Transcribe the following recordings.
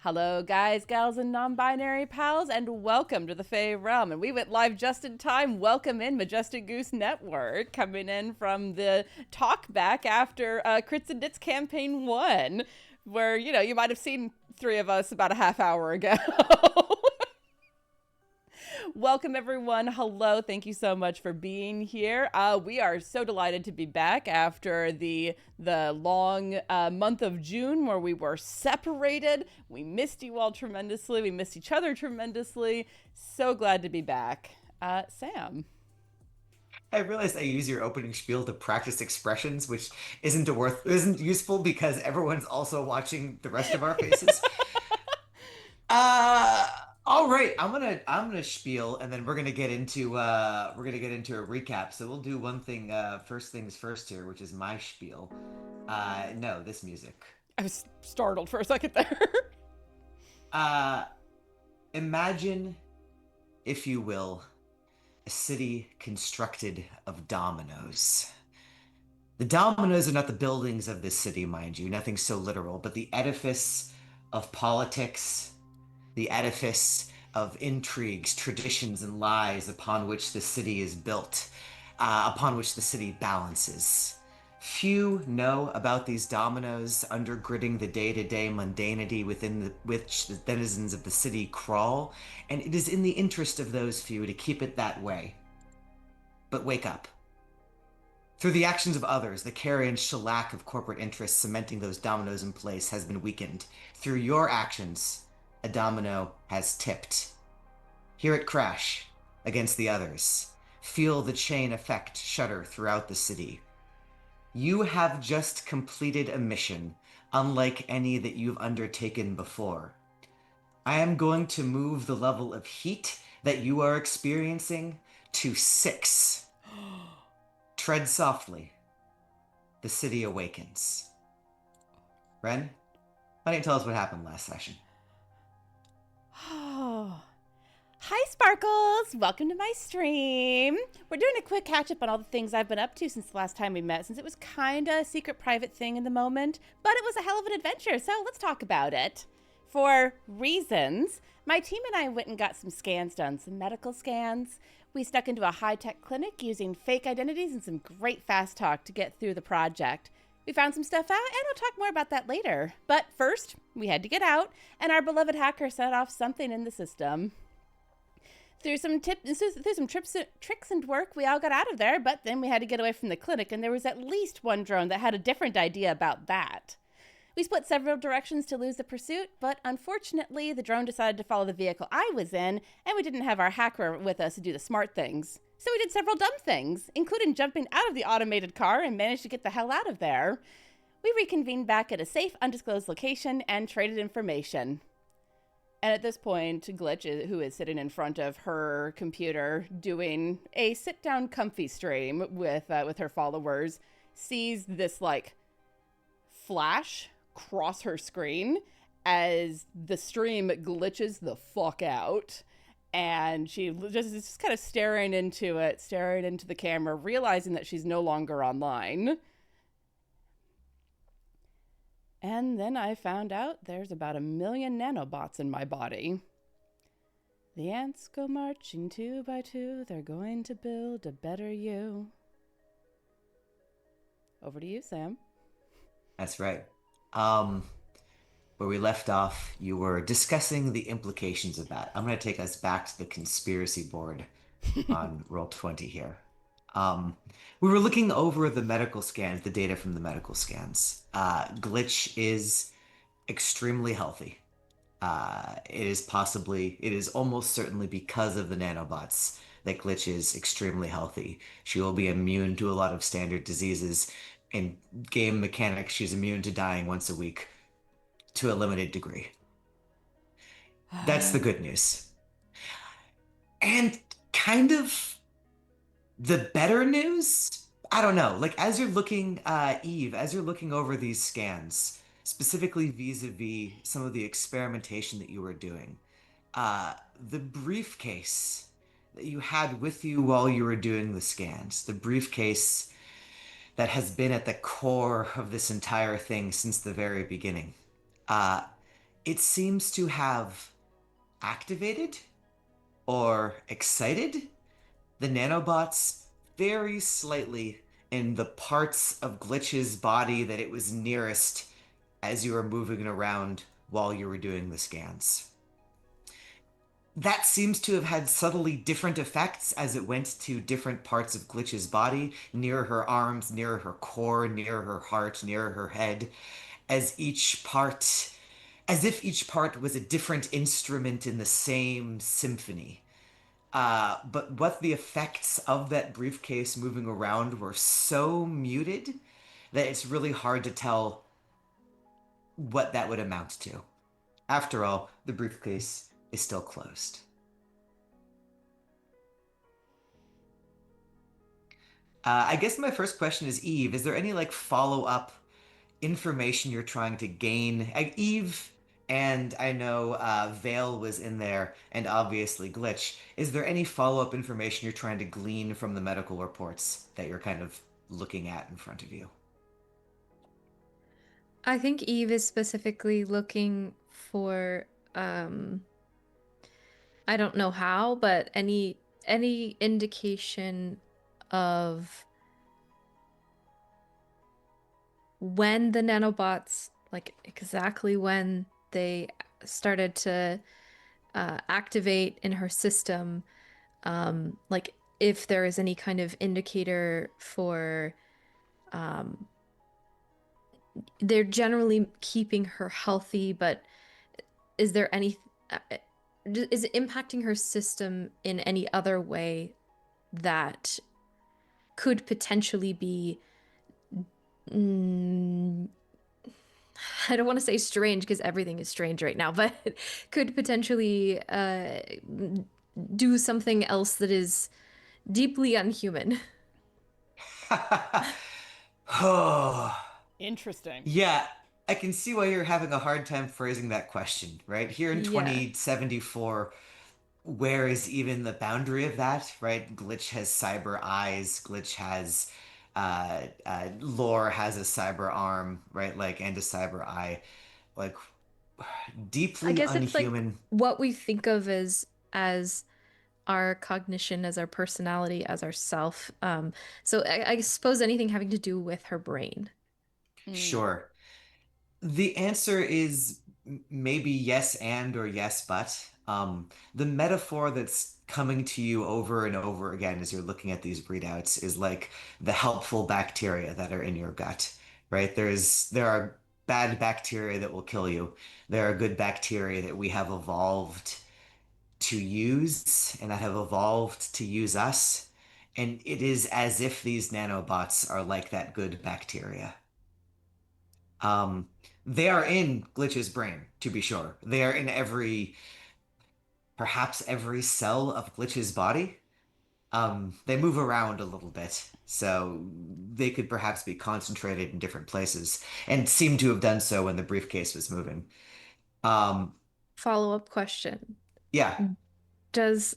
Hello, guys, gals, and non binary pals, and welcome to the Fae Realm. And we went live just in time. Welcome in, Majestic Goose Network, coming in from the talk back after Crits and Dits Campaign 1, where, you might have seen three of us about a half hour ago. Welcome, everyone. Hello. Thank you so much for being here. We are so delighted to be back after the long month of June where we were separated. We missed you all tremendously. We missed each other tremendously. So glad to be back. Sam. I realized I use your opening spiel to practice expressions, which isn't useful because everyone's also watching the rest of our faces. Uh, all right, I'm gonna spiel, and then we're gonna get into a recap. So we'll do one thing first things first here, which is my spiel. No, this music. I was startled for a second there. Uh, Imagine, if you will, a city constructed of dominoes. The dominoes are not the buildings of this city, mind you, nothing so literal, but the edifice of politics, the edifice of intrigues, traditions, and lies upon which the city is built, upon which the city balances. Few know about these dominoes undergirding the day-to-day mundanity which the denizens of the city crawl, and it is in the interest of those few to keep it that way. But wake up. Through the actions of others, the carrion shellac of corporate interests cementing those dominoes in place has been weakened. Through your actions, a domino has tipped. Hear it crash against the others. Feel the chain effect shudder throughout the city. You have just completed a mission unlike any that you've undertaken before. I am going to move the level of heat that you are experiencing to 6. Tread softly. The city awakens. Ren, why don't you tell us what happened last session? Oh. Hi, Sparkles! Welcome to my stream. We're doing a quick catch up on all the things I've been up to since the last time we met, since it was kind of a secret private thing in the moment, but it was a hell of an adventure, so let's talk about it. For reasons, my team and I went and got some scans done, some medical scans. We stuck into a high tech clinic using fake identities and some great fast talk to get through the project. We found some stuff out, and I'll talk more about that later. But first, we had to get out, and our beloved hacker set off something in the system. Through some tricks and work, we all got out of there, but then we had to get away from the clinic, and there was at least one drone that had a different idea about that. We split several directions to lose the pursuit, but unfortunately, the drone decided to follow the vehicle I was in, and we didn't have our hacker with us to do the smart things. So we did several dumb things, including jumping out of the automated car and managed to get the hell out of there. We reconvened back at a safe, undisclosed location and traded information. And at this point, Glitch, who is sitting in front of her computer doing a sit-down comfy stream with her followers, sees this, flash cross her screen as the stream glitches the fuck out. And she just kind of staring into the camera, realizing that she's no longer online. And then I found out there's about 1,000,000 nanobots in my body. The ants go marching 2 by 2. They're going to build a better you. Over to you, Sam. That's right. Where we left off, you were discussing the implications of that. I'm going to take us back to the conspiracy board on Roll20 here. We were looking over the medical scans, the data from the medical scans. Glitch is extremely healthy. It is almost certainly because of the nanobots that Glitch is extremely healthy. She will be immune to a lot of standard diseases. In game mechanics, she's immune to dying once a week to a limited degree. That's the good news. And kind of the better news? I don't know. Like, as you're looking, Eve, as you're looking over these scans, specifically vis-a-vis some of the experimentation that you were doing, the briefcase that you had with you while you were doing the scans, the briefcase that has been at the core of this entire thing since the very beginning. Uh, it seems to have activated or excited the nanobots very slightly in the parts of Glitch's body that it was nearest as you were moving it around while you were doing the scans. That seems to have had subtly different effects as it went to different parts of Glitch's body, near her arms, near her core, near her heart, near her head, as each part, as if each part was a different instrument in the same symphony. But what the effects of that briefcase moving around were so muted that it's really hard to tell what that would amount to. After all, the briefcase is still closed. I guess my first question is Eve. Is there any like follow up information you're trying to gain? Eve and I know Vale was in there, and obviously Glitch. Is there any follow up information you're trying to glean from the medical reports that you're kind of looking at in front of you? I think Eve is specifically looking for I don't know how, but any indication of when the nanobots, like exactly when they started to activate in her system, like if there is any kind of indicator for um, they're generally keeping her healthy, but is there any uh, is it impacting her system in any other way that could potentially be mm, I don't want to say strange because everything is strange right now, but could potentially do something else that is deeply unhuman. Oh, Interesting. yeah, I can see why you're having a hard time phrasing that question, right? Here in Yeah. 2074, where is even the boundary of that, right? Glitch has cyber eyes, Glitch has Lore has a cyber arm, right? Like, and a cyber eye. Like, I deeply guess it's like unhuman. what we think of as our cognition, as our personality, as our self. So I suppose anything having to do with her brain. Mm. Sure. The answer is maybe yes and or yes but. The metaphor that's coming to you over and over again as you're looking at these readouts is like the helpful bacteria that are in your gut, right? There are bad bacteria that will kill you. There are good bacteria that we have evolved to use and that have evolved to use us. And it is as if these nanobots are like that good bacteria. Um, they are in Glitch's brain, to be sure. They are in perhaps every cell of Glitch's body. They move around a little bit, so they could perhaps be concentrated in different places, and seem to have done so when the briefcase was moving. Um, Follow-up question. yeah, Does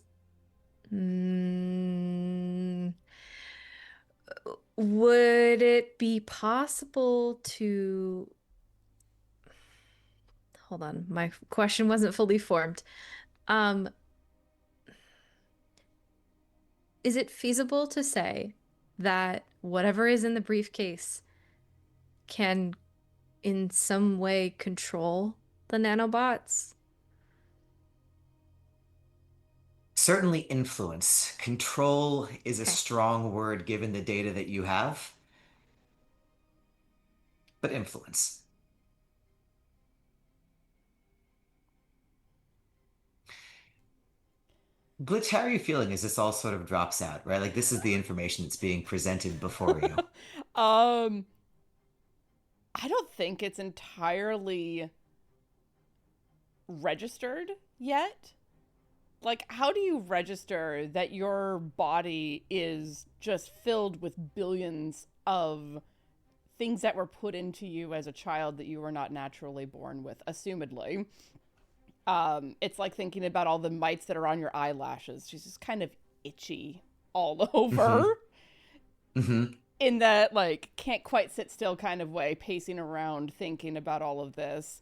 mm, would it be possible to hold on, my question wasn't fully formed. Um, is it feasible to say that whatever is in the briefcase can in some way control the nanobots? certainly influence. Control is a Okay. strong word given the data that you have, but influence. Glitch, how are you feeling as this all sort of drops out, right? Like this is the information that's being presented before you. um, I don't think it's entirely registered yet. Like, how do you register that your body is just filled with billions of things that were put into you as a child that you were not naturally born with, assumedly? It's like thinking about all the mites that are on your eyelashes. She's just kind of itchy all Hmm. over Hmm. in that, like, can't quite sit still kind of way, pacing around thinking about all of this.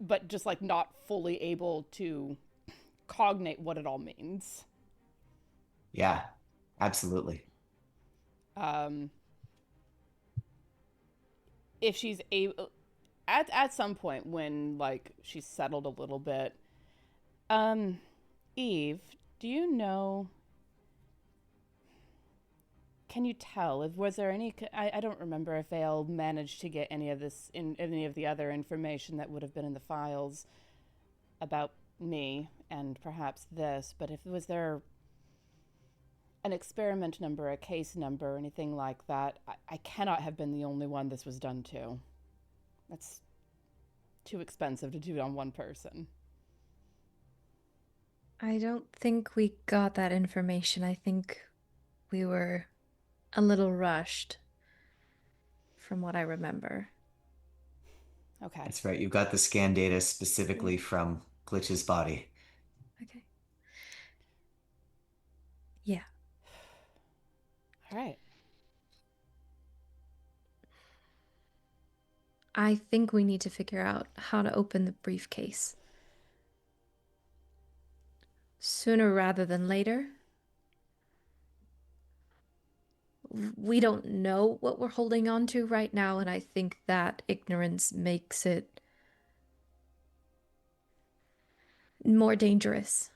but just like not fully able to cognate what it all means. Yeah, absolutely. Um, if she's able, at some point when like she's settled a little bit, um, Eve, do you know? Can you tell if was there any? I don't remember if Vale managed to get any of this in any of the other information that would have been in the files about me and perhaps this. But if was there an experiment number, a case number, anything like that, I cannot have been the only one this was done to. That's too expensive to do it on one person. I don't think we got that information. I think we were a little rushed from what I remember. Okay. That's right. You've got the scan data specifically from Glitch's body. Okay. Yeah. All right. I think we need to figure out how to open the briefcase sooner rather than later. We don't know what we're holding on to right now, and I think that ignorance makes it more dangerous.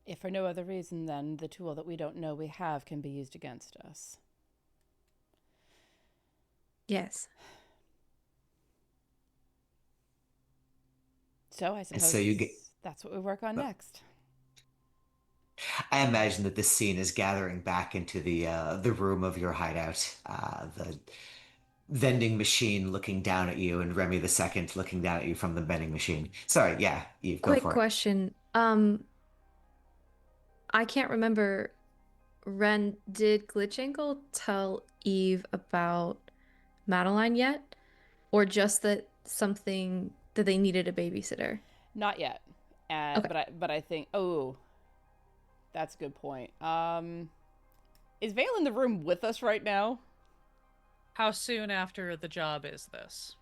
If for no other reason, then the tool that we don't know we have can be used against us. Yes. So I And suppose so you get. that's what we work on Well, next. I imagine that this scene is gathering back into the room of your hideout. The vending machine looking down at you, and Remy the second looking down at you from the vending machine. Sorry, yeah, Eve, go Quick for it. question. I can't remember. Ren, did GlitchAngle tell Eve about Madeline yet? Or just that something that they needed a babysitter? Not yet. Okay. But I think that's a good point. Is Vale in the room with us right now? How soon after the job is this?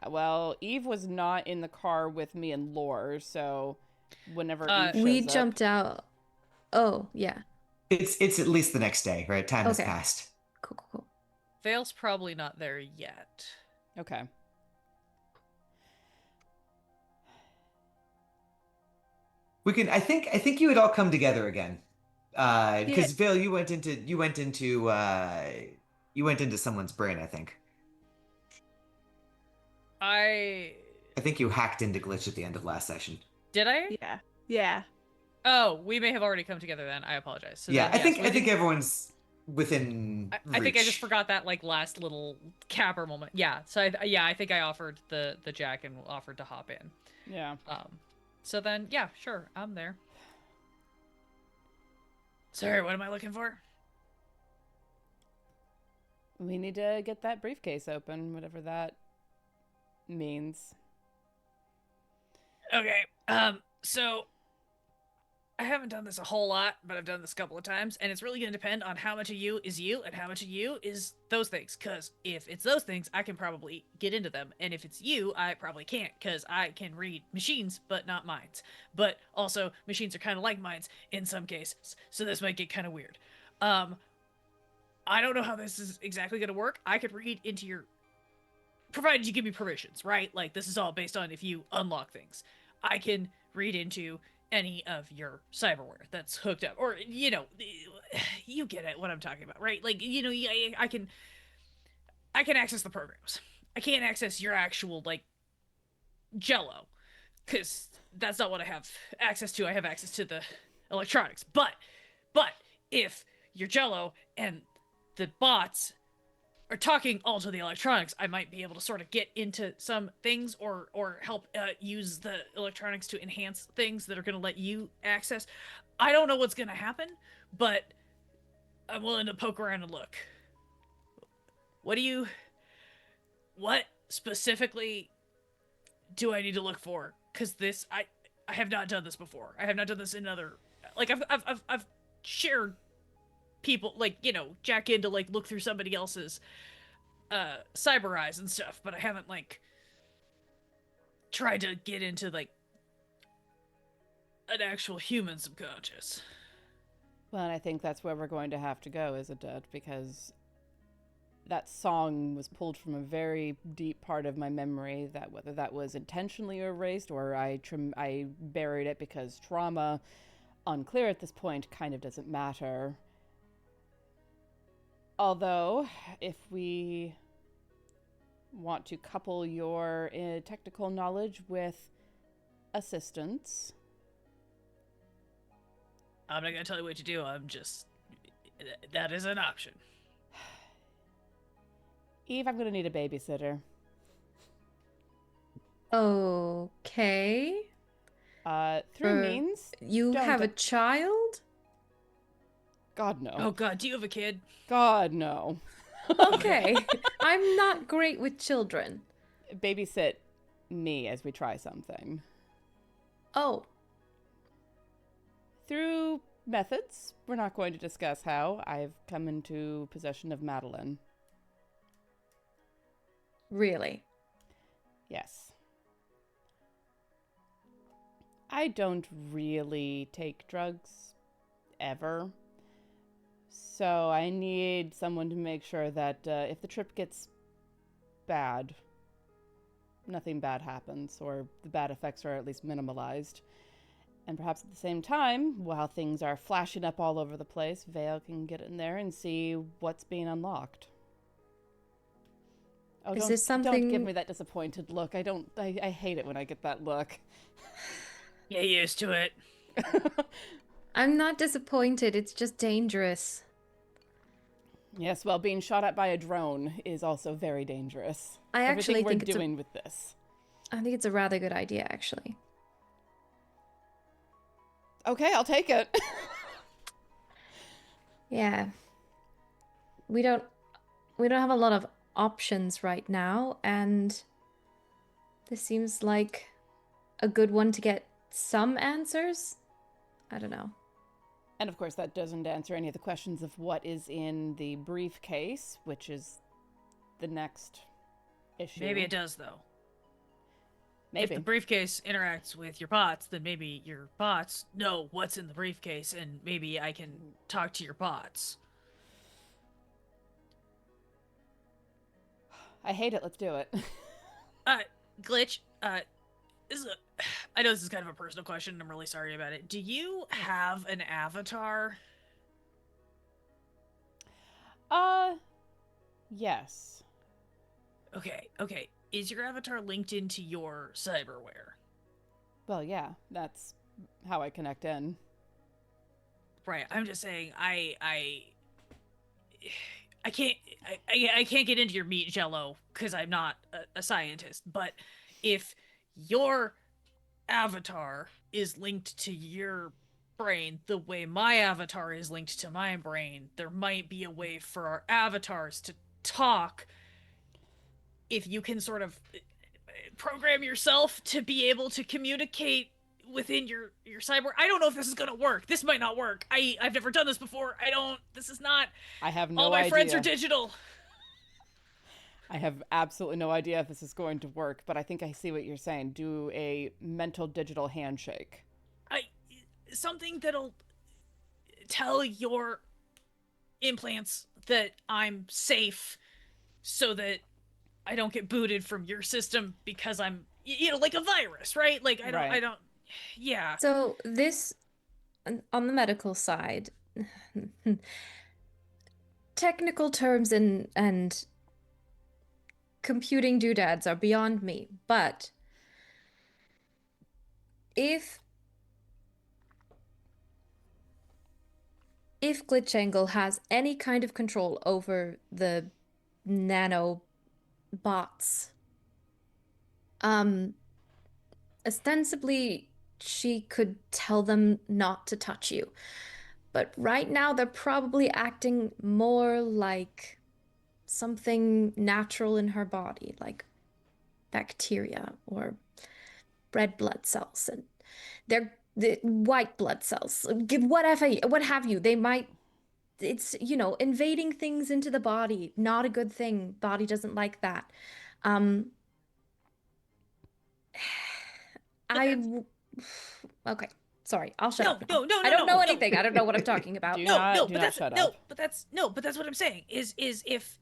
Well, Eve was not in the car with me and Lore, so whenever Eve We shows up, jumped out. Oh, yeah. It's at least the next day, right? Time has Okay. passed. Cool, cool, cool. Vale's probably not there yet. okay. We can. I think you would all come together again. Yeah. Because Vale, you went into someone's brain. I I think you hacked into Glitch at the end of last session. did I? Yeah. Yeah. Oh, we may have already come together then. I apologize. So Yeah, then, yes, we I think didn't- everyone's within I think I just reach. forgot that like last little capper moment. Yeah. So I think I offered the jack and offered to hop in. Yeah. So then yeah, sure, I'm there. Sorry, what am I looking for? We need to get that briefcase open, whatever that means. Okay. So I haven't done this a whole lot, but I've done this a couple of times, and it's really going to depend on how much of you is you and how much of you is those things. Because if it's those things, I can probably get into them, and if it's you, I probably can't, because I can read machines, but not minds. But also, machines are kind of like minds in some cases, so this might get kind of weird. I don't know how this is exactly going to work. I could read into your... Provided you give me permissions, right? Like, this is all based on if you unlock things. I can read into any of your cyberware that's hooked up, or you get it what I'm talking about, right? Like, I can access the programs. I can't access your actual like Jello, because that's not what I have access to. I have access to the electronics. But if your Jello and the bots are talking all to the electronics, I might be able to sort of get into some things or help use the electronics to enhance things that are going to let you access. I don't know what's going to happen, but I'm willing to poke around and look. What specifically do I need to look for? Because this, I have not done this before. I have not done this in other, like I've shared people, like, jack in to like look through somebody else's cyber eyes and stuff, but I haven't like try to get into like an actual human subconscious. Well, and I think that's where we're going to have to go, isn't it? Because that song was pulled from a very deep part of my memory, that whether that was intentionally erased or I buried it because trauma, unclear at this point, kind of doesn't matter. Although, if we want to couple your technical knowledge with assistance. I'm not gonna tell you what to do. That is an option. Eve, I'm gonna need a babysitter. Okay. Through means You don't- have a child? God no. Oh God, do you have a kid? God no. Okay. I'm not great with children. Babysit me as we try something. Oh, Through methods, we're not going to discuss how, I've come into possession of Madeline. really? Yes. I don't really take drugs, ever. So I need someone to make sure that if the trip gets bad, nothing bad happens, or the bad effects are at least minimalized. And perhaps at the same time, while things are flashing up all over the place, Vale can get in there and see what's being unlocked. Oh, Is don't, this don't give something- me that disappointed look. I hate it when I get that look. Get used to it. I'm not disappointed. It's just dangerous. Yes, well, being shot at by a drone is also very dangerous. I actually Everything think we're it's doing with this. I think it's a rather good idea, actually. Okay, I'll take it. Yeah. We don't have a lot of options right now, and this seems like a good one to get some answers. I don't know. And of course, that doesn't answer any of the questions of what is in the briefcase, which is the next issue. Maybe it does though. Maybe. If the briefcase interacts with your bots, then maybe your bots know what's in the briefcase, and maybe I can talk to your bots. I hate it. Let's do it. Glitch, this is I know this is kind of a personal question, and I'm really sorry about it. Do you have an avatar? Yes. Okay. Is your avatar linked into your cyberware? Well, yeah, that's how I connect in. Right. I'm just saying, I can't get into your meat jello because I'm not a scientist. But if your avatar is linked to your brain the way my avatar is linked to my brain, there might be a way for our avatars to talk. If you can sort of program yourself to be able to communicate within your cyber. I don't know if this is gonna work. This might not work. I've never done this before. This is not. I have no All my idea. friends are digital. I have absolutely no idea if this is going to work, but I think I see what you're saying. Do a mental digital handshake. Something that'll tell your implants that I'm safe, so that I don't get booted from your system because I'm, like a virus, right? Like I don't. Yeah. So this, on the medical side, technical terms and computing doodads are beyond me, but if GlitchAngle has any kind of control over the nanobots, ostensibly she could tell them not to touch you. But right now they're probably acting more like something natural in her body, like bacteria or red blood cells, and they're the white blood cells, whatever, what have you. They might, it's, invading things into the body, not a good thing. Body doesn't like that. Okay, sorry. I'll shut No, up now. no, no, I no, don't no, know no. anything. I don't know what I'm talking about. Do No, not, no, do but not that's shut no, up. but that's no, but that's what I'm saying is if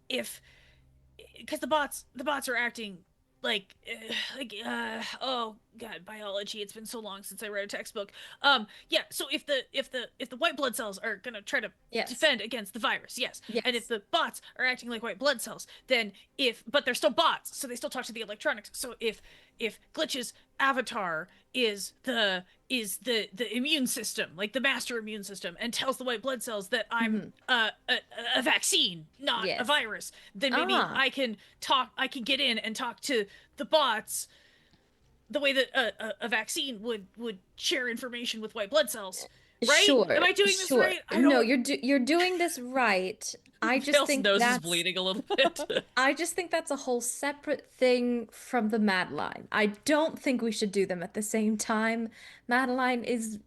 because the bots are acting oh god, biology, it's been so long since I read a textbook. Yeah, so if the white blood cells are gonna try to Yes. defend against the virus, yes, and if Yes. the bots are acting like white blood cells, then if but they're still bots, so they still talk to the electronics. So if Glitch's avatar is the immune system, like the master immune system, and tells the white blood cells that I'm Mhm. a vaccine, not a Yes. virus, then maybe Ah, I can get in and talk to the bots the way that a vaccine would share information with white blood cells, right? Am sure, I doing this sure. right? I No, don't. you're doing this right. Vale's nose is bleeding a little bit. I just think that's a whole separate thing from the Madeline. I don't think we should do them at the same time. Madeline is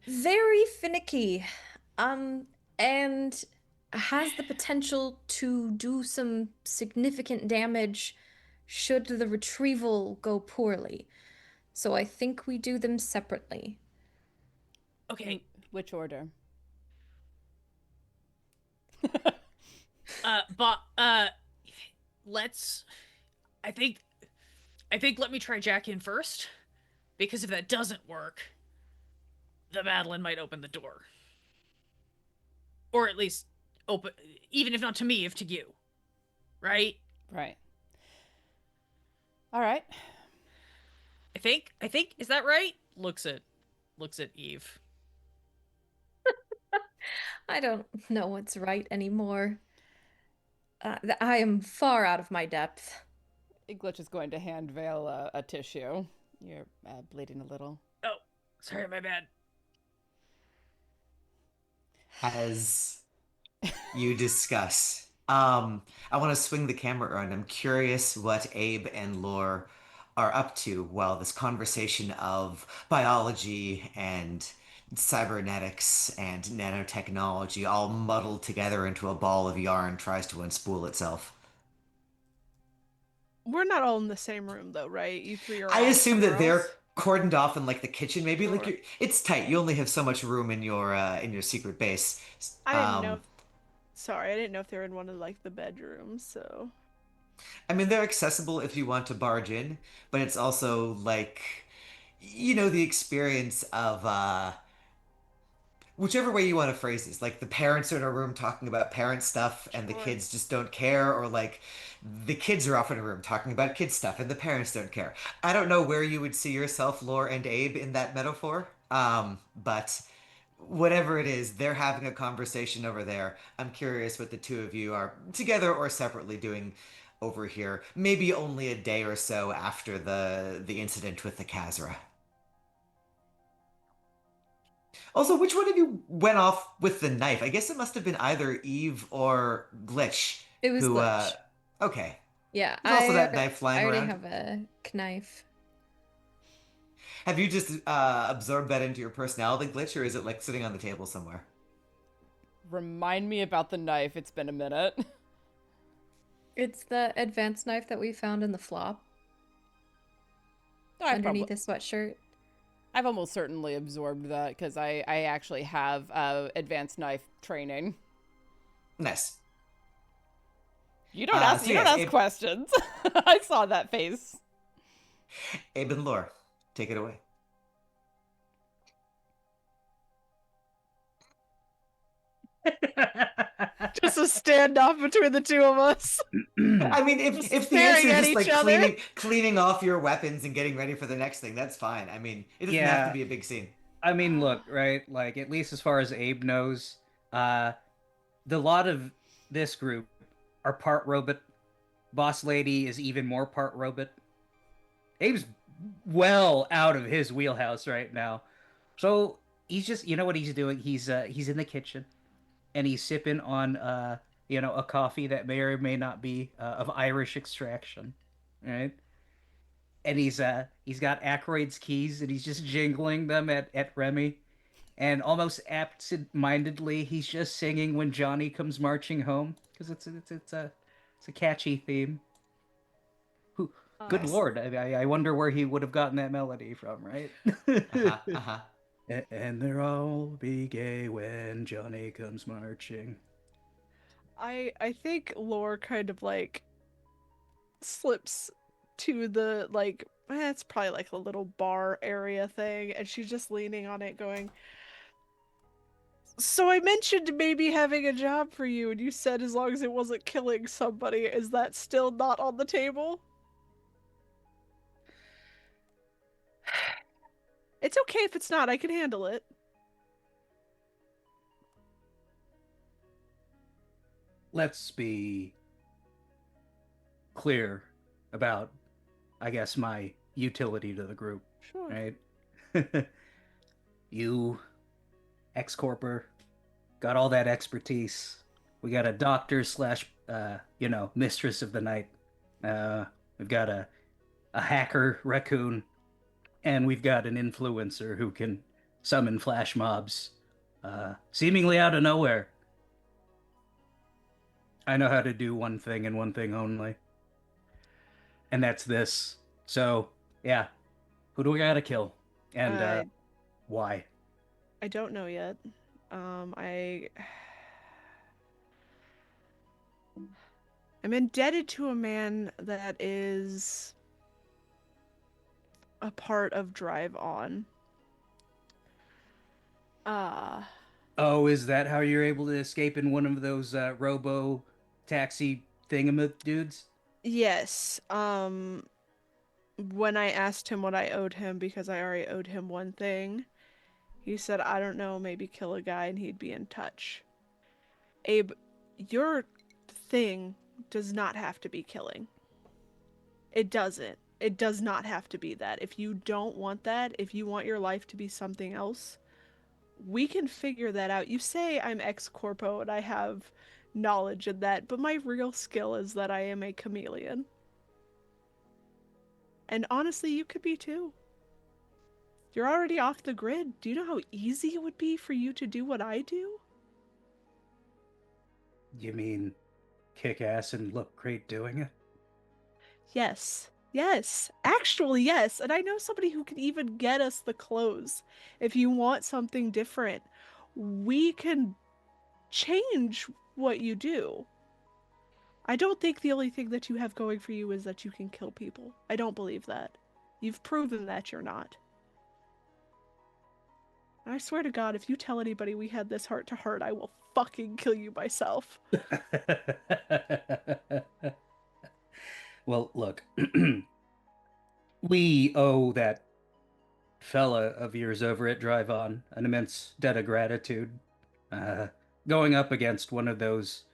very finicky, um, and has the potential to do some significant damage should the retrieval go poorly. So I think we do them separately. In Okay. which order? But let's. I think. I think let me try Jack in first, because if that doesn't work, the Madeline might open the door, or at least open, even if not to me, if to you, right? Right. All right. I think is that right? Looks at Eve. I don't know what's right anymore. I am far out of my depth. Glitch is going to hand Vale a tissue. You're bleeding a little. Oh, sorry, my bad. As you discuss, I want to swing the camera around. I'm curious what Abe and Lore are up to while this conversation of biology and cybernetics and nanotechnology all muddled together into a ball of yarn tries to unspool itself. We're not all in the same room though, right? You three are I all assume somewhere that they're else. cordoned off in like the kitchen, maybe like Sure. it's tight. You only have so much room in your secret base. I didn't know. Um, Sorry, I didn't know if they were in one of like the bedrooms. So I mean, they're accessible if you want to barge in, but it's also like, the experience of whichever way you want to phrase this. Like the parents are in a room talking about parent stuff and the sure. kids just don't care, or like the kids are off in a room talking about kid stuff and the parents don't care. I don't know where you would see yourself, Lore and Abe, in that metaphor. But whatever it is, they're having a conversation over there. I'm curious what the two of you are together or separately doing over here. Maybe only a day or so after the incident with the Khazra. Also, which one of you went off with the knife? I guess it must have been either Eve or Glitch It was who Glitch. okay. Yeah, There's also that knife I flying already around. have a knife. Have you just absorbed that into your personality, Glitch, or is it like sitting on the table somewhere? Remind me about the knife. It's been a minute. It's the advanced knife that we found in the flop underneath his sweatshirt. I've almost certainly absorbed that because I actually have advanced knife training. Nice. You don't ask. So You don't yes, ask questions. I saw that face. Abe and Lore, take it away. Just a standoff between the two of us. I mean, Just if the staring answer is at just each like other. cleaning off your weapons and getting ready for the next thing, that's fine. I mean, it doesn't have to Yeah, be a big scene. I mean, look, right? Like, at least as far as Abe knows, uh, the lot of this group are part robot. Boss Lady is even more part robot. Abe's well out of his wheelhouse right now. So he's just, you know what he's doing? He's in the kitchen and he's sipping on a coffee that may or may not be of Irish extraction, right? And he's got Aykroyd's keys and he's just jingling them at Remy, and almost absent-mindedly he's just singing "When Johnny Comes Marching Home" because it's a catchy theme. Good Nice. lord, I wonder where he would have gotten that melody from, right? Uh-huh, uh-huh. And they'll all be gay when Johnny comes marching. I think Lore kind of like slips to the like it's probably like a little bar area thing, and she's just leaning on it going, so I mentioned maybe having a job for you, and you said as long as it wasn't killing somebody. Is that still not on the table? It's okay if it's not, I can handle it. Let's be clear about, I guess, my utility to the group, Sure. right? You, ex-corper, got all that expertise. We got a doctor slash, mistress of the night. We've got a hacker raccoon, and we've got an influencer who can summon flash mobs, seemingly out of nowhere. I know how to do one thing and one thing only, and that's this. So, yeah, who do we gotta kill, and I why? I don't know yet. I I'm indebted to a man that is a part of Drive On. Uh, Oh, is that how you're able to escape in one of those robo taxi thingamad dudes? yes. When I asked him what I owed him, because I already owed him one thing, he said, I don't know, maybe kill a guy and he'd be in touch. Abe, your thing does not have to be killing. It doesn't. It does not have to be that. If you don't want that, if you want your life to be something else, we can figure that out. You say I'm ex corpo and I have knowledge of that, but my real skill is that I am a chameleon. And honestly, you could be too. You're already off the grid. Do you know how easy it would be for you to do what I do? You mean kick ass and look great doing it? Yes. Yes. Actually, yes. And I know somebody who can even get us the clothes. If you want something different, we can change what you do. I don't think the only thing that you have going for you is that you can kill people. I don't believe that. You've proven that you're not. And I swear to God, if you tell anybody we had this heart to heart, I will fucking kill you myself. Well, look, we owe that fella of yours over at Drive On an immense debt of gratitude. Uh, Going up against one of those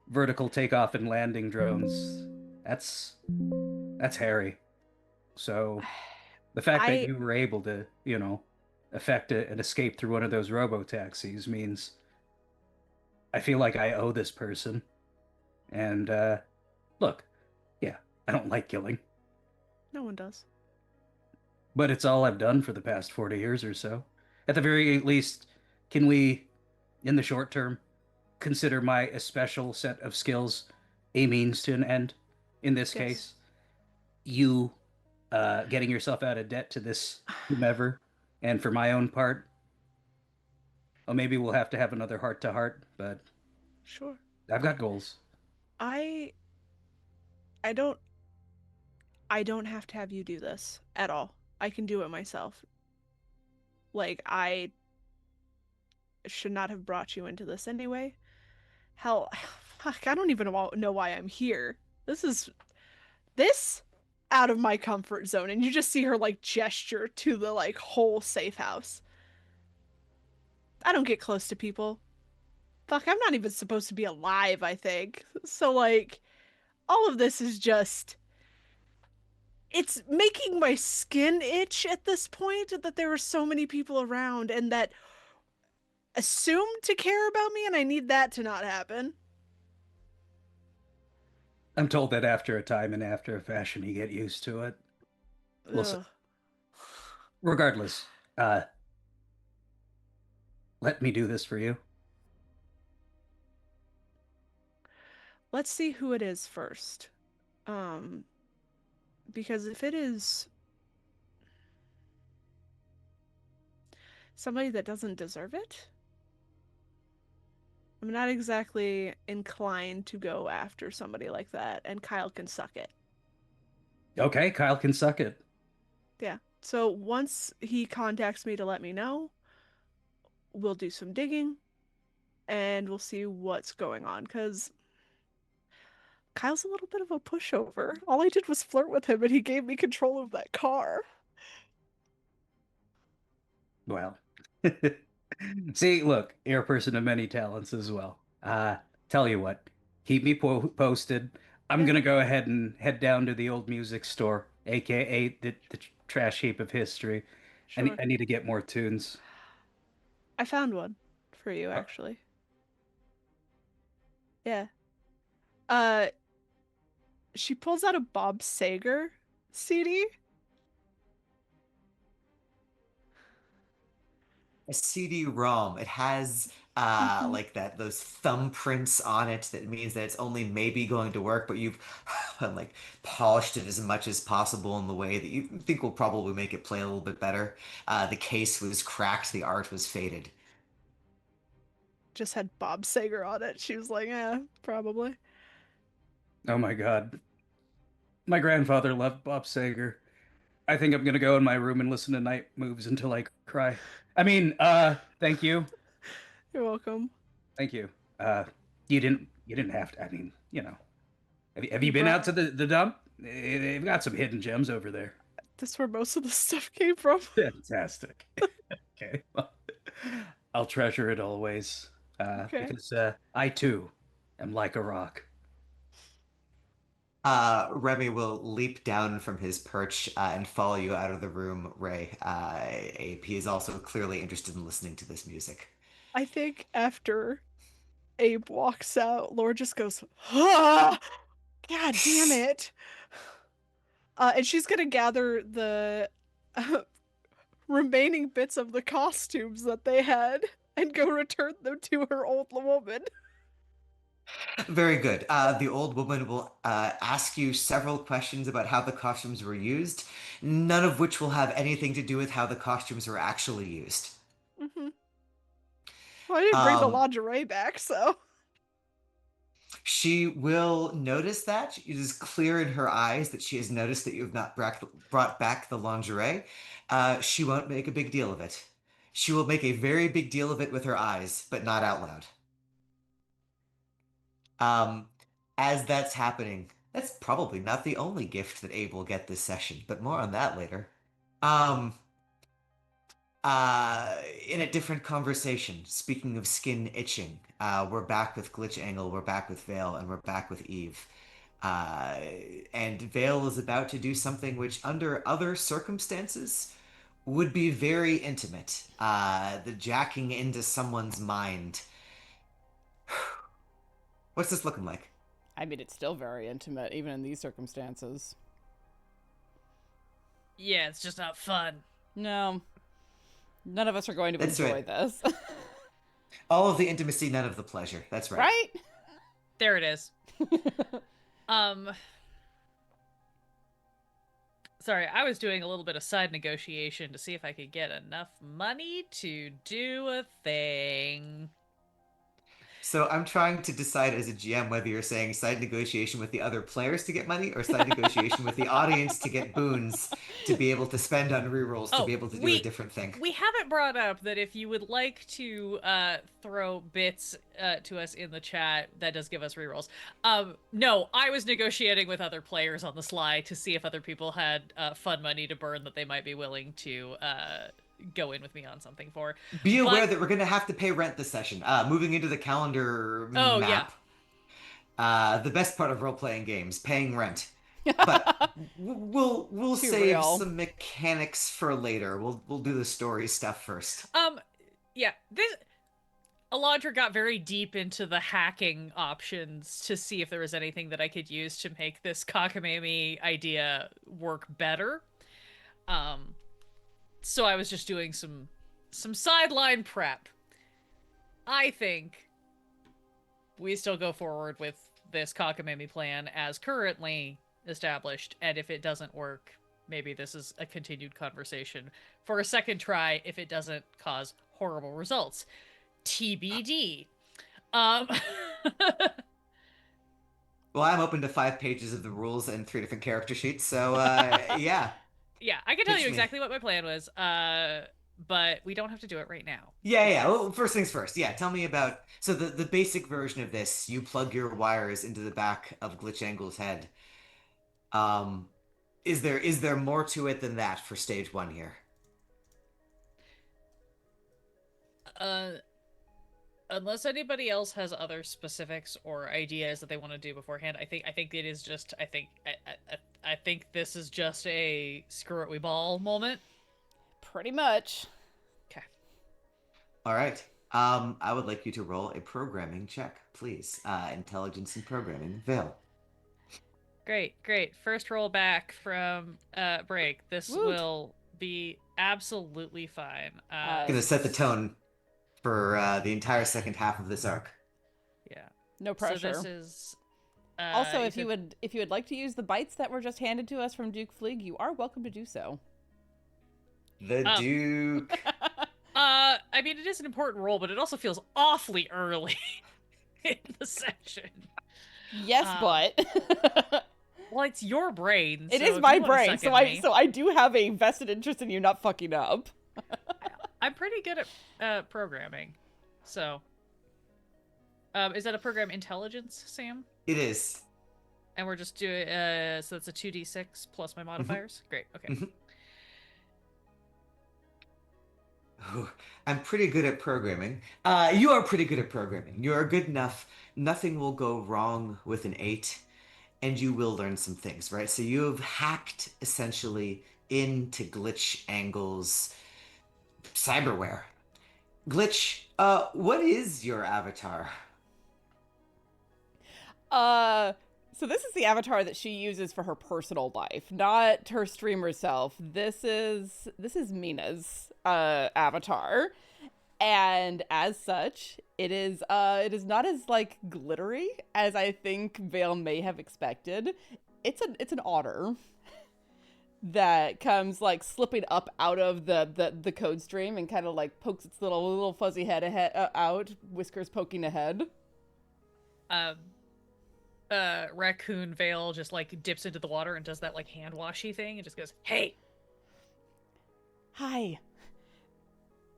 vertical takeoff and landing drones, that's hairy. So the fact that I you were able to, effect an escape through one of those robo taxis means I feel like I owe this person. And look, yeah, I don't like killing, No one does. but it's all I've done for the past 40 years or so. At the very least, can we, in the short term, consider my especial set of skills a means to an end? In this Yes. case, you getting yourself out of debt to this whomever, and for my own part, well, maybe we'll have to have another heart to heart, but Sure. I've got goals. I I don't I don't have to have you do this at all. I can do it myself. Like, I should not have brought you into this anyway. Hell, fuck, I don't even know why I'm here. This out of my comfort zone, and you just see her like gesture to the like whole safe house. I don't get close to people. Fuck, I'm not even supposed to be alive, I think. So like all of this is just it's making my skin itch at this point that there are so many people around and that assume to care about me, and I need that to not happen. I'm told that after a time and after a fashion, you get used to it. Listen, Ugh. regardless, uh, let me do this for you. Let's see who it is first. Um, Because if it is somebody that doesn't deserve it, I'm not exactly inclined to go after somebody like that, and Kyle can suck it. Okay, Kyle can suck it. Yeah. So once he contacts me to let me know, we'll do some digging and we'll see what's going on. Because Kyle's a little bit of a pushover. All I did was flirt with him and he gave me control of that car. Well, see, look, you're a person of many talents as well. Tell you what, keep me posted. I'm Yeah. gonna go ahead and head down to the old music store, aka the trash heap of history. Sure. I need to get more tunes. I found one for you, Uh, actually. Yeah. Uh, she pulls out a Bob Sager CD. A CD-ROM. It has Mhm. like that those thumbprints on it that means that it's only maybe going to work, but you've like polished it as much as possible in the way that you think will probably make it play a little bit better. The case was cracked, the art was faded. Just had Bob Sager on it. She was like, "Yeah, probably." Oh my God, my grandfather loved Bob Sager. I think I'm gonna go in my room and listen to Night Moves until I cry. I mean, thank you, You're welcome. thank you. You didn't have to. I mean, have you You been out brought. to the dump? They've got some hidden gems over there. That's where most of the stuff came from. Fantastic. Okay, well, I'll treasure it always, Okay. because I too am like a rock. Remy will leap down from his perch and follow you out of the room, Ray. Abe, he is also clearly interested in listening to this music. I think after Abe walks out, Laura just goes, "Ah, God damn it!" And she's gonna gather the uh, remaining bits of the costumes that they had and go return them to her old woman. Very good. The old woman will ask you several questions about how the costumes were used, none of which will have anything to do with how the costumes were actually used. Mm-hmm. Well, I didn't bring the Um, lingerie back, so. she will notice that. It is clear in her eyes that she has noticed that you have not brought back the lingerie. She won't make a big deal of it. She will make a very big deal of it with her eyes, but not out loud. Um, as that's happening, that's probably not the only gift that Abe will get this session, but more on that later. Um, in a different conversation, speaking of skin itching, we're back with GlitchAngle, we're back with Vale, and we're back with Eve. Uh, and Vale is about to do something which, under other circumstances, would be very intimate. The jacking into someone's mind. What's this looking like? I mean, it's still very intimate, even in these circumstances. Yeah, it's just not fun. No, none of us are going to That's enjoy right. this. All of the intimacy, none of the pleasure. That's right. Right? There it is. Sorry, I was doing a little bit of side negotiation to see if I could get enough money to do a thing. So I'm trying to decide as a GM whether you're saying side negotiation with the other players to get money or side negotiation with the audience to get boons to be able to spend on rerolls to Oh, be able to do a different thing. we haven't brought up that if you would like to throw bits to us in the chat, that does give us rerolls. No, I was negotiating with other players on the sly to see if other people had fun money to burn that they might be willing to go in with me on something for. Be aware But that we're going to have to pay rent this session. Moving into the calendar oh yeah, map, the best part of role-playing games, paying rent. But we'll Too save real. some mechanics for later. We'll do the story stuff first. yeah, this Alondra got very deep into the hacking options to see if there was anything that I could use to make this cockamamie idea work better. So I was just doing some sideline prep. I think we still go forward with this cockamamie plan as currently established, and if it doesn't work, maybe this is a continued conversation for a second try if it doesn't cause horrible results. TBD. Um Well, I'm open to 5 pages of the rules and 3 different character sheets, so yeah. yeah, I can tell Pitch you me. exactly what my plan was. But we don't have to do it right now. Yeah. Well, first things first. Yeah, tell me about. So the basic version of this, you plug your wires into the back of GlitchAngle's head. Um, is there more to it than that for stage 1 here? Uh Unless anybody else has other specifics or ideas that they want to do beforehand, I think it is just I think this is just a screw it we ball moment. Pretty much. Okay. All right. I would like you to roll a programming check, please. Intelligence and programming. Vale. Great. First roll back from break. This Woot. will be absolutely fine. Gonna set the tone for the entire second half of this arc. Yeah. No pressure. So this is Also, if you would like to use the bites that were just handed to us from Duke Fleeg, you are welcome to do so. The Duke. I mean, it is an important role, but it also feels awfully early in the session. Yes, but Well, it's your brain. it so is if my you wanna brain, second so me- I do have a vested interest in you not fucking up. I'm pretty good at programming. So, is that a program intelligence, Sam? It is. And we're just doing so that's a 2d6 plus my modifiers. Great. Okay. Mhm. Oh, I'm pretty good at programming. You are pretty good at programming. You are good enough. Nothing will go wrong with an 8, and you will learn some things, right? So you have hacked essentially into GlitchAngle's cyberware. Glitch, what is your avatar? So this is the avatar that she uses for her personal life, not her streamer self. This is Mina's avatar. And as such, it is not as like glittery as I think Vale may have expected. It's an otter that comes like slipping up out of the code stream and kind of like pokes its little fuzzy head out, whiskers poking ahead. Raccoon Veil just like dips into the water and does that like hand washy thing and just goes, "Hey, Hi.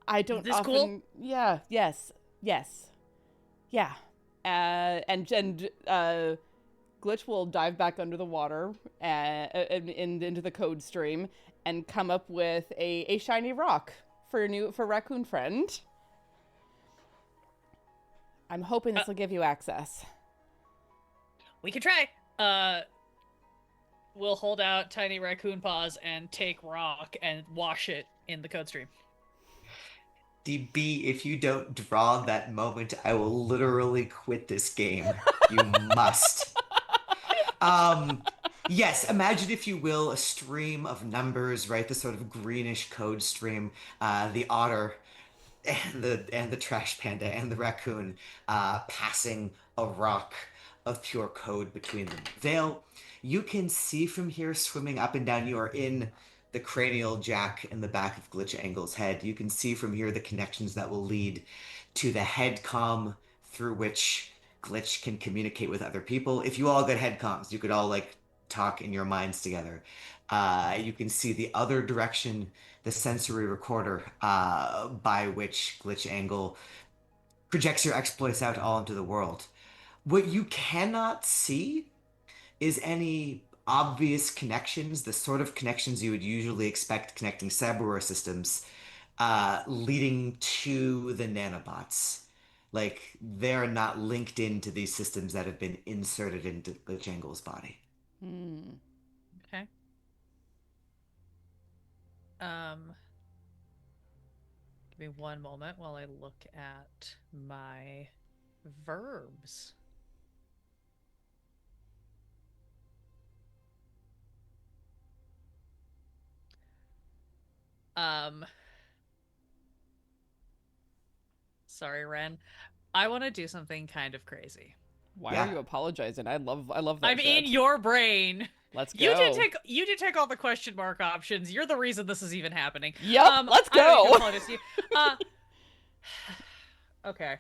I don't Is this often. cool? Yeah. Yes. Yeah. And Glitch will dive back under the water and into the code stream and come up with a shiny rock for Raccoon Friend. I'm hoping this will give you access. we can try." We'll hold out tiny raccoon paws and take rock and wash it in the code stream. DB, if you don't draw that moment, I will literally quit this game. You must. Yes, imagine, if you will, a stream of numbers, right? The sort of greenish code stream, the otter and the trash panda and the raccoon passing a rock of pure code between them. Vale, you can see from here, swimming up and down. You are in the cranial jack in the back of GlitchAngle's head. You can see from here the connections that will lead to the head comm through which Glitch can communicate with other people. If you all got head comms, you could all like talk in your minds together. You can see the other direction, the sensory recorder by which GlitchAngle projects your exploits out all into the world. What you cannot see is any obvious connections, the sort of connections you would usually expect connecting cyberware systems, leading to the nanobots. Like, they're not linked into these systems that have been inserted into GlitchAngle's body. Okay. Give me one moment while I look at my verbs. Sorry, Ren. I want to do something kind of crazy. Why Yeah. are you apologizing? I love that I'm shit. in your brain. Let's You go. did take all the question mark options. You're the reason this is even happening. Yep, let's I don't need to go. apologize to you. Okay.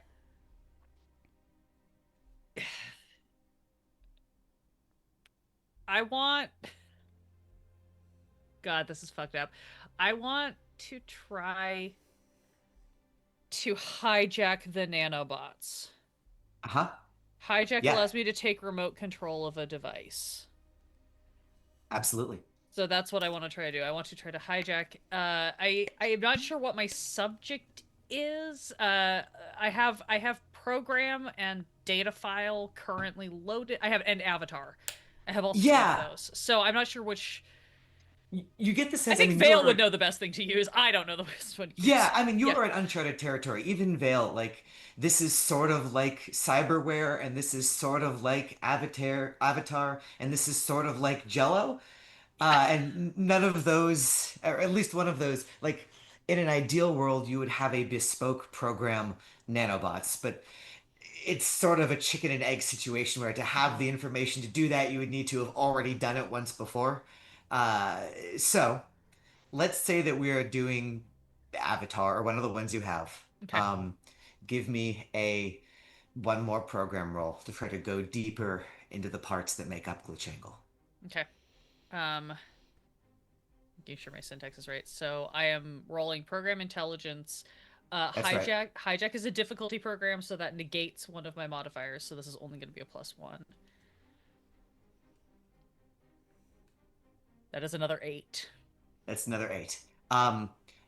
I want. God, this is fucked up. I want to try to hijack the nanobots. Uh-huh. Hijack Yeah. allows me to take remote control of a device. Absolutely. So that's what I want to try to do. I want to try to hijack. I am not sure what my subject is. I have program and data file currently loaded. I have an avatar. I have all three of those. So I'm not sure which. You get the sense. I think Vale would know the best thing to use. I don't know the best one to use. Yeah, I mean, you are in uncharted territory. Even Vale, like, this is sort of like cyberware, and this is sort of like Avatar, and this is sort of like Jello. And none of those, or at least one of those, like, in an ideal world, you would have a bespoke program nanobots, but it's sort of a chicken and egg situation where to have the information to do that, you would need to have already done it once before. Uh, so let's say that we are doing Avatar or one of the ones you have. Okay. Give me a one more program roll to try to go deeper into the parts that make up GlitchAngle. Okay. Making sure my syntax is right. So I am rolling program intelligence. Hijack. Right. Hijack is a difficulty program, so that negates one of my modifiers. So this is only going to be a +1. That is another 8. That's another 8.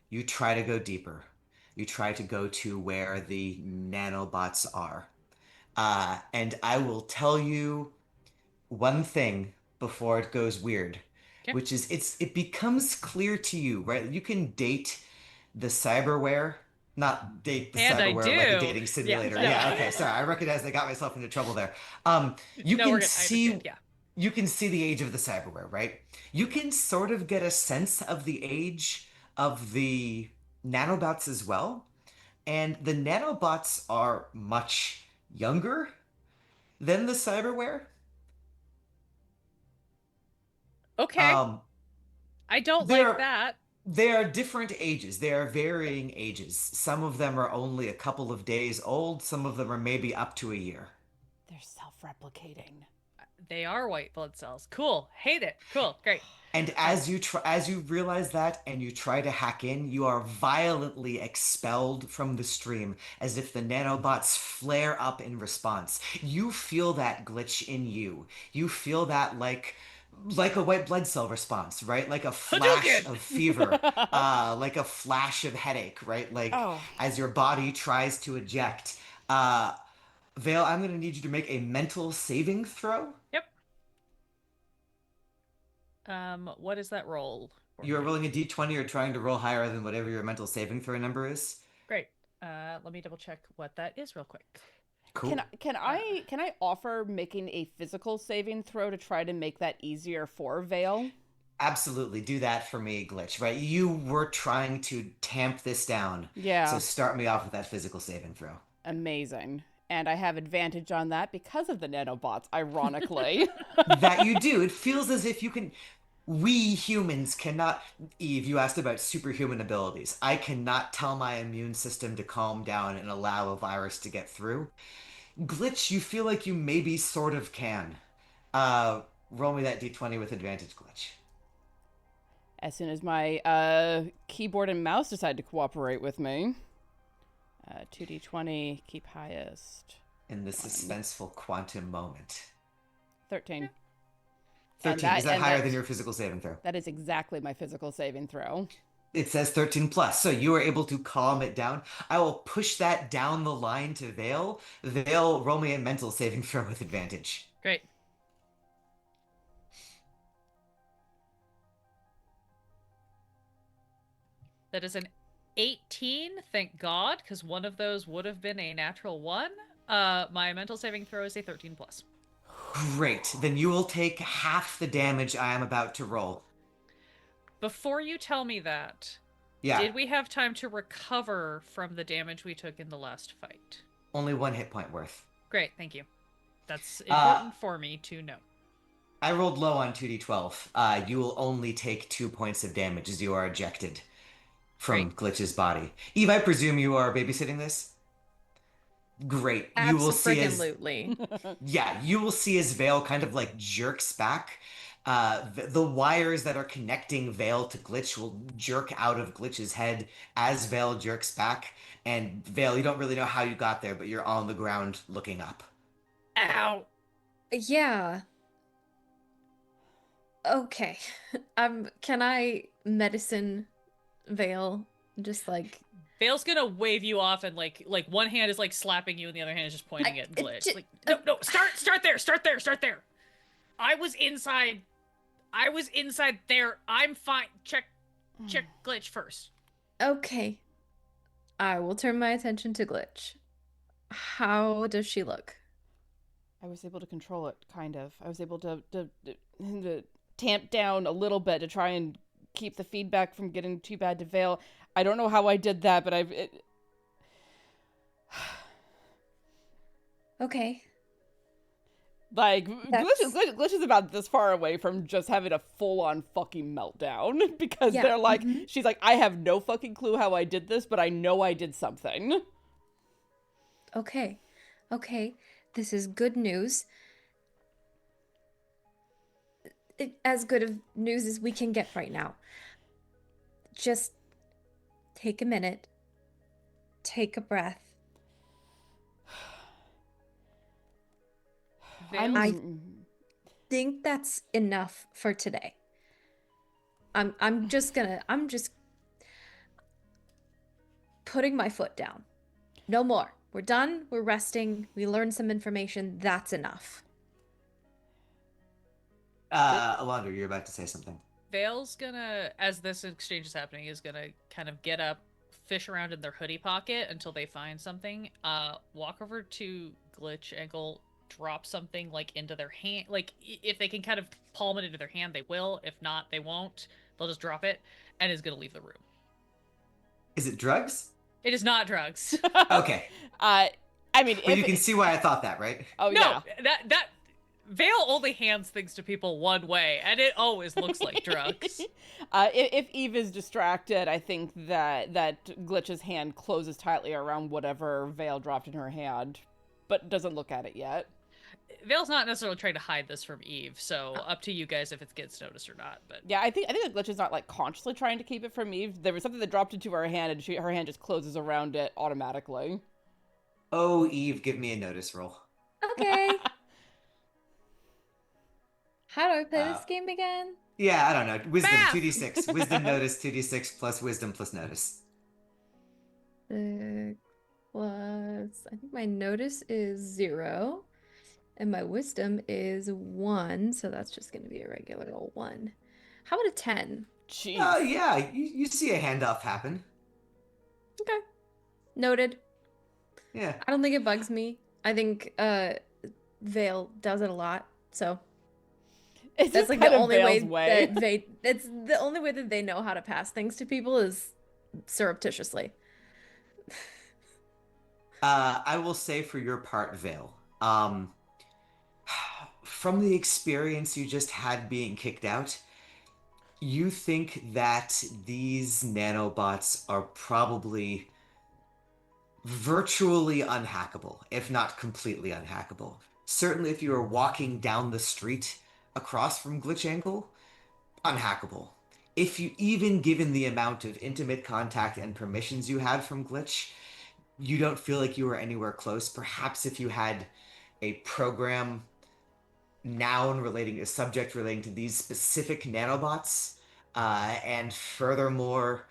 You try to go deeper. You try to go to where the nanobots are. And I will tell you one thing before it goes weird, Okay. which is it becomes clear to you, right? You can date the cyberware, not date the And I cyberware like a do. dating simulator. Yeah. Yeah, okay, sorry. I recognize I got myself into trouble there. You No, we're can good. I see understand. Yeah. you can see the age of the cyberware, right? You can sort of get a sense of the age of the nanobots as well. And the nanobots are much younger than the cyberware. Okay. I don't they're- like that. They are different ages. They are varying ages. Some of them are only a couple of days old. Some of them are maybe up to a year. They're self-replicating. They are white blood cells. Cool. Hate it. Cool. Great. And as you realize that and you try to hack in, you are violently expelled from the stream as if the nanobots flare up in response. You feel that glitch in you. You feel that like a white blood cell response, right? Like a flash Hadouken! of fever, like a flash of headache, right? Like as your body tries to eject. Vale, I'm going to need you to make a mental saving throw. Yep. What is that roll? You are rolling a d20 or trying to roll higher than whatever your mental saving throw number is. Great. Let me double check what that is real quick. Cool. Can I offer making a physical saving throw to try to make that easier for Vale? Absolutely. Do that for me, Glitch, right? You were trying to tamp this down. Yeah. So start me off with that physical saving throw. Amazing. And I have advantage on that because of the nanobots, ironically. That you do. It feels as if you can... We humans cannot... Eve, you asked about superhuman abilities. I cannot tell my immune system to calm down and allow a virus to get through. Glitch, you feel like you maybe sort of can. Roll me that d20 with advantage, Glitch. As soon as my keyboard and mouse decide to cooperate with me. 2d20, keep highest. In the suspenseful quantum moment. 13. 13. Is that higher than your physical saving throw? That is exactly my physical saving throw. It says 13 plus, so you are able to calm it down. I will push that down the line to Vale. Vale, roll me a mental saving throw with advantage. Great. That is an 18, thank God, because one of those would have been a natural 1. My mental saving throw is a 13 plus. Great. Then you will take half the damage I am about to roll. Before you tell me that, did we have time to recover from the damage we took in the last fight? Only 1 hit point worth. Great, thank you. That's important for me to know. I rolled low on 2d12. You will only take 2 points of damage as you are ejected from Great. Glitch's body. Eve, I presume you are babysitting this? Great. You will see as Absolutely. yeah, you will see as Vale kind of like jerks back. The wires that are connecting Vale to Glitch will jerk out of Glitch's head as Vale jerks back. And Vale, you don't really know how you got there, but you're on the ground looking up. Ow. Yeah. Okay. Can I medicine Veil? Just like Vale's gonna wave you off, and like one hand is like slapping you, and the other hand is just pointing at Glitch. Like, no, start there. I was inside there. I'm fine. Check Glitch first. okay. I will turn my attention to Glitch. How does she look? I was able to control it, kind of. I was able to tamp down a little bit to try and keep the feedback from getting too bad to Vale. I don't know how I did that, but Okay. like That's- Glitch is about this far away from just having a full-on fucking meltdown because Yeah, they're like, mhm. she's like, I have no fucking clue how I did this, but I know I did something. Okay. Okay. This is good news. As good of news as we can get right now. Just take a minute. Take a breath. Vale's I think that's enough for today. I'm just putting my foot down. No more. We're done. We're resting. We learned some information. That's enough. Alondra, you're about to say something. Vale's gonna, as this exchange is happening, is gonna kind of get up, fish around in their hoodie pocket until they find something. Walk over to GlitchAngle, drop something like into their hand. Like if they can kind of palm it into their hand, they will. If not, they won't. They'll just drop it, and is gonna leave the room. Is it drugs? It is not drugs. Okay. I mean, But you can see why I thought that, right? Oh No, yeah. that Vale only hands things to people one way, and it always looks like drugs. If Eve is distracted, I think that Glitch's hand closes tightly around whatever Vale dropped in her hand, but doesn't look at it yet. Vale's not necessarily trying to hide this from Eve, so up to you guys if it gets noticed or not. But Yeah, I think that Glitch is not like consciously trying to keep it from Eve. There was something that dropped into her hand, and her hand just closes around it automatically. Oh, Eve, give me a notice roll. Okay. How do I play this Uh, game again? Yeah, I don't know. Wisdom, Math! 2d6. Wisdom, notice, 2d6 plus wisdom plus notice. 6 plus, I think my notice is 0, and my wisdom is 1, so that's just going to be a regular old 1. How about a 10? Jeez. Oh, yeah, you see a handoff happen. Okay. Noted. Yeah. I don't think it bugs me. I think Vale does it a lot, so It's that's just like kind the of only way Vale's way. that it's the only way that they know how to pass things to people is surreptitiously. I will say for your part, Vale, from the experience you just had being kicked out, you think that these nanobots are probably virtually unhackable, if not completely unhackable. Certainly, if you were walking down the street across from GlitchAngle, unhackable. If you, even given the amount of intimate contact and permissions you had from Glitch, you don't feel like you were anywhere close. Perhaps if you had a program noun relating a subject relating to these specific nanobots, and furthermore,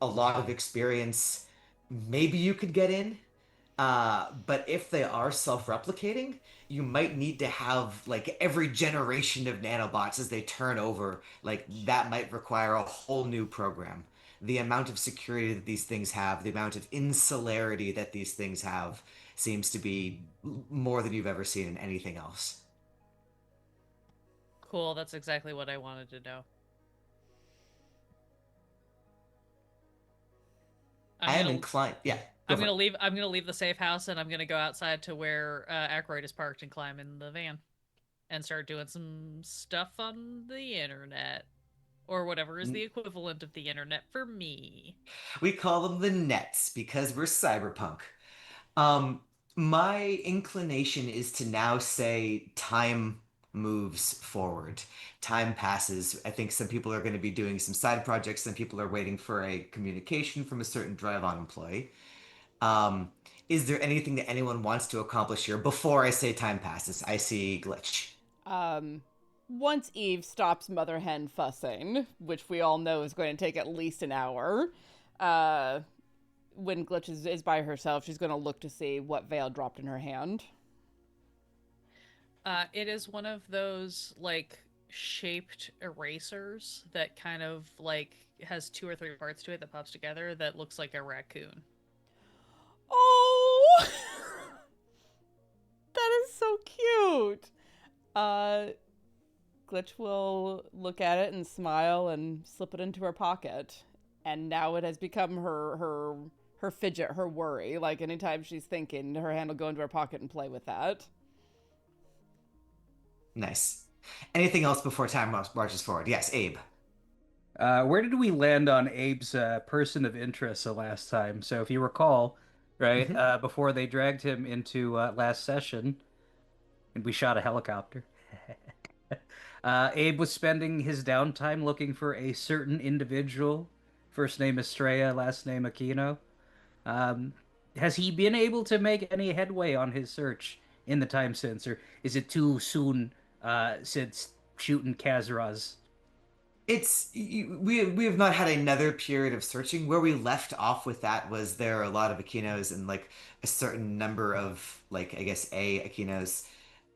a lot of experience, maybe you could get in. But if they are self-replicating, you might need to have like every generation of nanobots as they turn over, like that might require a whole new program. The amount of security that these things have, the amount of insularity that these things have, seems to be more than you've ever seen in anything else. cool, that's exactly what I wanted to know. I am inclined. Yeah. I'm gonna leave the safe house, and I'm gonna go outside to where Ackroyd is parked and climb in the van and start doing some stuff on the internet. Or whatever is the equivalent of the internet for me. We call them the nets because we're cyberpunk. Um, my inclination is to now say time moves forward. Time passes. I think some people are going to be doing some side projects. Some people are waiting for a communication from a certain drive-on employee. Um, is there anything that anyone wants to accomplish here before I say time passes? I see Glitch. Once Eve stops Mother Hen fussing, which we all know is going to take at least an hour, when Glitch is by herself, she's going to look to see what Vale dropped in her hand. It is one of those, like, shaped erasers that kind of, like, has 2 or 3 parts to it that pops together that looks like a raccoon. Oh! That is so cute! Glitch will look at it and smile and slip it into her pocket. And now it has become her fidget, her worry. Like, anytime she's thinking, her hand will go into her pocket and play with that. Nice. Anything else before time marches forward? Yes, Abe. Where did we land on Abe's person of interest the last time? So if you recall, right, before they dragged him into last session, and we shot a helicopter, Abe was spending his downtime looking for a certain individual. First name Estrella, last name Aquino. Has he been able to make any headway on his search in the time since, or is it too soon since shooting Kazuraz? We have not had another period of searching. Where we left off with that was there are a lot of Aquinos and like a certain number of like I guess Aquinos.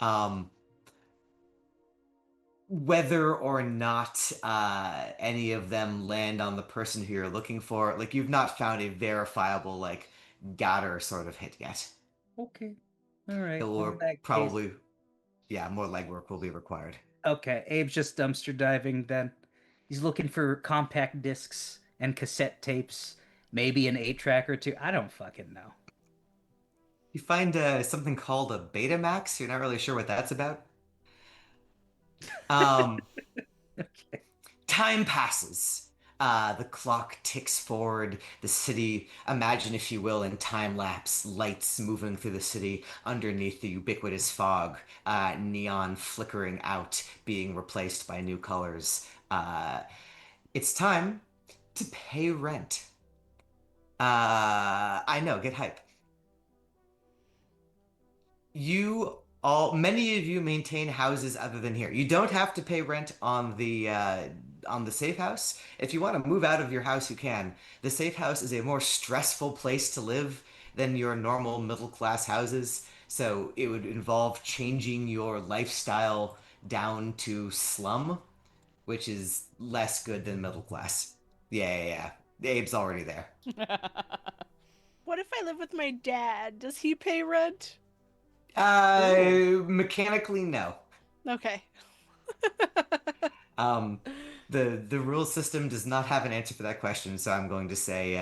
Um, whether or not any of them land on the person who you're looking for, like you've not found a verifiable like Gatter sort of hit yet. Okay. All right. It Well, will in that case- probably, yeah, more legwork will be required. Okay, Abe's just dumpster diving then. He's looking for compact discs and cassette tapes, maybe an 8-track or two. I don't fucking know. You find something called a Betamax. You're not really sure what that's about. Okay. Time passes. The clock ticks forward. The city, imagine if you will, in time lapse, lights moving through the city underneath the ubiquitous fog, neon flickering out, being replaced by new colors. It's time to pay rent. I know, get hype. Many of you maintain houses other than here. You don't have to pay rent on the safe house. If you want to move out of your house, you can. The safe house is a more stressful place to live than your normal middle class houses. So it would involve changing your lifestyle down to slum, which is less good than middle class. Yeah. Abe's already there. What if I live with my dad? Does he pay rent? Mechanically, no. Okay. The rule system does not have an answer for that question, so I'm going to say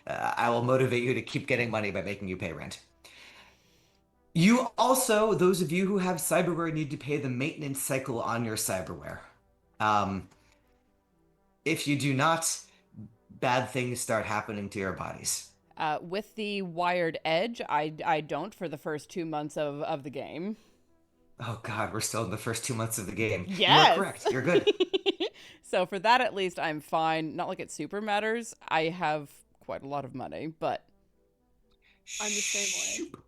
I will motivate you to keep getting money by making you pay rent. You also, those of you who have cyberware, need to pay the maintenance cycle on your cyberware. If you do not, bad things start happening to your bodies. With the wired edge, I don't for the first 2 months of the game. Oh God, we're still in the first 2 months of the game. Yes! You are correct. You're good. So for that, at least, I'm fine. Not like it super matters. I have quite a lot of money, but... I'm the same way. Shoop.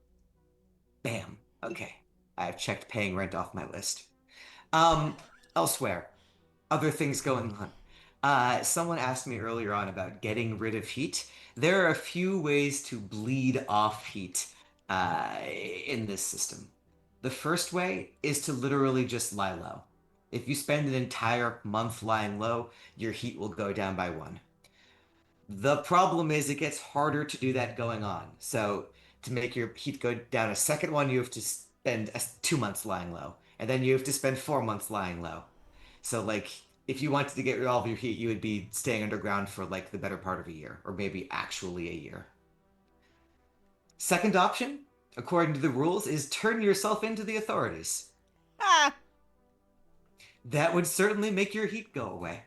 Bam. Okay. I've checked paying rent off my list. Elsewhere, other things going on. Someone asked me earlier on about getting rid of heat. There are a few ways to bleed off heat in this system. The first way is to literally just lie low. If you spend an entire month lying low, your heat will go down by 1. The problem is it gets harder to do that going on. So to make your heat go down a second one, you have to spend 2 months lying low. And then you have to spend 4 months lying low. So like if you wanted to get rid of all of your heat, you would be staying underground for like the better part of a year, or maybe actually a year. Second option, according to the rules, is turn yourself into the authorities. Ah, That would certainly make your heat go away.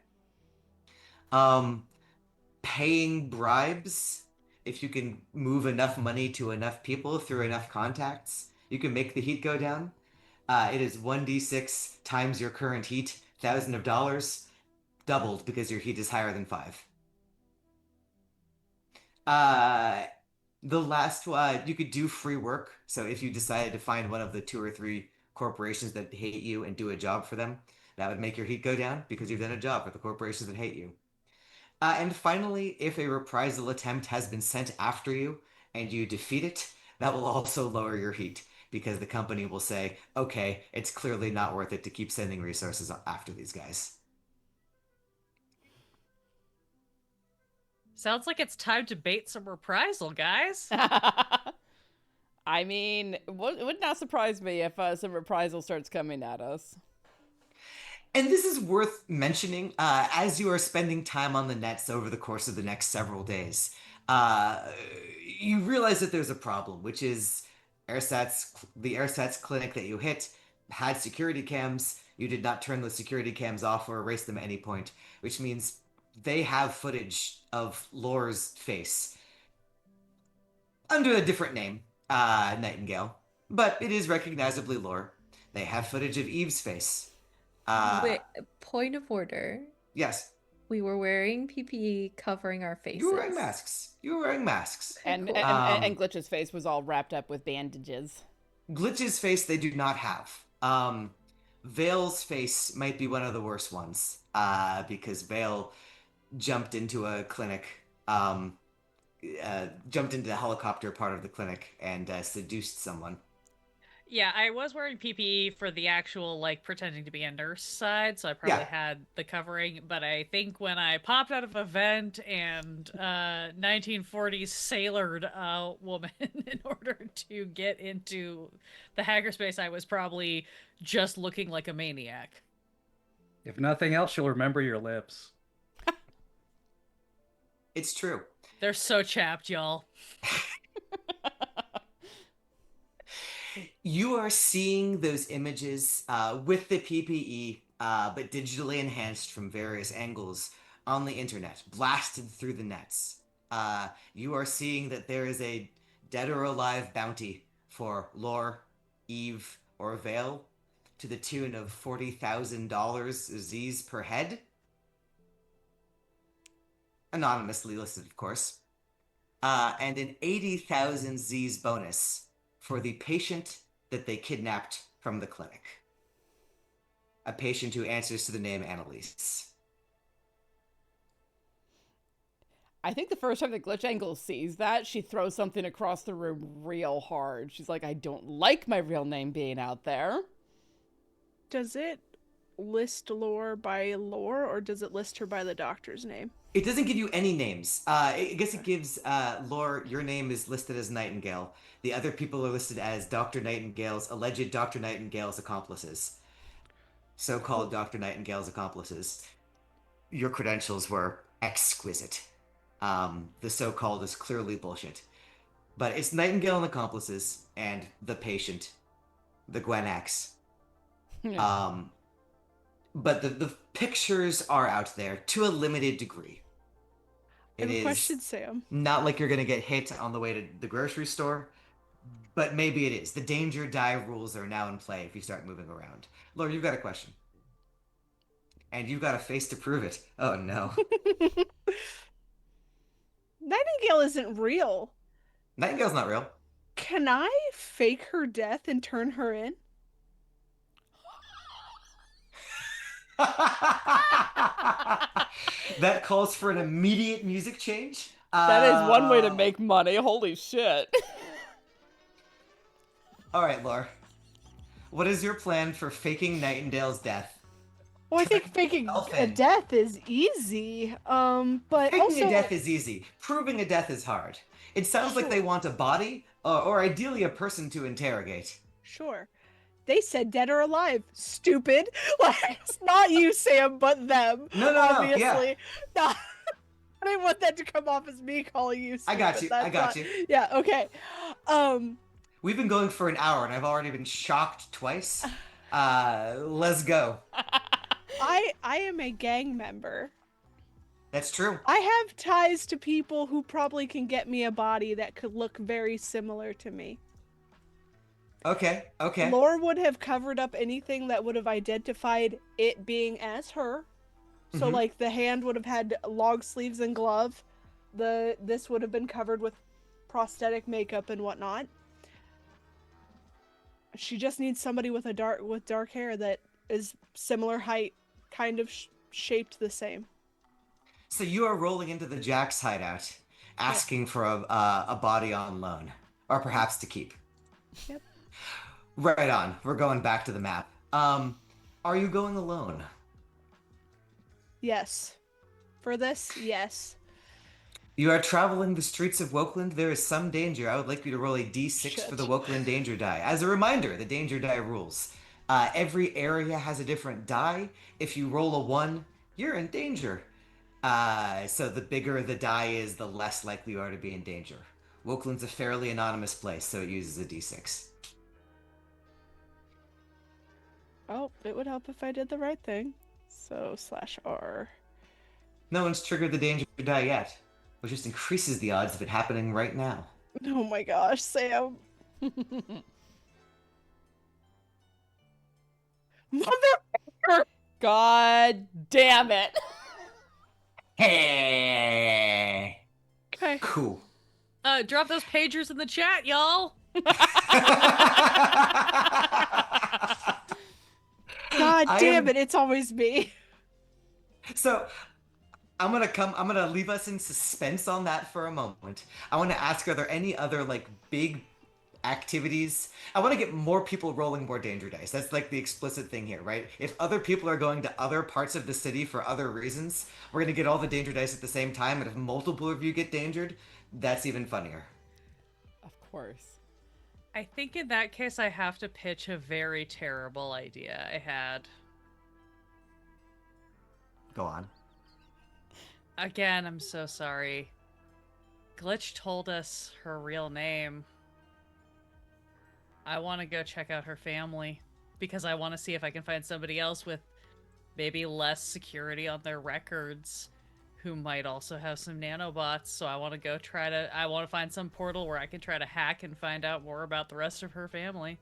Um, Paying bribes, if you can move enough money to enough people through enough contacts, you can make the heat go down. It is 1d6 times your current heat, thousand of dollars, doubled because your heat is higher than 5. Uh, the last one, you could do free work. So if you decided to find one of the 2 or 3 corporations that hate you and do a job for them, that would make your heat go down because you've done a job for the corporations that hate you. And finally, if a reprisal attempt has been sent after you and you defeat it, that will also lower your heat because the company will say, okay, it's clearly not worth it to keep sending resources after these guys. Sounds like it's time to bait some reprisal, guys. I mean, it would not surprise me if some reprisal starts coming at us. And this is worth mentioning as you are spending time on the nets over the course of the next several days. You realize that there's a problem, which is the AirSats clinic that you hit had security cams. You did not turn those security cams off or erase them at any point, which means they have footage of Lore's face under a different name, Nightingale, but it is recognizably Lore. They have footage of Eve's face. Wait, point of order. Yes. We were wearing PPE covering our faces. You were wearing masks. And, cool. and Glitch's face was all wrapped up with bandages. Glitch's face they do not have. Vale's face might be one of the worst ones. Because Vale jumped into a clinic, jumped into the helicopter part of the clinic and seduced someone. Yeah, I was wearing PPE for the actual, like, pretending to be a nurse side, so I probably had the covering, but I think when I popped out of a vent and 1940s sailored woman in order to get into the hackerspace, I was probably just looking like a maniac. If nothing else, you'll remember your lips. It's true. They're so chapped, y'all. You are seeing those images with the PPE, but digitally enhanced from various angles on the internet, blasted through the nets. You are seeing that there is a dead or alive bounty for Lore, Eve, or Vale to the tune of $40,000 Z's per head. Anonymously listed, of course. And an 80,000 Z's bonus for the patient that they kidnapped from the clinic. A patient who answers to the name Annalise. I think the first time that GlitchAngle sees that, she throws something across the room real hard. She's like, I don't like my real name being out there. Does it list Lore by Lore, or does it list her by the doctor's name? It doesn't give you any names. I guess it gives Lore, your name is listed as Nightingale. The other people are listed as alleged Dr. Nightingale's accomplices. So-called Dr. Nightingale's accomplices. Your credentials were exquisite. The so-called is clearly bullshit. But it's Nightingale and accomplices, and the patient, the Gwenax. But the pictures are out there to a limited degree. I have a question, Sam. Not like you're going to get hit on the way to the grocery store, but maybe it is. The danger die rules are now in play if you start moving around. Laura, you've got a question. And you've got a face to prove it. Oh, no. Nightingale isn't real. Nightingale's not real. Can I fake her death and turn her in? That calls for an immediate music change. That is one way to make money. Holy shit. All right, Laura. What is your plan for faking Nightingale's death? Well, I think faking a death is easy. But faking also... a death is easy. Proving a death is hard. It sounds like they want a body, or ideally a person to interrogate. Sure. They said dead or alive. Stupid. Like, it's not you, Sam, but them. No, obviously. yeah. No, I didn't want that to come off as me calling you stupid. I got you. Yeah, okay. We've been going for an hour, and I've already been shocked twice. Let's go. I am a gang member. That's true. I have ties to people who probably can get me a body that could look very similar to me. Okay. Lore would have covered up anything that would have identified it being as her. So Mhm. like the hand would have had long sleeves and glove. This would have been covered with prosthetic makeup and whatnot. She just needs somebody with dark hair that is similar height, kind of shaped the same. So you are rolling into the Jack's hideout, asking for a body on loan, or perhaps to keep. Yep. Right on. We're going back to the map. Are you going alone? Yes. For this, yes. You are traveling the streets of Wokeland. There is some danger. I would like you to roll a d6 for the Shit. Wokeland danger die. As a reminder, the danger die rules. Every area has a different die. If you roll a 1, you're in danger. So the bigger the die is, the less likely you are to be in danger. Wokeland's a fairly anonymous place, so it uses a d6. Oh, it would help if I did the right thing. So /R. No one's triggered the danger die yet, which just increases the odds of it happening right now. Oh my gosh, Sam. Mother. God damn it. Hey! Okay. Cool. Drop those pagers in the chat, y'all. God damn it, it's always me. So, I'm gonna leave us in suspense on that for a moment. I want to ask, are there any other, like, big activities? I want to get more people rolling more danger dice. That's, like, the explicit thing here, right? If other people are going to other parts of the city for other reasons, we're gonna get all the danger dice at the same time, and if multiple of you get dangered, that's even funnier. Of course. I think in that case, I have to pitch a very terrible idea I had. Go on. Again, I'm so sorry. Glitch told us her real name. I want to go check out her family because I want to see if I can find somebody else with maybe less security on their records who might also have some nanobots. So I want to go I want to find some portal where I can try to hack and find out more about the rest of her family.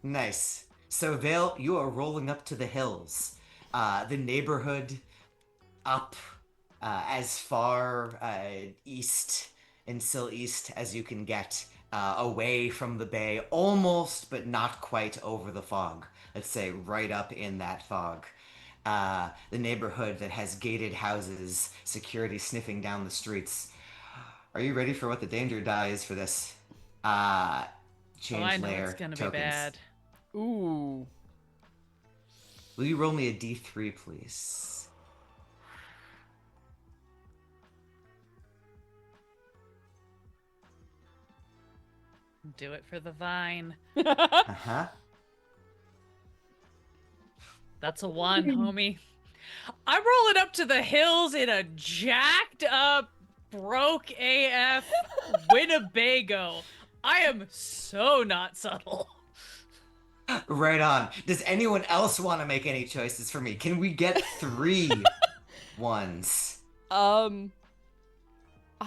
Nice. So, Vale, you are rolling up to the hills. The neighborhood up as far east and still east as you can get, away from the bay, almost but not quite over the fog. Let's say right up in that fog. The neighborhood that has gated houses, security sniffing down the streets. Are you ready for what the danger die is for this? Change I know layer it's gonna tokens. be bad. Ooh. Will you roll me a d3, please? Do it for the vine. Uh-huh. That's a 1, homie. I'm rolling up to the hills in a jacked up, broke AF Winnebago. I am so not subtle. Right on. Does anyone else want to make any choices for me? Can we get 3 ones? I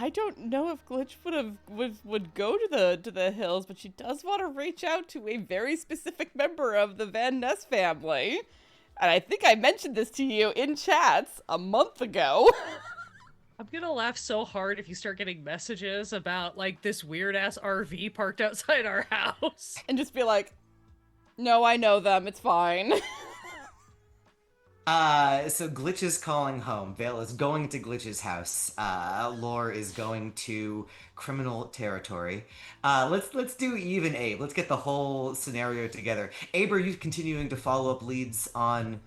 don't know if Glitch would go to the hills, but she does want to reach out to a very specific member of the Van Ness family. And I think I mentioned this to you in chats a month ago. I'm gonna laugh so hard if you start getting messages about, like, this weird-ass RV parked outside our house. And just be like, no, I know them, it's fine. So Glitch is calling home. Vale is going to Glitch's house. Lore is going to criminal territory. Let's do Eve and Abe. Let's get the whole scenario together. Abe, are you continuing to follow up leads on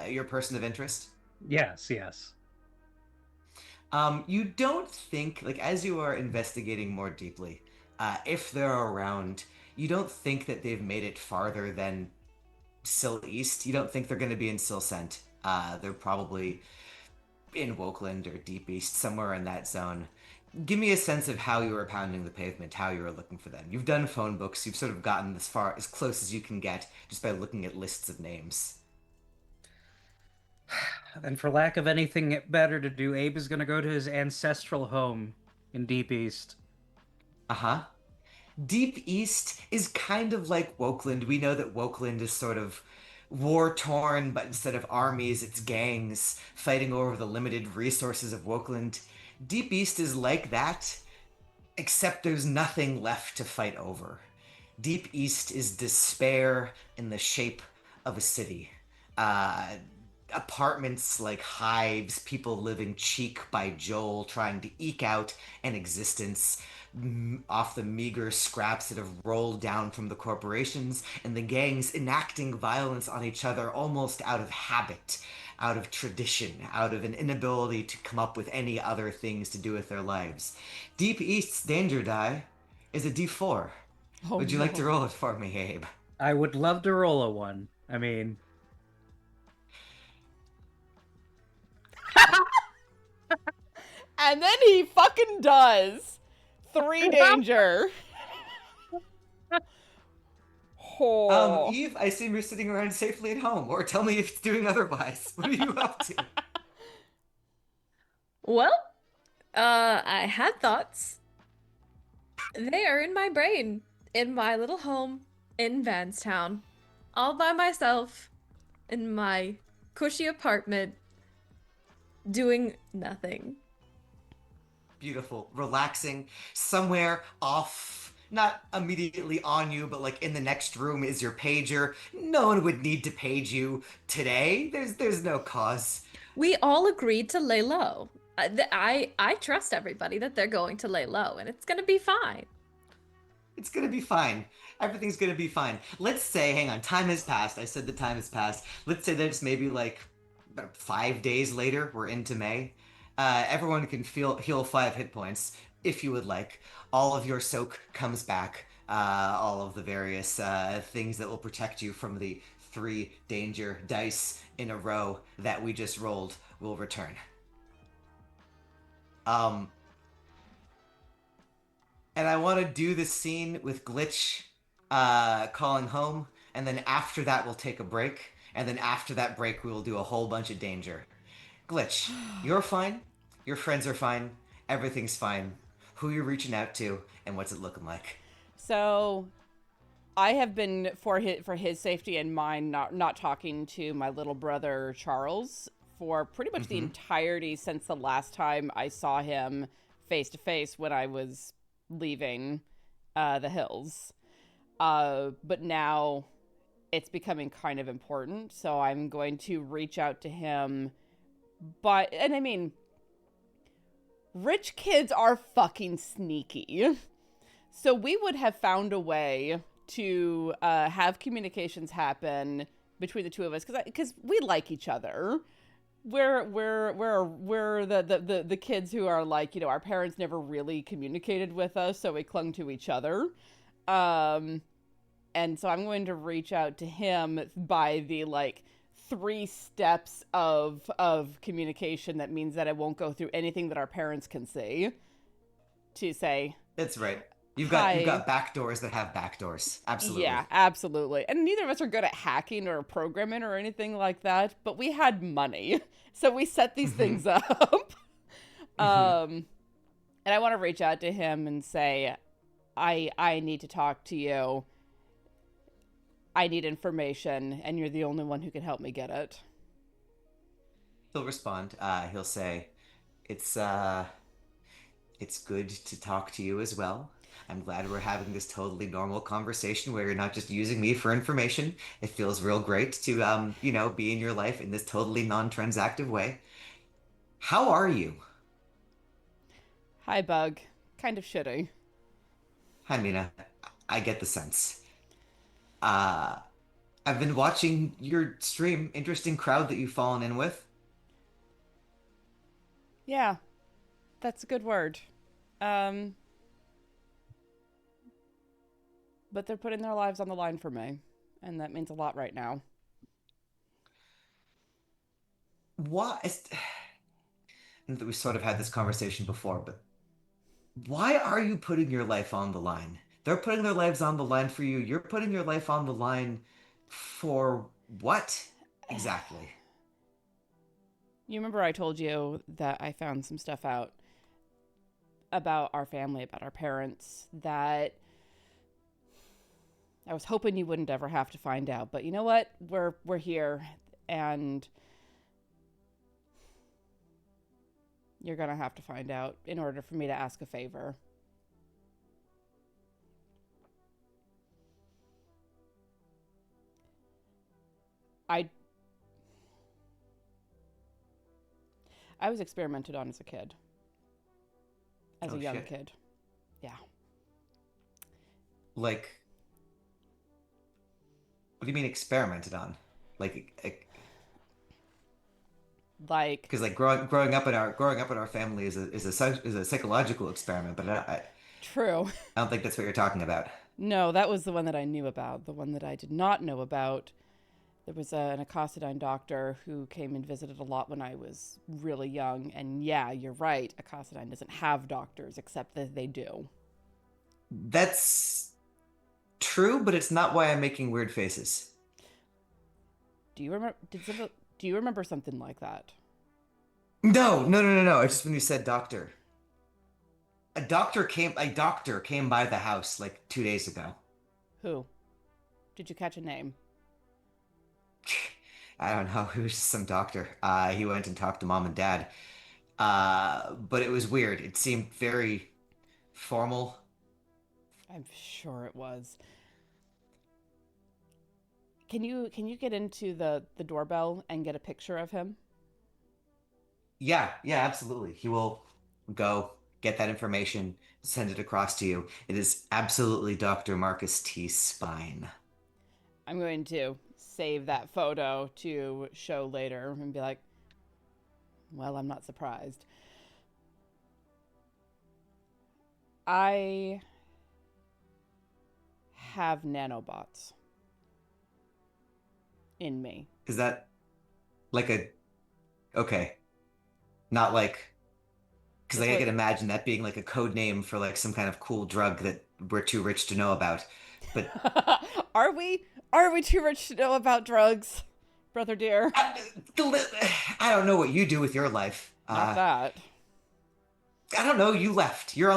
your person of interest? Yes. You don't think, like, as you are investigating more deeply, if they're around, you don't think that they've made it farther than Sill East. You don't think they're going to be in Sill Cent. They're probably in Wokeland or Deep East, somewhere in that zone. Give me a sense of how you were pounding the pavement, how you were looking for them. You've done phone books. You've sort of gotten as close as you can get just by looking at lists of names. And for lack of anything better to do, Abe is going to go to his ancestral home in Deep East. Uh-huh. Deep East is kind of like Wokeland. We know that Wokeland is sort of war-torn, but instead of armies, it's gangs fighting over the limited resources of Wokeland. Deep East is like that, except there's nothing left to fight over. Deep East is despair in the shape of a city. Uh, Apartments like hives, people living cheek by jowl, trying to eke out an existence off the meager scraps that have rolled down from the corporations, and the gangs enacting violence on each other almost out of habit, out of tradition, out of an inability to come up with any other things to do with their lives. Deep East's danger die is a D4. Oh, Would you like to no. roll it for me, Abe? I would love to roll a one. I mean, And then he fucking does. 3 danger. Oh. Eve, I assume you're sitting around safely at home, or tell me if it's doing otherwise. What are you up to? Well, I had thoughts. They are in my brain, in my little home in Vanstown, all by myself, in my cushy apartment, doing nothing. Beautiful, relaxing, somewhere off, not immediately on you, but like in the next room is your pager. No one would need to page you today. There's no cause. We all agreed to lay low. I trust everybody that they're going to lay low, and it's gonna be fine. It's gonna be fine. Everything's gonna be fine. Let's say, hang on, time has passed. I said the time has passed. Let's say that it's maybe like about 5 days later. We're into May. Everyone can heal 5 hit points if you would like. All of your soak comes back. All of the various things that will protect you from the 3 danger dice in a row that we just rolled will return. Um, and I want to do this scene with Glitch calling home, and then after that we'll take a break, and then after that break we will do a whole bunch of danger. Glitch, you're fine. Your friends are fine. Everything's fine. Who you're reaching out to, and what's it looking like? So I have been, for his safety and mine, not talking to my little brother Charles for pretty much the entirety since the last time I saw him face to face when I was leaving the hills. But now it's becoming kind of important, so I'm going to reach out to him. And I mean, rich kids are fucking sneaky. So we would have found a way to have communications happen between the two of us because we like each other. We're the kids who are like, our parents never really communicated with us, so we clung to each other. And so I'm going to reach out to him by the 3 steps of communication that means that I won't go through anything that our parents can see to say. That's right. You've got backdoors that have backdoors. Absolutely. Yeah, absolutely. And neither of us are good at hacking or programming or anything like that, but we had money. So we set these things up. And I want to reach out to him and say, I need to talk to you. I need information, and you're the only one who can help me get it. He'll respond. He'll say, It's good to talk to you as well. I'm glad we're having this totally normal conversation where you're not just using me for information. It feels real great to, be in your life in this totally non-transactive way. How are you? Hi, Bug. Kind of shitty. Hi, Mina. I get the sense. I've been watching your stream. Interesting crowd that you've fallen in with. Yeah, that's a good word. But they're putting their lives on the line for me, and that means a lot right now. Why? We sort of had this conversation before, but why are you putting your life on the line? They're putting their lives on the line for you. You're putting your life on the line for what exactly? You remember I told you that I found some stuff out about our family, about our parents, that I was hoping you wouldn't ever have to find out. But you know what? We're here, and you're gonna have to find out in order for me to ask a favor. I I was experimented on as a kid. As Oh a young shit. kid. Yeah. Like, what do you mean experimented on? Like, Like, because like growing up in our family is a psychological experiment, but true. I don't think that's what you're talking about. No, that was the one that I knew about. The one that I did not know about, there was an Acosidine doctor who came and visited a lot when I was really young. And yeah, you're right. Acosidine doesn't have doctors, except that they do. That's true, but it's not why I'm making weird faces. Do you remember? Do you remember something like that? No, no, no, no, no. It's just when you said doctor. A doctor came by the house like 2 days ago. Who? Did you catch a name? I don't know. He was just some doctor. He went and talked to mom and dad. But it was weird. It seemed very formal. I'm sure it was. Can you get into the doorbell and get a picture of him? Yeah, yeah, absolutely. He will go get that information, send it across to you. It is absolutely Dr. Marcus T. Spine. I'm going to save that photo to show later and be like, well, I'm not surprised. I have nanobots in me. Is that like a okay? Not like because That's like, I what can imagine that being like a code name for like some kind of cool drug that we're too rich to know about. But Are we? Are we too rich to know about drugs, brother dear? I, I don't know what you do with your life. Not that. I don't know. You left. You're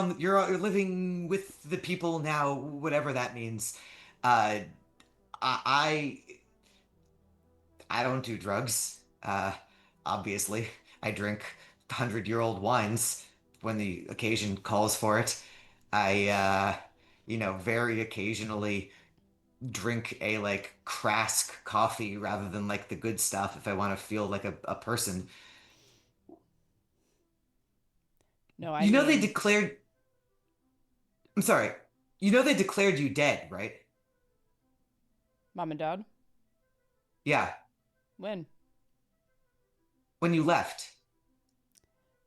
living with the people now, whatever that means. Uh, I I don't do drugs. Obviously, I drink 100-year-old wines when the occasion calls for it. I very occasionally drink a like crask coffee rather than like the good stuff if I want to feel like a person. No, I You know they mean, declared. I'm sorry. You know they declared you dead, right? mom and dad. Yeah, When? when you left.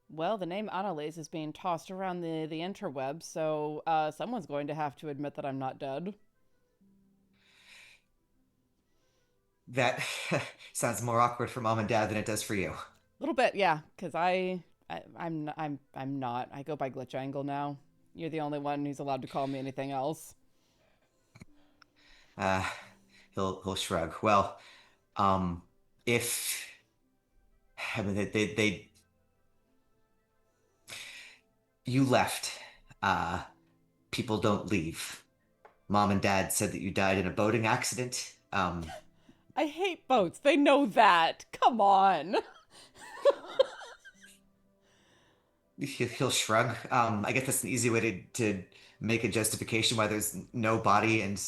Well, the name Annalise is being tossed around the interwebs, so someone's going to have to admit that I'm not dead. That sounds more awkward for mom and dad than it does for you. A little bit, yeah, because I'm not. I go by GlitchAngle now. You're the only one who's allowed to call me anything else. Uh, he'll shrug. Well, um, if I mean they you left, uh, people don't leave. Mom and dad said that you died in a boating accident. I hate boats. They know that. Come on. He'll shrug. I guess that's an easy way to make a justification why there's no body and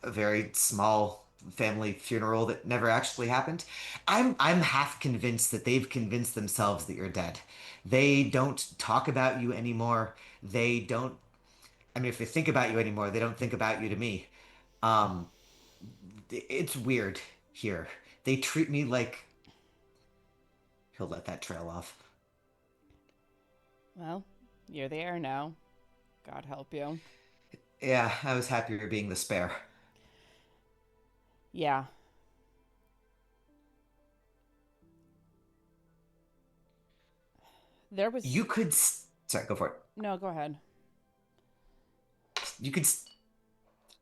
a very small family funeral that never actually happened. I'm half convinced that they've convinced themselves that you're dead. They don't talk about you anymore. They don't. I mean, if they think about you anymore, they don't think about you to me. Um, it's weird here. They treat me like he'll let that trail off. Well, you're the heir now. God help you. Yeah, I was happier being the spare. Yeah. There was You could. Sorry, go for it. no, go ahead. You could.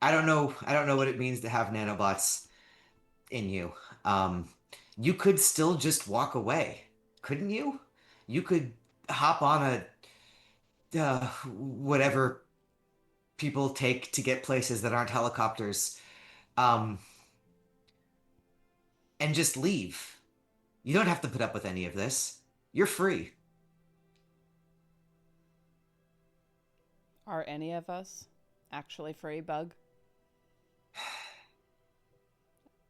I don't know. I don't know what it means to have nanobots in you. Um, you could still just walk away. couldn't you? You could hop on whatever people take to get places that aren't helicopters, um, and just leave. You don't have to put up with any of this. You're free. Are any of us actually free, Bug?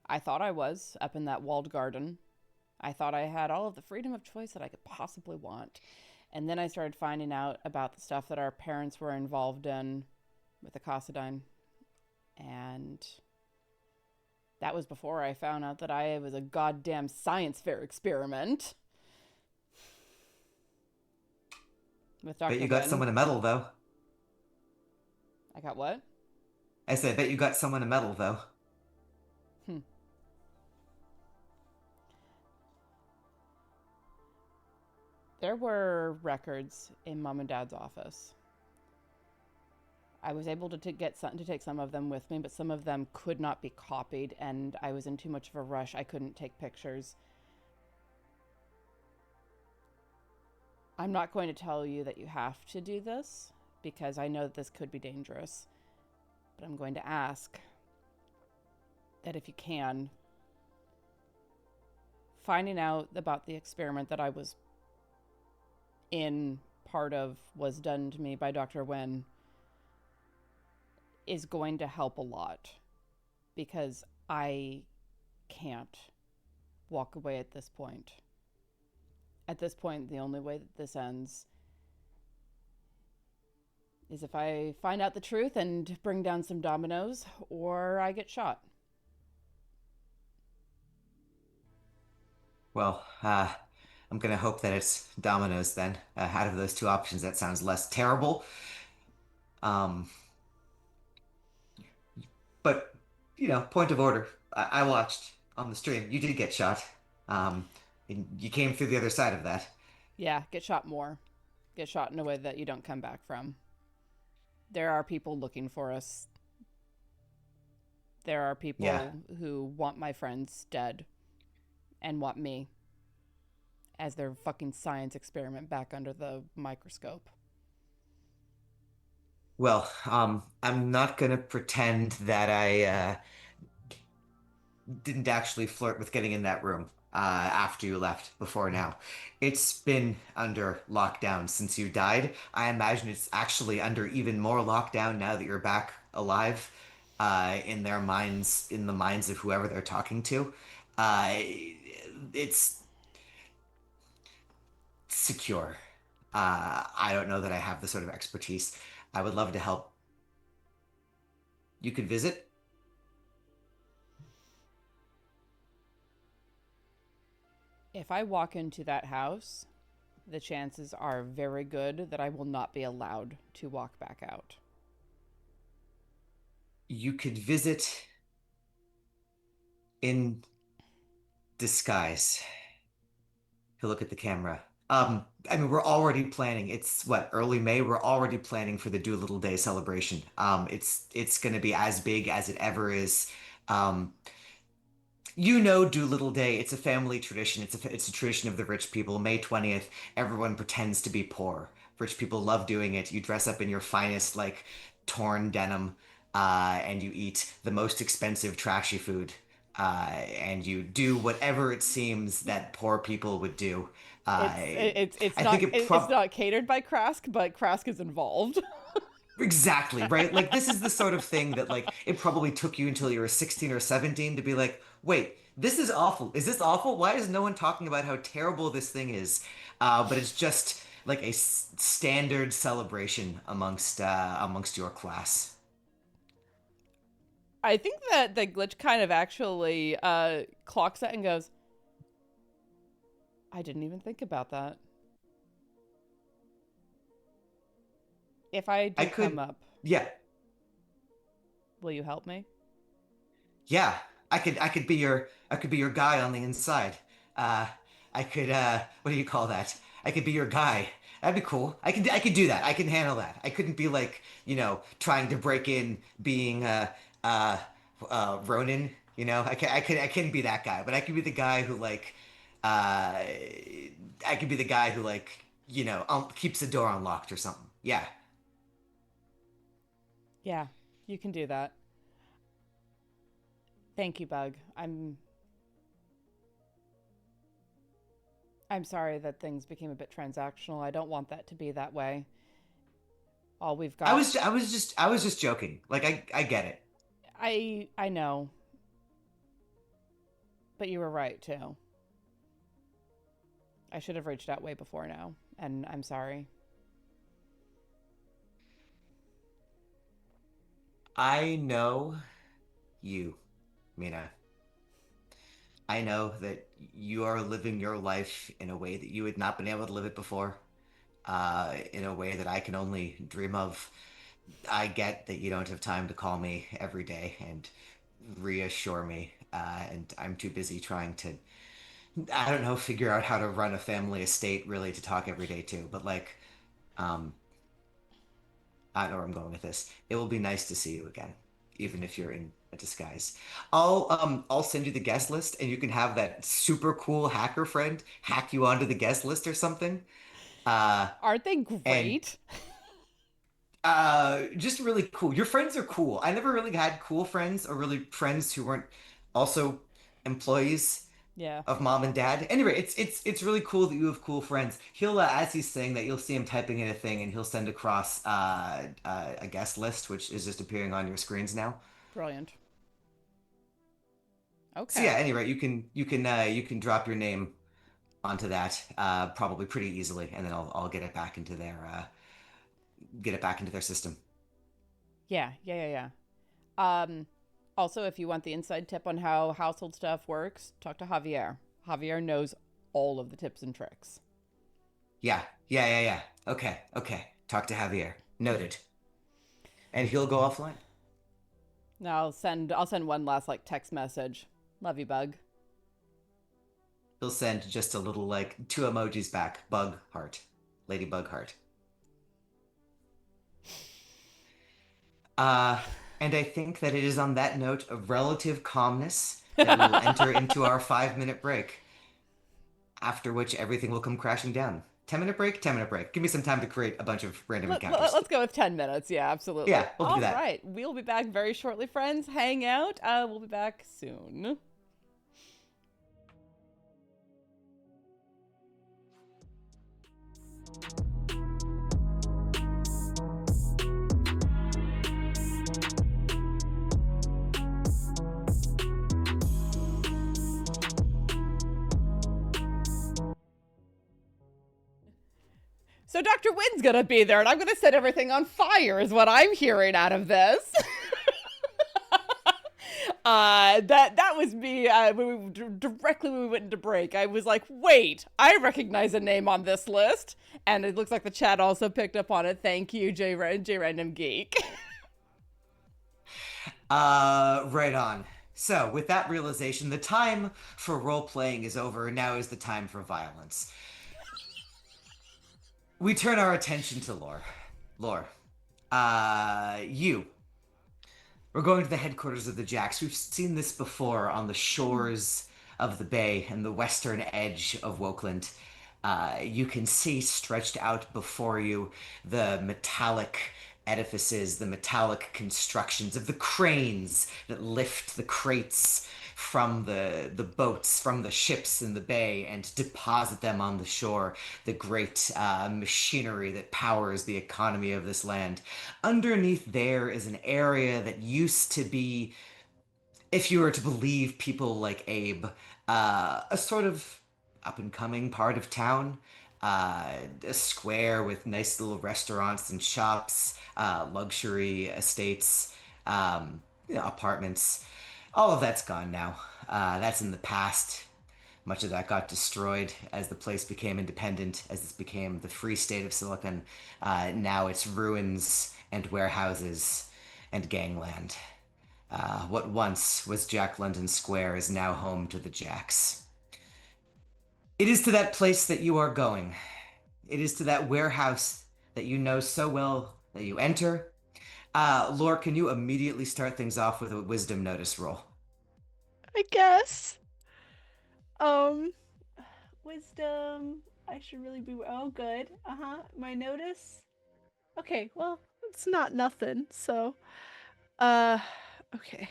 I thought I was up in that walled garden. I thought I had all of the freedom of choice that I could possibly want. And then I started finding out about the stuff that our parents were involved in with the Cassadine. And that was before I found out that I was a goddamn science fair experiment. With Dr. Bet you got Wen. someone a medal, though. I got what? I said, bet you got someone a medal, though. There were records in Mom and Dad's office. I was able to get some, to take some of them with me, but some of them could not be copied, and I was in too much of a rush. I couldn't take pictures. I'm not going to tell you that you have to do this, because I know that this could be dangerous. But I'm going to ask that if you can, finding out about the experiment that I was in part of was done to me by Dr. Wen is going to help a lot, because I can't walk away at this point. At this point, the only way that this ends is if I find out the truth and bring down some dominoes, or I get shot. Well, I'm gonna hope that it's dominoes then. Out of those two options, that sounds less terrible. Um, but, point of order. I watched on the stream. You did get shot. And you came through the other side of that. Yeah, get shot more. Get shot in a way that you don't come back from. There are people looking for us. There are people who want my friends dead and want me as their fucking science experiment back under the microscope. Well, I'm not gonna pretend that I didn't actually flirt with getting in that room after you left before now. It's been under lockdown since you died. I imagine it's actually under even more lockdown now that you're back alive in their minds, in the minds of whoever they're talking to. It's secure. I don't know that I have the sort of expertise. I would love to help. You could visit. If I walk into that house, the chances are very good that I will not be allowed to walk back out. You could visit in disguise. He'll look at the camera. I mean, we're already planning. It's what, early May? We're already planning for the Doolittle Day celebration. It's going to be as big as it ever is. Um, Doolittle Day. It's a family tradition. It's a tradition of the rich people. May 20th, everyone pretends to be poor. Rich people love doing it. You dress up in your finest, like, torn denim, and you eat the most expensive, trashy food. And you do whatever it seems that poor people would do. It's I not think it's not catered by Krask, but Krask is involved. Exactly, right? Like, this is the sort of thing that, like, it probably took you until you were 16 or 17 to be like, wait, this is awful. Is this awful? Why is no one talking about how terrible this thing is? But it's just like a standard celebration amongst your class. I think that the glitch kind of actually clocks it and goes, I didn't even think about that. If I do come up, Yeah, will you help me? yeah. I could be your guy on the inside. I could what do you call that? I could be your guy. That'd be cool. I could do that. I can handle that. I couldn't be like, trying to break in being Ronin, I couldn't be that guy, but I could be the guy who, like, I could be the guy who like, keeps the door unlocked or something. Yeah. Yeah, you can do that. Thank you, Bug. I'm sorry that things became a bit transactional. I don't want that to be that way. All we've got. I was just joking. Like I get it. I know. But you were right too. I should have reached out way before now, and I'm sorry. I know you, Mina. I know that you are living your life in a way that you had not been able to live it before, in a way that I can only dream of. I get that you don't have time to call me every day and reassure me, and I'm too busy trying to, I don't know, figure out how to run a family estate really to talk every day too. But like, um, I don't know where I'm going with this. It will be nice to see you again, even if you're in a disguise. I'll send you the guest list, and you can have that super cool hacker friend hack you onto the guest list or something. Aren't they And great? just really cool. Your friends are cool. I never really had cool friends or really friends who weren't also employees Yeah. of mom and dad. Anyway, it's really cool that you have cool friends. He'll as he's saying that, you'll see him typing in a thing, and he'll send across a guest list, which is just appearing on your screens now. Brilliant. So yeah, Okay. anyway, you can drop your name onto that probably pretty easily, and then I'll get it back into their system. Yeah. Also, if you want the inside tip on how household stuff works, talk to Javier. Javier knows all of the tips and tricks. Yeah. Okay. Talk to Javier. Noted. And he'll go offline. Now I'll send one last like text message. Love you, Bug. He'll send just a little like two emojis back. Bug heart. Ladybug heart. Uh, and I think that it is on that note of relative calmness that we will enter into our 5 minute break, after which everything will come crashing down. 10 minute break? 10 minute break. Give me some time to create a bunch of random encounters. Let's go with 10 minutes. Yeah, absolutely. Yeah, we'll do All that. right. We'll be back very shortly, friends. Hang out. We'll be back soon. So Dr. Wynn's gonna be there, and I'm gonna set everything on fire, is what I'm hearing out of this. That was me directly when we went into break. I was like, wait, I recognize a name on this list, and it looks like the chat also picked up on it. Thank you, J Random Geek. Right on. So, with that realization, the time for role playing is over. Now is the time for violence. We turn our attention to lore. Lore. You. We're going to the headquarters of the Jacks. We've seen this before on the shores of the bay and the western edge of Wokeland. You can see stretched out before you the metallic edifices, the metallic constructions of the cranes that lift the crates from the boats, from the ships in the bay, and deposit them on the shore. The great machinery that powers the economy of this land. Underneath there is an area that used to be, if you were to believe people like Abe, a sort of up and coming part of town. A square with nice little restaurants and shops, luxury estates, apartments. All of that's gone now. That's in the past. Much of that got destroyed as the place became independent, as it became the free state of Silicon. Now it's ruins and warehouses and gangland. What once was Jack London Square is now home to the Jacks. It is to that place that you are going. It is to that warehouse that you know so well that you enter. Lore, can you immediately start things off with a wisdom notice roll? I guess. Um, Wisdom. I should really be. Oh, good. My notice. Okay, well, it's not nothing. So, okay.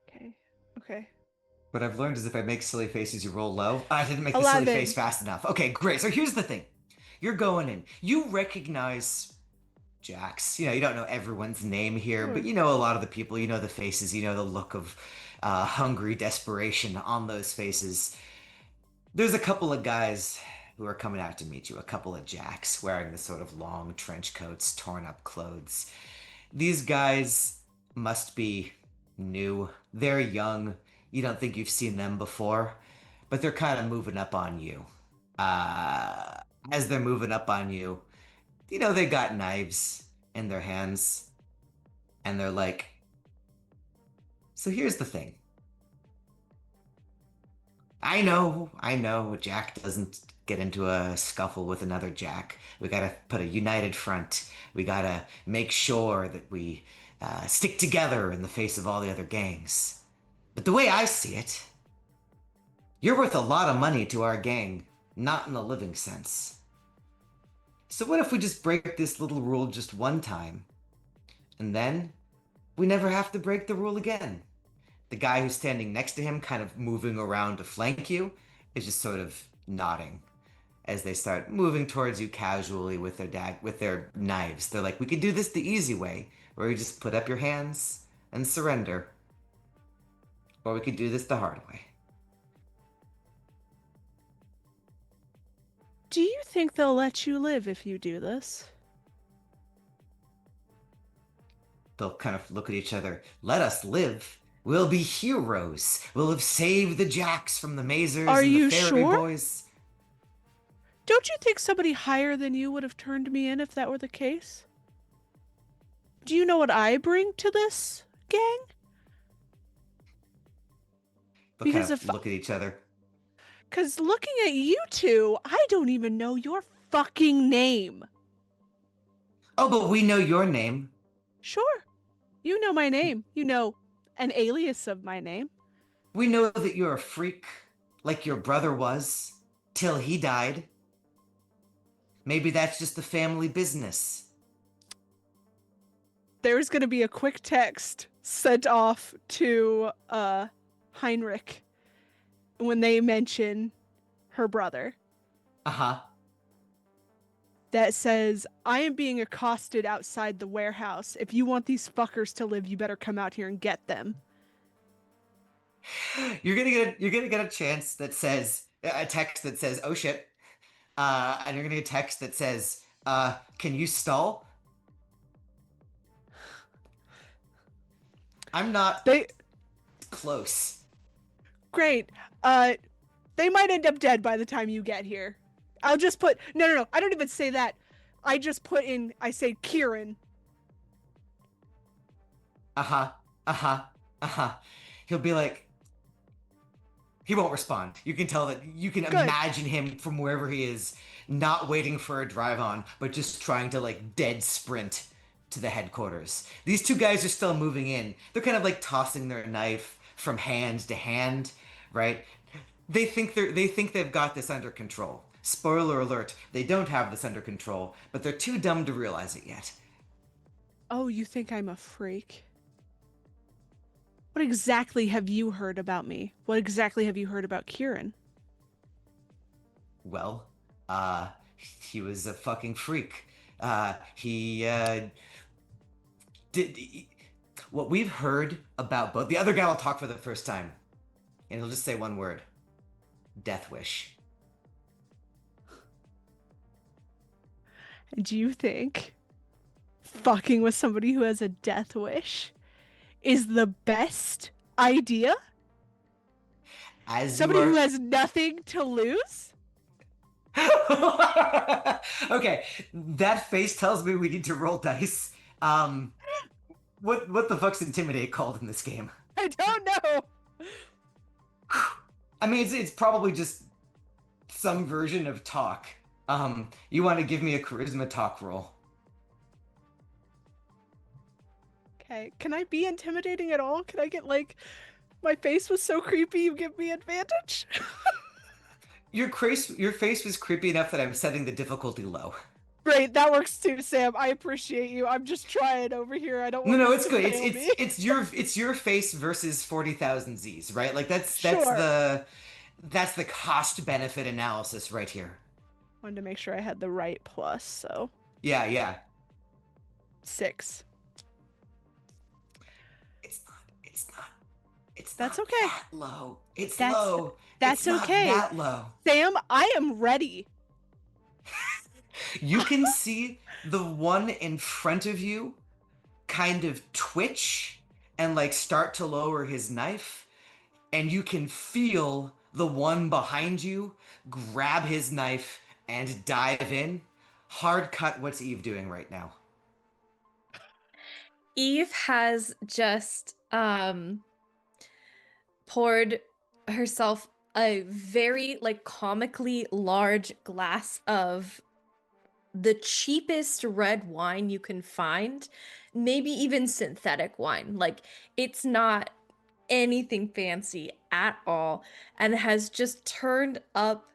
Okay. Okay. What I've learned is if I make silly faces, you roll low. I didn't make the silly 11. face fast enough. Okay, great. So here's the thing. You're going in. You recognize Jax. You know, you don't know everyone's name here, but Sure. you know a lot of the people. You know the faces. You know the look of hungry desperation on those faces. There's a couple of guys who are coming out to meet you. A couple of Jacks wearing the sort of long trench coats, torn up clothes. These guys must be new. They're young. You don't think you've seen them before, but they're kind of moving up on you. As they're moving up on you, you know, they got knives in their hands, and they're like, so here's the thing. I know, Jack doesn't get into a scuffle with another Jack. We gotta put a united front. We gotta make sure that we stick together in the face of all the other gangs. But the way I see it, you're worth a lot of money to our gang, not in a living sense. So what if we just break this little rule just one time, and then we never have to break the rule again? The guy who's standing next to him, kind of moving around to flank you, is just sort of nodding as they start moving towards you casually with their knives. They're like, "We could do this the easy way, where you just put up your hands and surrender, or we could do this the hard way." Do you think they'll let you live if you do this? They'll kind of look at each other. "Let us live. We'll be heroes. We'll have saved the Jacks from the Mazers Are and the you Fairy sure? Boys." Don't you think somebody higher than you would have turned me in if that were the case? Do you know what I bring to this gang? They'll Because kind of if look at each other. Because looking at you two, I don't even know your fucking name. "Oh, but we know your name." Sure. You know my name. You know an alias of my name. "We know that you're a freak, like your brother was, till he died. Maybe that's just the family business." There's going to be a quick text sent off to Heinrich when they mention her brother Uh-huh. that says, "I am being accosted outside the warehouse. If you want these fuckers to live, you better come out here and get them." You're gonna get a chance that says a text that says, "Oh shit," and you're gonna get a text that says, "Can you stall?" I'm not They close. Great. They might end up dead by the time you get here. I'll just put no. I don't even say that. I just put in. I say Kieran. Uh-huh. Uh-huh. Uh-huh. He'll be like, he won't respond. You can tell that you can Good. imagine him from wherever he is, not waiting for a drive on, but just trying to like dead sprint to the headquarters. These two guys are still moving in. They're kind of like tossing their knife from hand to hand, right? They think they've got this under control. Spoiler alert, they don't have this under control, but they're too dumb to realize it yet. Oh, you think I'm a freak? What exactly have you heard about me? What exactly have you heard about Kieran? Well, he was a fucking freak. He did what we've heard about both. The other guy will talk for the first time, and he'll just say one word: death wish. Do you think fucking with somebody who has a death wish is the best idea? As Somebody you who are... has nothing to lose? Okay, that face tells me we need to roll dice. What the fuck's intimidate called in this game? I don't know. I mean, it's probably just some version of talk. You want to give me a charisma talk roll? Okay. Can I be intimidating at all? Can I get like my face was so creepy you give me advantage? Your face was creepy enough that I'm setting the difficulty low. Great, that works too, Sam. I appreciate you. I'm just trying over here. I don't No, want no, this it's to good. fail me. It's your face versus 40,000 Z's, right? Like Sure. that's the cost benefit analysis right here. Wanted to make sure I had the right plus, so Yeah, yeah. 6. It's That's not okay. that low. It's That's- low. That's it's not okay. that low. Sam, I am ready. You can see the one in front of you kind of twitch and like start to lower his knife, and you can feel the one behind you grab his knife and dive in. Hard cut, what's Eve doing right now? Eve has just poured herself a very like comically large glass of the cheapest red wine you can find, maybe even synthetic wine. Like it's not anything fancy at all, and has just turned up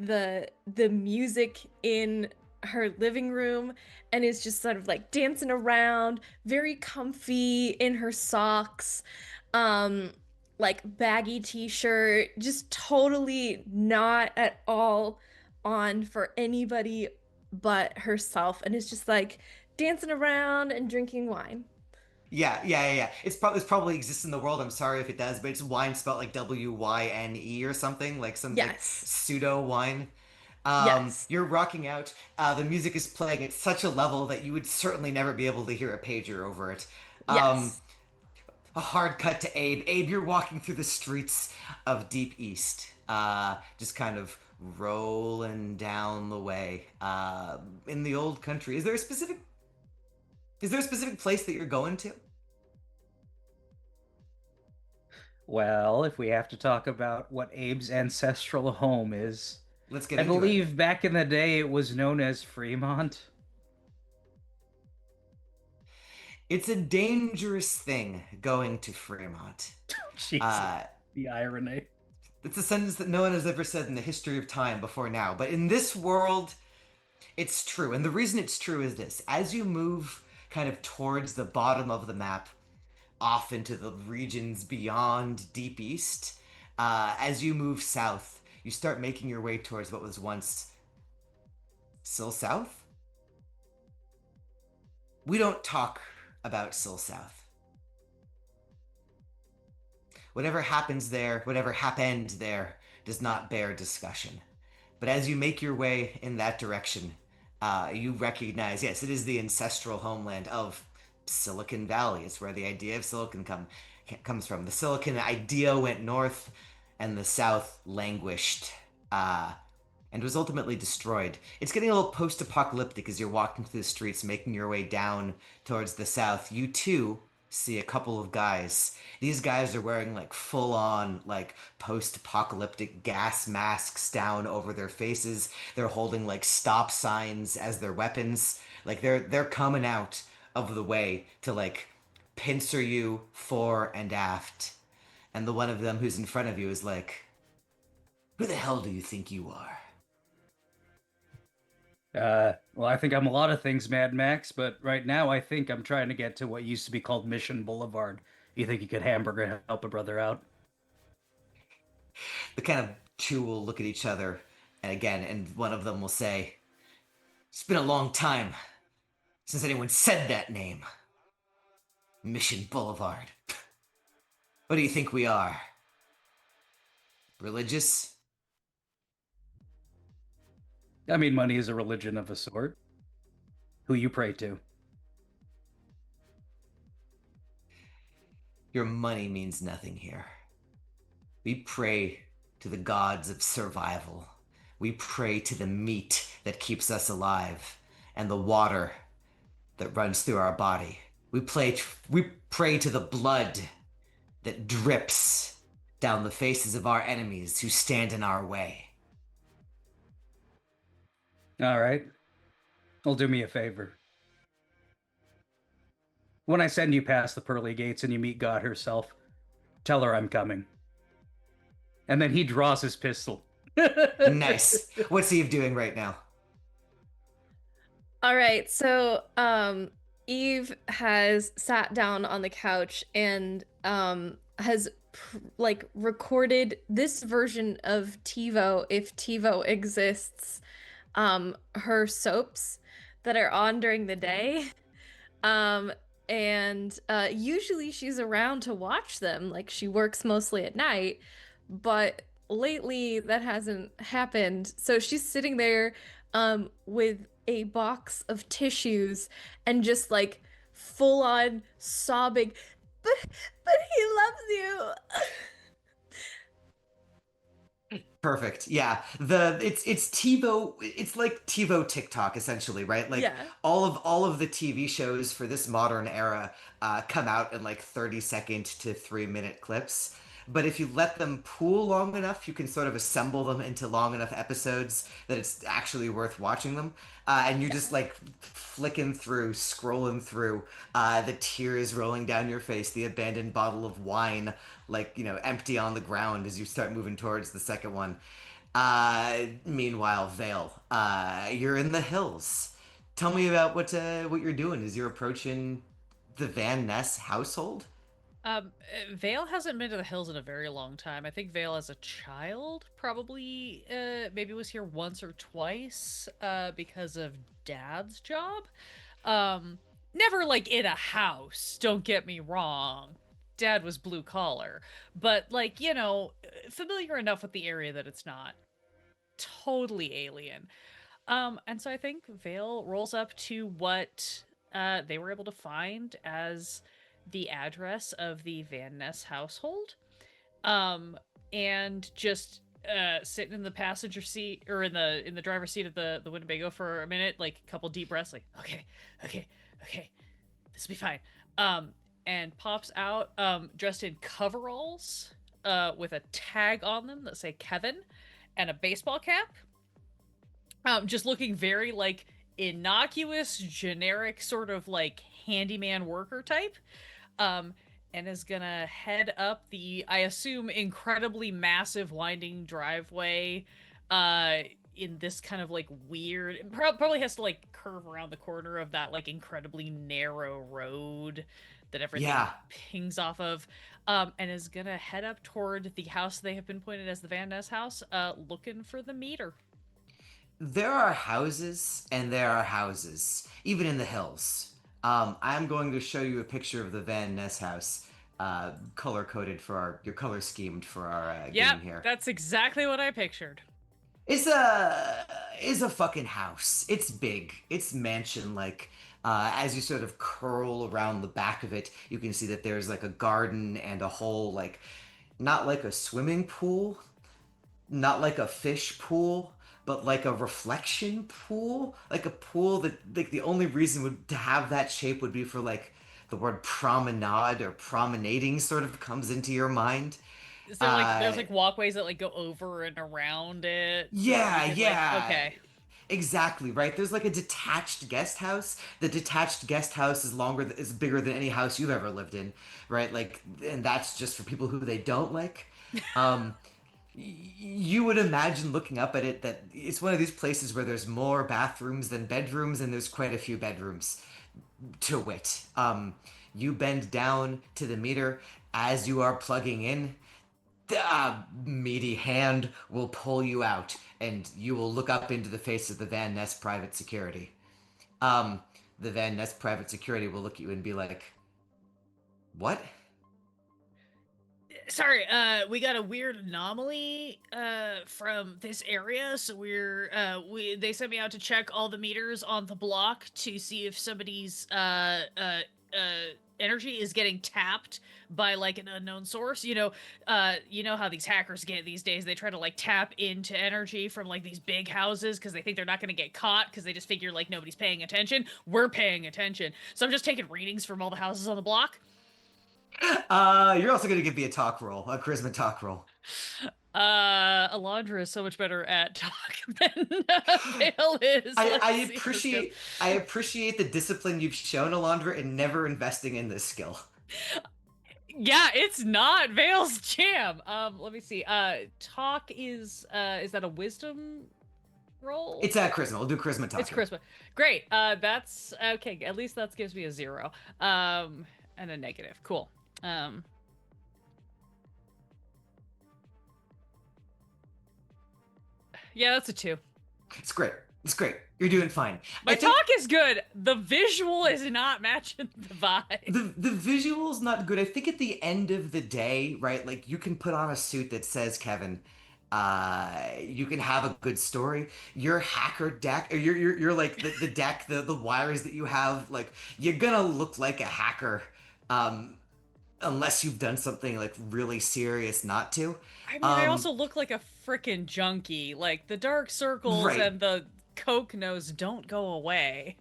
the music in her living room and is just sort of like dancing around, very comfy in her socks, like baggy t-shirt, just totally not at all on for anybody but herself, and is just like dancing around and drinking wine. Yeah. It's probably exists in the world. I'm sorry if it does, but it's wine spelled like WYNE or something, like some like Yes. pseudo wine. Yes. You're rocking out. The music is playing at such a level that you would certainly never be able to hear a pager over it. Yes. A hard cut to Abe. Abe, you're walking through the streets of Deep East, just kind of rolling down the way. In the old country, is there a specific place that you're going to? Well, if we have to talk about what Abe's ancestral home is, Let's get I into it. believe back in the day it was known as Fremont. It's a dangerous thing going to Fremont. Jesus, the irony. It's a sentence that no one has ever said in the history of time before now. But in this world, it's true. And the reason it's true is this. As you move kind of towards the bottom of the map, off into the regions beyond Deep East, as you move south, you start making your way towards what was once Sil South? We don't talk about Sil South. Whatever happens there, whatever happened there, does not bear discussion. But as you make your way in that direction, you recognize, yes, it is the ancestral homeland of Silicon Valley. It's where the idea of silicon comes from. The silicon idea went north, and the south languished, and was ultimately destroyed. It's getting a little post-apocalyptic as you're walking through the streets, making your way down towards the south. You too see a couple of guys. These guys are wearing like full-on like post-apocalyptic gas masks down over their faces. They're holding like stop signs as their weapons. Like they're coming out of the way to like pincer you fore and aft. And the one of them who's in front of you is like, "Who the hell do you think you are?" Well, I think I'm a lot of things, Mad Max, but right now I think I'm trying to get to what used to be called Mission Boulevard. You think you could hamburger help a brother out? The kind of two will look at each other, and one of them will say, "It's been a long time since anyone said that name. Mission Boulevard. What do you think we are? Religious?" I mean, money is a religion of a sort. Who you pray to? Your money means nothing here. We pray to the gods of survival. We pray to the meat that keeps us alive and the water that runs through our body. We pray to the blood that drips down the faces of our enemies who stand in our way. All right. Well, do me a favor. When I send you past the pearly gates and you meet God herself, tell her I'm coming. And then he draws his pistol. Nice. What's Eve doing right now? All right, so Eve has sat down on the couch and has like recorded this version of TiVo, if TiVo exists, her soaps that are on during the day. Um and usually she's around to watch them, like she works mostly at night, but lately that hasn't happened. So she's sitting there with a box of tissues and just like full on sobbing, but he loves you. Perfect. Yeah. It's TiVo. It's like TiVo TikTok essentially, right? Like Yeah. all of the TV shows for this modern era come out in like 30-second to 3-minute clips. But if you let them pool long enough, you can sort of assemble them into long enough episodes that it's actually worth watching them. And you're just like flicking through, scrolling through, the tears rolling down your face, the abandoned bottle of wine, like, empty on the ground as you start moving towards the second one. Meanwhile, Vale, you're in the hills. Tell me about what you're doing as you're approaching the Van Ness household. Vale hasn't been to the hills in a very long time. I think Vale as a child probably maybe was here once or twice because of Dad's job. Never like in a house, don't get me wrong. Dad was blue collar, but like, familiar enough with the area that it's not totally alien. And so I think Vale rolls up to what they were able to find as the address of the Van Ness household. And just sitting in the passenger seat or in the driver's seat of the Winnebago for a minute, like a couple deep breaths, like, okay, this will be fine. And pops out dressed in coveralls with a tag on them that say Kevin and a baseball cap. Just looking very like innocuous, generic sort of like handyman worker type. And is gonna head up the, I assume, incredibly massive winding driveway in this kind of like weird, probably has to like curve around the corner of that like incredibly narrow road that everything Yeah. pings off of, and is gonna head up toward the house they have been pointed as the Van Ness house, looking for the meter. There are houses and there are houses, even in the hills. I'm going to show you a picture of the Van Ness house, color coded for your color schemed for our game here. That's exactly what I pictured. It's a fucking house. It's big. It's mansion like. As you sort of curl around the back of it, you can see that there's like a garden and a whole like, not like a swimming pool, not like a fish pool, but like a reflection pool, like a pool that like the only reason to have that shape would be for like the word promenade or promenading sort of comes into your mind. Is there like there's like walkways that like go over and around it? So Yeah, you can, yeah. Like, okay. Exactly, right? There's like a detached guest house. The detached guest house is bigger than any house you've ever lived in, right? Like, and that's just for people who they don't like. You would imagine looking up at it that it's one of these places where there's more bathrooms than bedrooms, and there's quite a few bedrooms to wit. You bend down to the meter as you are plugging in. The meaty hand will pull you out, and you will look up into the face of the Van Ness private security. The Van Ness private security will look at you and be like, "What?" Sorry, we got a weird anomaly from this area, so they sent me out to check all the meters on the block to see if somebody's energy is getting tapped by like an unknown source. You know how these hackers get these days. They try to like tap into energy from like these big houses because they think they're not going to get caught because they just figure like nobody's paying attention. We're paying attention, so I'm just taking readings from all the houses on the block. You're also gonna give me a talk roll, a charisma talk roll. Alondra is so much better at talk than Vale is. I Let's see how this goes. I appreciate the discipline you've shown, Alondra, in never investing in this skill. Yeah, it's not Vale's jam. Let me see. Talk is that a wisdom roll? It's a charisma. We'll do charisma talking. It's charisma. Great. That's okay. At least that gives me a 0. And a negative. Cool. Yeah, that's a 2. It's great. It's great. You're doing fine. My I think talk is good. The visual is not matching the vibe. the visual's not good. I think at the end of the day, right? Like you can put on a suit that says Kevin. You can have a good story. Your hacker deck, or you're like the deck, the wires that you have, like you're gonna look like a hacker. Unless you've done something like really serious not to. I mean, I also look like a frickin' junkie. Like the dark circles Right. and the coke nose don't go away.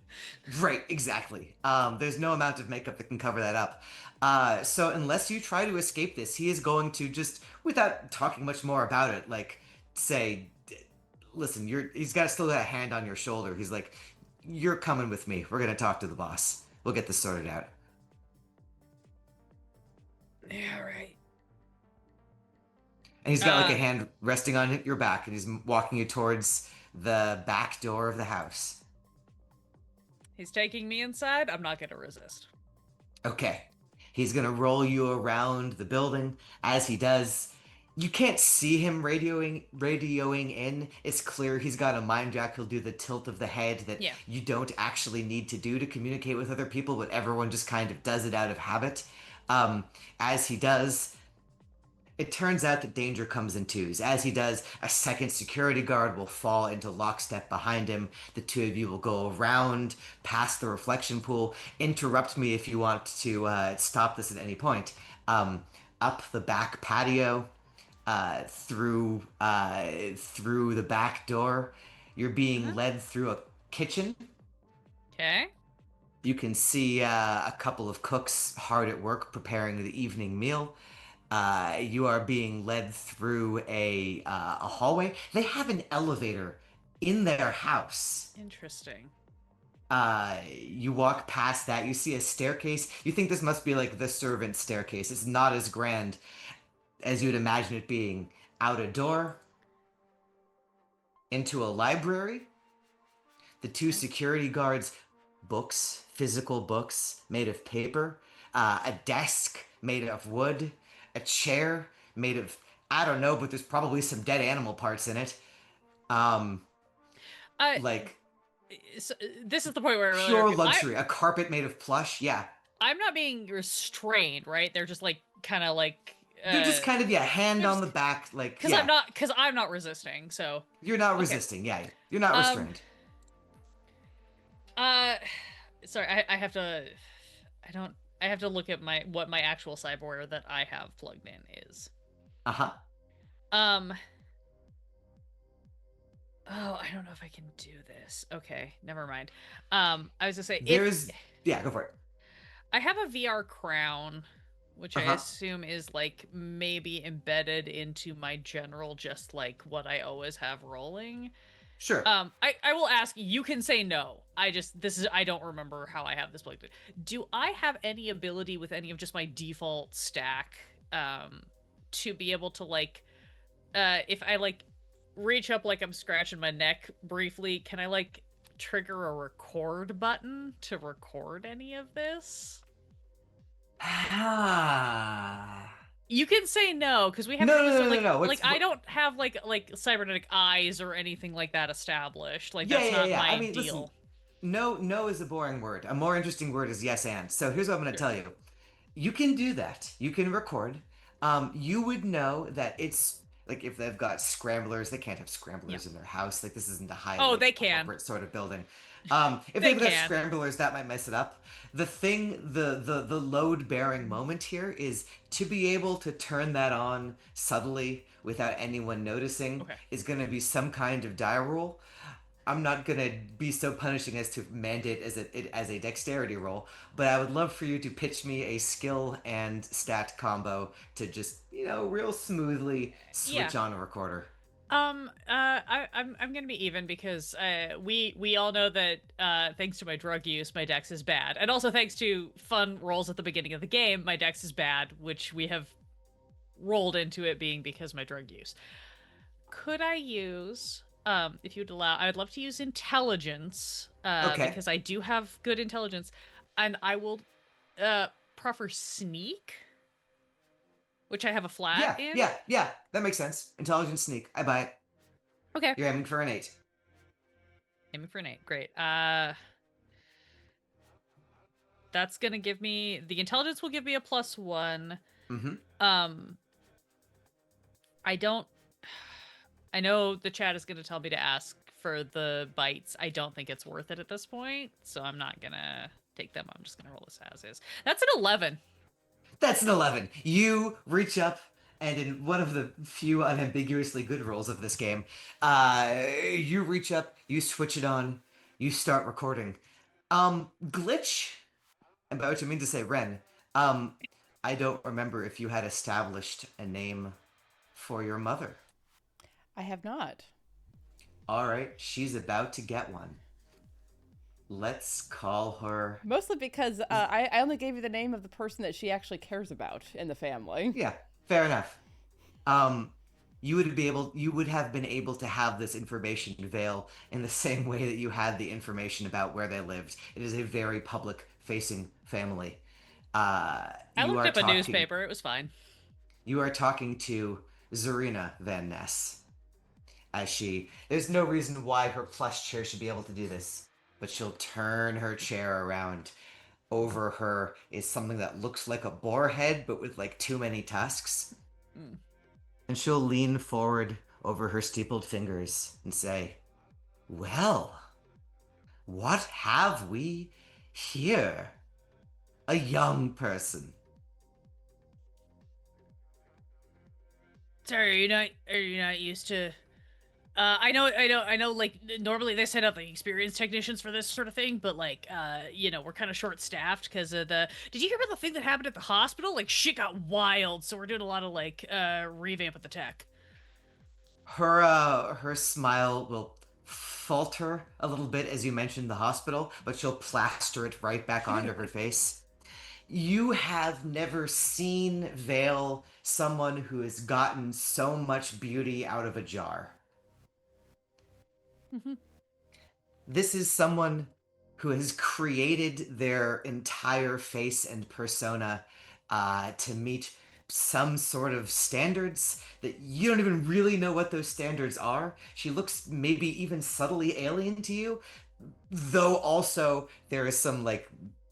Right, exactly. There's no amount of makeup that can cover that up. So unless you try to escape this, he is going to just, without talking much more about it, like say, listen, he's still got a hand on your shoulder. He's like, you're coming with me. We're gonna talk to the boss. We'll get this sorted out. Yeah, right. And he's got like a hand resting on your back, and he's walking you towards the back door of the house. He's taking me inside. I'm not gonna resist. Okay. He's gonna roll you around the building. As he does, you can't see him radioing in. It's clear he's got a mind jack. He'll do the tilt of the head that Yeah. you don't actually need to do to communicate with other people, but everyone just kind of does it out of habit. As he does, it turns out that danger comes in twos. As he does, a second security guard will fall into lockstep behind him. The two of you will go around, past the reflection pool. Interrupt me if you want to stop this at any point. Up the back patio, through the back door. You're being led through a kitchen. Okay. You can see a couple of cooks hard at work preparing the evening meal. You are being led through a hallway. They have an elevator in their house. Interesting. You walk past that. You see a staircase. You think this must be like the servant staircase. It's not as grand as you'd imagine it being. Out a door, into a library. The two security guards, books, physical books made of paper, a desk made of wood, a chair made of, I don't know, but there's probably some dead animal parts in it. Like So, this is the point where I really pure luxury. A carpet made of plush. Yeah. I'm not being restrained, right? They're just like kind of like They're just kind of hand on the back, like because I'm not resisting. So you're not resisting. Yeah, you're not restrained. Sorry, I have to. I have to look at what my actual cyberware that I have plugged in is. Uh-huh. Oh, I don't know if I can do this. Okay, never mind. I was gonna say yeah, go for it. I have a VR crown, which I assume is like maybe embedded into my general, just like what I always have rolling. Sure. I will ask. You can say no. I don't remember how I have this plugged in. Do I have any ability with any of just my default stack, to be able to like, if I like reach up like I'm scratching my neck briefly, can I like trigger a record button to record any of this? You can say no, because we haven't No. Like I don't have like cybernetic eyes or anything like that established. Like that's not my deal. Listen, no is a boring word. A more interesting word is yes and. So here's what I'm going to tell you. You can do that. You can record. You would know that it's like if they've got scramblers, they can't have scramblers in their house. Like this isn't a high they can corporate sort of building. If they've got scramblers, that might mess it up. The thing, the load bearing moment here is to be able to turn that on subtly without anyone noticing is going to be some kind of die roll. I'm not gonna be so punishing as to mandate as a dexterity roll, but I would love for you to pitch me a skill and stat combo to just real smoothly Yeah. switch on a recorder. I'm gonna be even because we all know that thanks to my drug use, my dex is bad, and also thanks to fun rolls at the beginning of the game, my dex is bad, which we have rolled into it being because my drug use. Could I use, if you'd allow, I would love to use intelligence, Okay. because I do have good intelligence, and I will prefer sneak, which I have a flat in. Yeah. That makes sense. Intelligence sneak. I buy it. Okay. You're aiming for an 8. Aiming for an 8. Great. That's gonna give me, the intelligence will give me a +1. Mm-hmm. I know the chat is gonna tell me to ask for the bites. I don't think it's worth it at this point, so I'm not gonna take them. I'm just gonna roll this as is. That's an 11. That's an 11. You reach up, and in one of the few unambiguously good rolls of this game, you reach up, you switch it on, you start recording. Glitch, and by which I mean to say Ren, I don't remember if you had established a name for your mother. I have not. All right, she's about to get one. Let's call her. Mostly because I only gave you the name of the person that she actually cares about in the family. Yeah, fair enough. You would have been able to have this information veil in the same way that you had the information about where they lived. It is a very public-facing family. I looked up a newspaper. It was fine. You are talking to Zarina Van Ness. There's no reason why her plush chair should be able to do this, but she'll turn her chair around. Over her is something that looks like a boar head, but with like too many tusks. Mm. And she'll lean forward over her steepled fingers and say, "Well, what have we here? A young person." Sorry, are you not used to? I know. Like normally they send out like experienced technicians for this sort of thing, but like, we're kind of short-staffed because of the. Did you hear about the thing that happened at the hospital? Like shit got wild, so we're doing a lot of like revamp of the tech. Her smile will falter a little bit as you mention the hospital, but she'll plaster it right back onto her face. You have never seen Vale someone who has gotten so much beauty out of a jar. This is someone who has created their entire face and persona to meet some sort of standards that you don't even really know what those standards are. She looks maybe even subtly alien to you, though also there is some like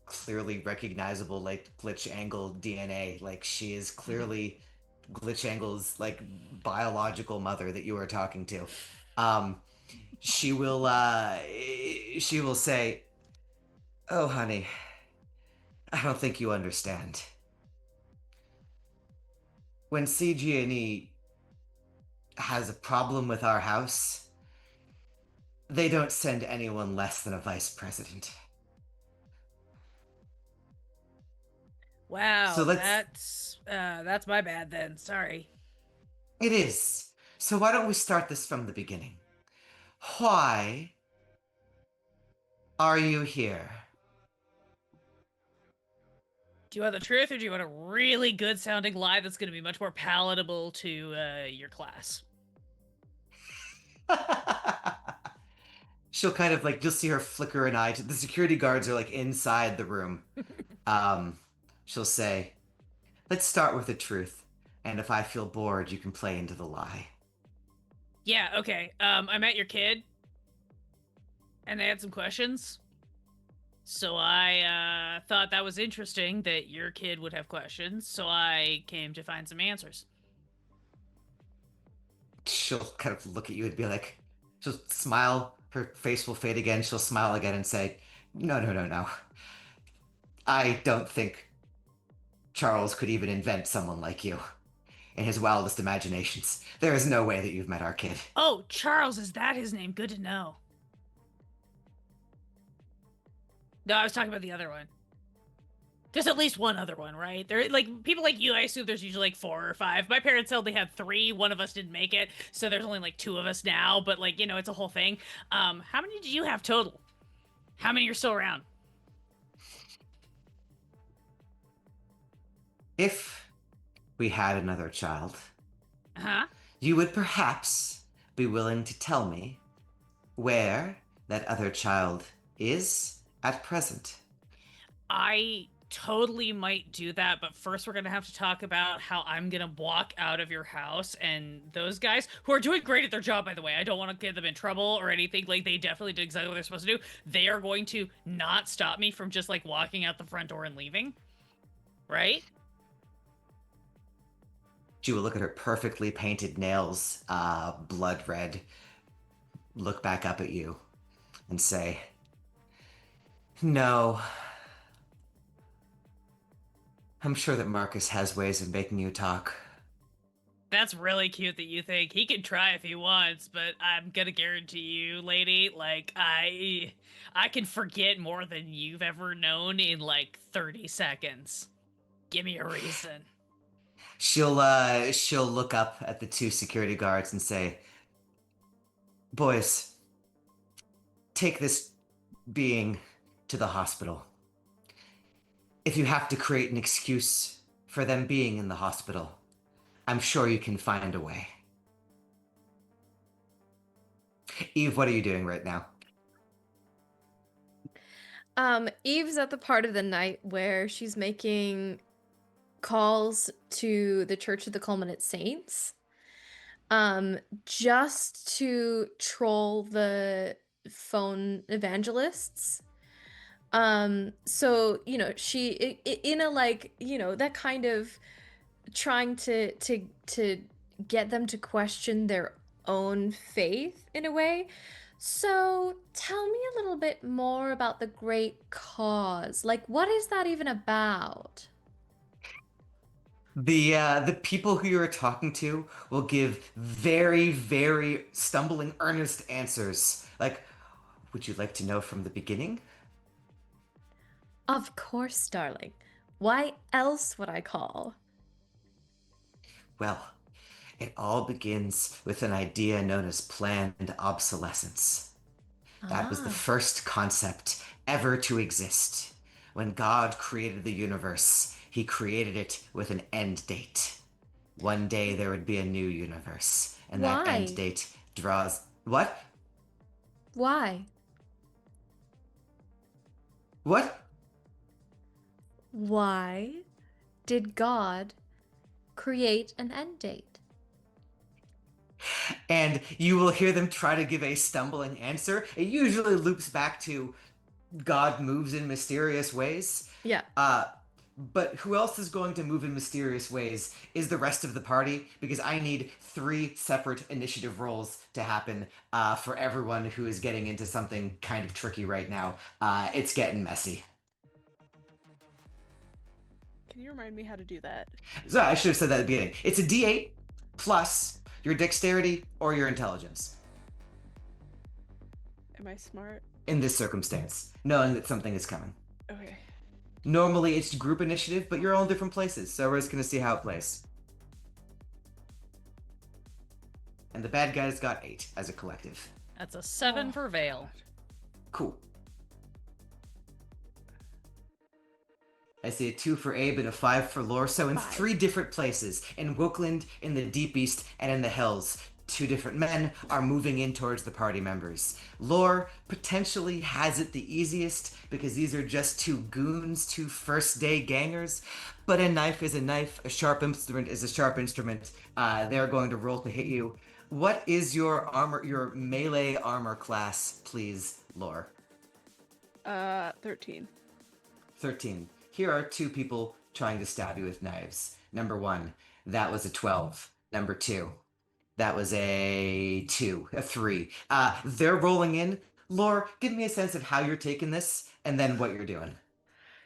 clearly recognizable like GlitchAngle DNA. Like she is clearly GlitchAngle's like biological mother that you are talking to. She will say, "Oh, honey, I don't think you understand. When CG&E has a problem with our house, they don't send anyone less than a vice president." Wow, So let's... that's my bad then. Sorry. It is. So why don't we start this from the beginning? Why are you here? Do you want the truth, or do you want a really good sounding lie that's going to be much more palatable to your class? She'll kind of like, you'll see her flicker an eye. The security guards are like inside the room. She'll say, "Let's start with the truth. And if I feel bored, you can play into the lie." Yeah, okay. I met your kid, and they had some questions. So I thought that was interesting that your kid would have questions, so I came to find some answers. She'll kind of look at you and be like, she'll smile, her face will fade again, she'll smile again and say, No. I don't think Charles could even invent someone like you. In his wildest imaginations. There is no way that you've met our kid. Oh, Charles, is that his name? Good to know. No, I was talking about the other one. There's at least one other one, right? There, like people like you. I assume there's usually like 4 or 5. My parents only had 3. One of us didn't make it, so there's only like 2 of us now. But like it's a whole thing. How many did you have total? How many are still around? If we had another child, Huh? you would perhaps be willing to tell me where that other child is at present. I totally might do that, but first we're gonna have to talk about how I'm gonna walk out of your house, and those guys who are doing great at their job, by the way, I don't want to get them in trouble or anything. Like, they definitely did exactly what they're supposed to do. They are going to not stop me from just like walking out the front door and leaving, right? She will look at her perfectly painted nails, blood red, look back up at you, and say, "No. I'm sure that Marcus has ways of making you talk." That's really cute that you think he can try if he wants, but I'm gonna guarantee you, lady, like I can forget more than you've ever known in like 30 seconds. Give me a reason. She'll look up at the 2 security guards and say, "Boys, take this being to the hospital. If you have to create an excuse for them being in the hospital, I'm sure you can find a way." Eve, what are you doing right now? Eve's at the part of the night where she's making calls to the Church of the Culminate Saints, just to troll the phone evangelists. So she in a like that kind of trying to get them to question their own faith in a way. So tell me a little bit more about the great cause. Like, what is that even about? The people who you're talking to will give very, very stumbling, earnest answers. Like, would you like to know from the beginning? Of course, darling. Why else would I call? Well, it all begins with an idea known as planned obsolescence. That was the Ah, first concept ever to exist. When God created the universe, he created it with an end date. One day there would be a new universe, and that end why? date draws. What? Why? What? Why did God create an end date? And you will hear them try to give a stumbling answer. It usually loops back to God moves in mysterious ways. Yeah. But who else is going to move in mysterious ways is the rest of the party, because I need 3 separate initiative rolls to happen for everyone who is getting into something kind of tricky right now. It's getting messy. Can you remind me how to do that? So I should have said that at the beginning. It's a D8 plus your dexterity or your intelligence Am I smart? in this circumstance, knowing that something is coming. Okay. Normally it's group initiative, but you're all in different places, so we're just gonna see how it plays. And the bad guys got 8 as a collective. That's a 7 Oh, for Vale. Cool. I see a 2 for Abe and a 5 for Lore. So in 3 different places, in Wookland, in the Deep East, and in the Hills, 2 different men are moving in towards the party members. Lore potentially has it the easiest because these are just 2 goons, 2 first-day gangers. But a knife is a knife, a sharp instrument is a sharp instrument. They're going to roll to hit you. What is your armor, your melee armor class, please, Lore? 13. 13. Here are 2 people trying to stab you with knives. Number 1, that was a 12. Number 2, that was a 2, a 3. They're rolling in. Lore, give me a sense of how you're taking this and then what you're doing.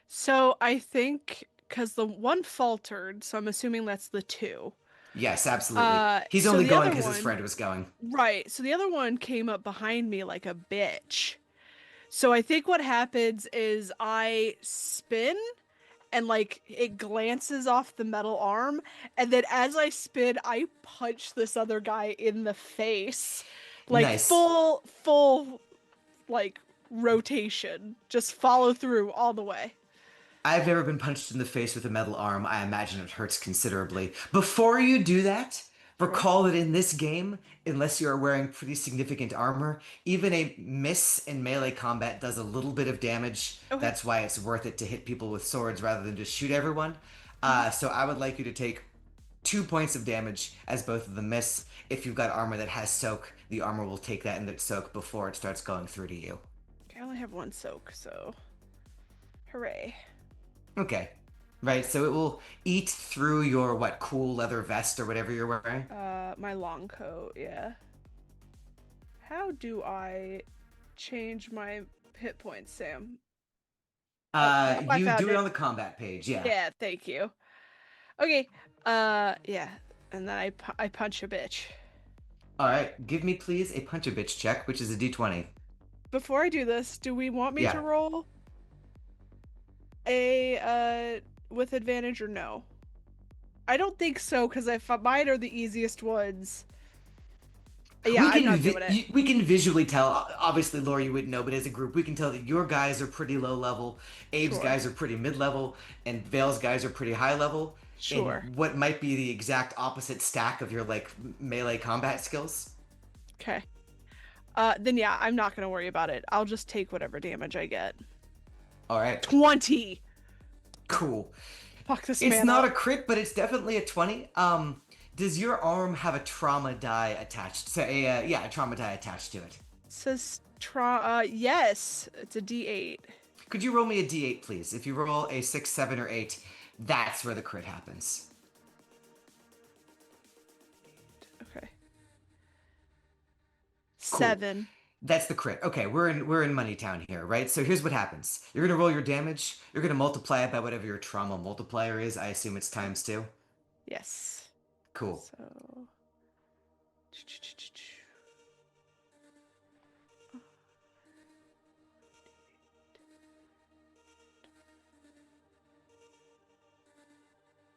So I think because the one faltered, so I'm assuming that's the 2. Yes, absolutely. He's so only the going other because his one- friend was going. Right. So the other one came up behind me like a bitch. So I think what happens is I spin and like it glances off the metal arm, and then as I spin, I punch this other guy in the face. Like Nice. full like rotation. Just follow through all the way. I've never been punched in the face with a metal arm. I imagine it hurts considerably. Before you do that, Sure. recall that in this game, unless you are wearing pretty significant armor, even a miss in melee combat does a little bit of damage. Okay. That's why it's worth it to hit people with swords rather than just shoot everyone. So I would like you to take 2 points of damage as both of them miss. If you've got armor that has soak, the armor will take that in its soak before it starts going through to you. I only have 1 soak, so hooray. Okay. Right, so it will eat through your, cool leather vest or whatever you're wearing? My long coat, yeah. How do I change my hit points, Sam? I You found do it it. on the combat page, yeah. Yeah, thank you. Okay, yeah. And then I punch a bitch. Alright, give me please a punch a bitch check, which is a d20. Before I do this, do we want me Yeah. to roll a, with advantage or no? I don't think so, because if mine are the easiest ones. Yeah, I'm not doing it. We can visually tell. Obviously, Laura, you wouldn't know, but as a group, we can tell that your guys are pretty low level, Abe's Sure. guys are pretty mid level, and Vale's guys are pretty high level. Sure. In what might be the exact opposite stack of your melee combat skills. Okay. Then yeah, I'm not gonna worry about it. I'll just take whatever damage I get. All right, 20. cool. Fuck this It's man not up. a crit, but it's definitely a 20. Does your arm have a trauma die attached? So a trauma die attached to it. It says yes, it's a D8. Could you roll me a d8, please? If you roll a 6, 7, or 8, that's where the crit happens. Okay. Cool. 7. That's the crit. Okay, we're in Money Town here, right? So here's what happens. You're gonna roll your damage. You're gonna multiply it by whatever your trauma multiplier is. I assume it's ×2. Yes. Cool. So.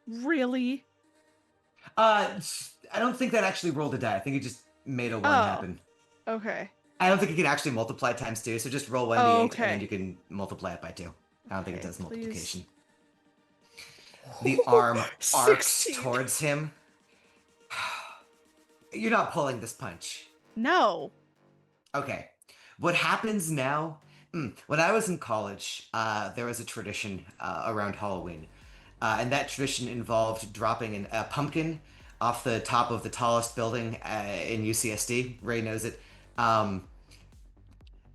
Really? I don't think that actually rolled a die. I think it just made a 1 Oh. happen. Okay. I don't think it can actually multiply ×2, so just roll 1d8 Oh, and okay. then you can multiply it by 2. I don't think it Okay, does please. multiplication. The arm arcs 16. towards him. You're not pulling this punch. No. Okay. What happens now? When I was in college, there was a tradition around Halloween. And that tradition involved dropping a pumpkin off the top of the tallest building in UCSD. Ray knows it.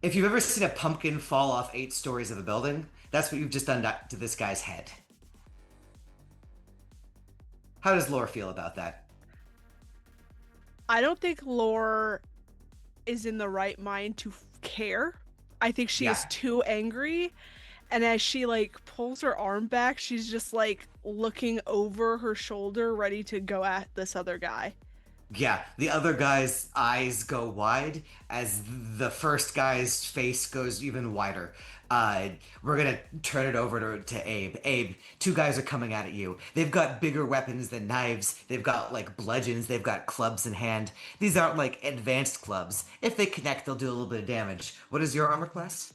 If you've ever seen a pumpkin fall off 8 stories of a building, that's what you've just done to this guy's head. How does Laura feel about that? I don't think Lore is in the right mind to care. I think she is Yeah. too angry. And as she like pulls her arm back, she's just like looking over her shoulder, ready to go at this other guy. Yeah, the other guy's eyes go wide as the first guy's face goes even wider. We're gonna turn it over to Abe. Abe, 2 guys are coming at you. They've got bigger weapons than knives. They've got bludgeons. They've got clubs in hand. These aren't advanced clubs. If they connect, they'll do a little bit of damage. What is your armor class?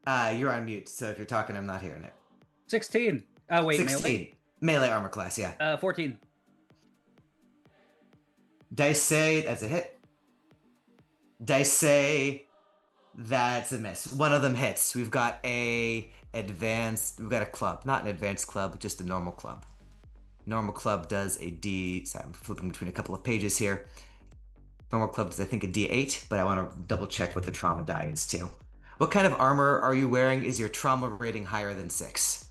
You're on mute, so if you're talking, I'm not hearing it. 16. Oh, wait, 16. melee? Melee armor class, yeah. 14. Dice say that's a hit. Dice say that's a miss. One of them hits. We've got a club. Not an advanced club, just a normal club. Normal club does a D. Sorry, I'm flipping between a couple of pages here. Normal club does, I think, a D8, but I want to double check what the trauma die is too. What kind of armor are you wearing? Is your trauma rating higher than 6?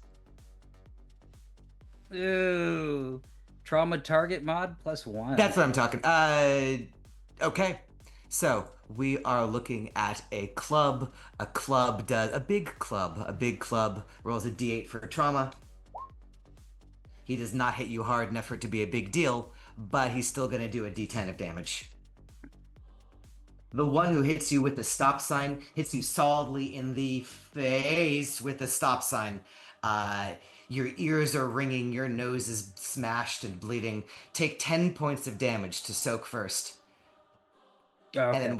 Ooh. Trauma target mod +1. That's what I'm talking. Okay. So we are looking at a club. A big club rolls a D8 for trauma. He does not hit you hard enough for it to be a big deal, but he's still going to do a D10 of damage. The one who hits you with the stop sign hits you solidly in the face with the stop sign. Uh, your ears are ringing, your nose is smashed and bleeding. Take 10 points of damage to soak first. Okay. And then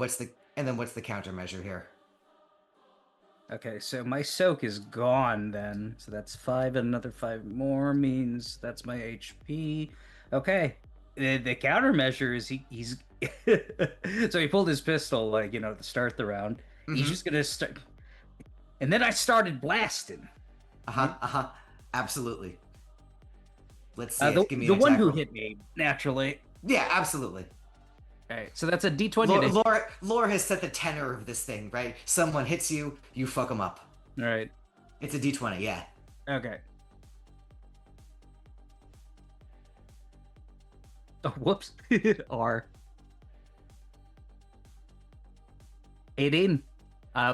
what's the countermeasure here? Okay, so my soak is gone then. So that's 5 and another 5 more means that's my HP. Okay. The countermeasure is he's so he pulled his pistol like, to start the round. He's Mhm. just going to start. And then I started blasting. Absolutely. Let's see The, it. Give me the an one attack who roll. hit me naturally. Yeah, absolutely. All right, so that's a D20. Lore has set the tenor of this thing, right? Someone hits you, you fuck them up. All right. It's a D20, yeah. Okay. Oh, whoops. R. 18.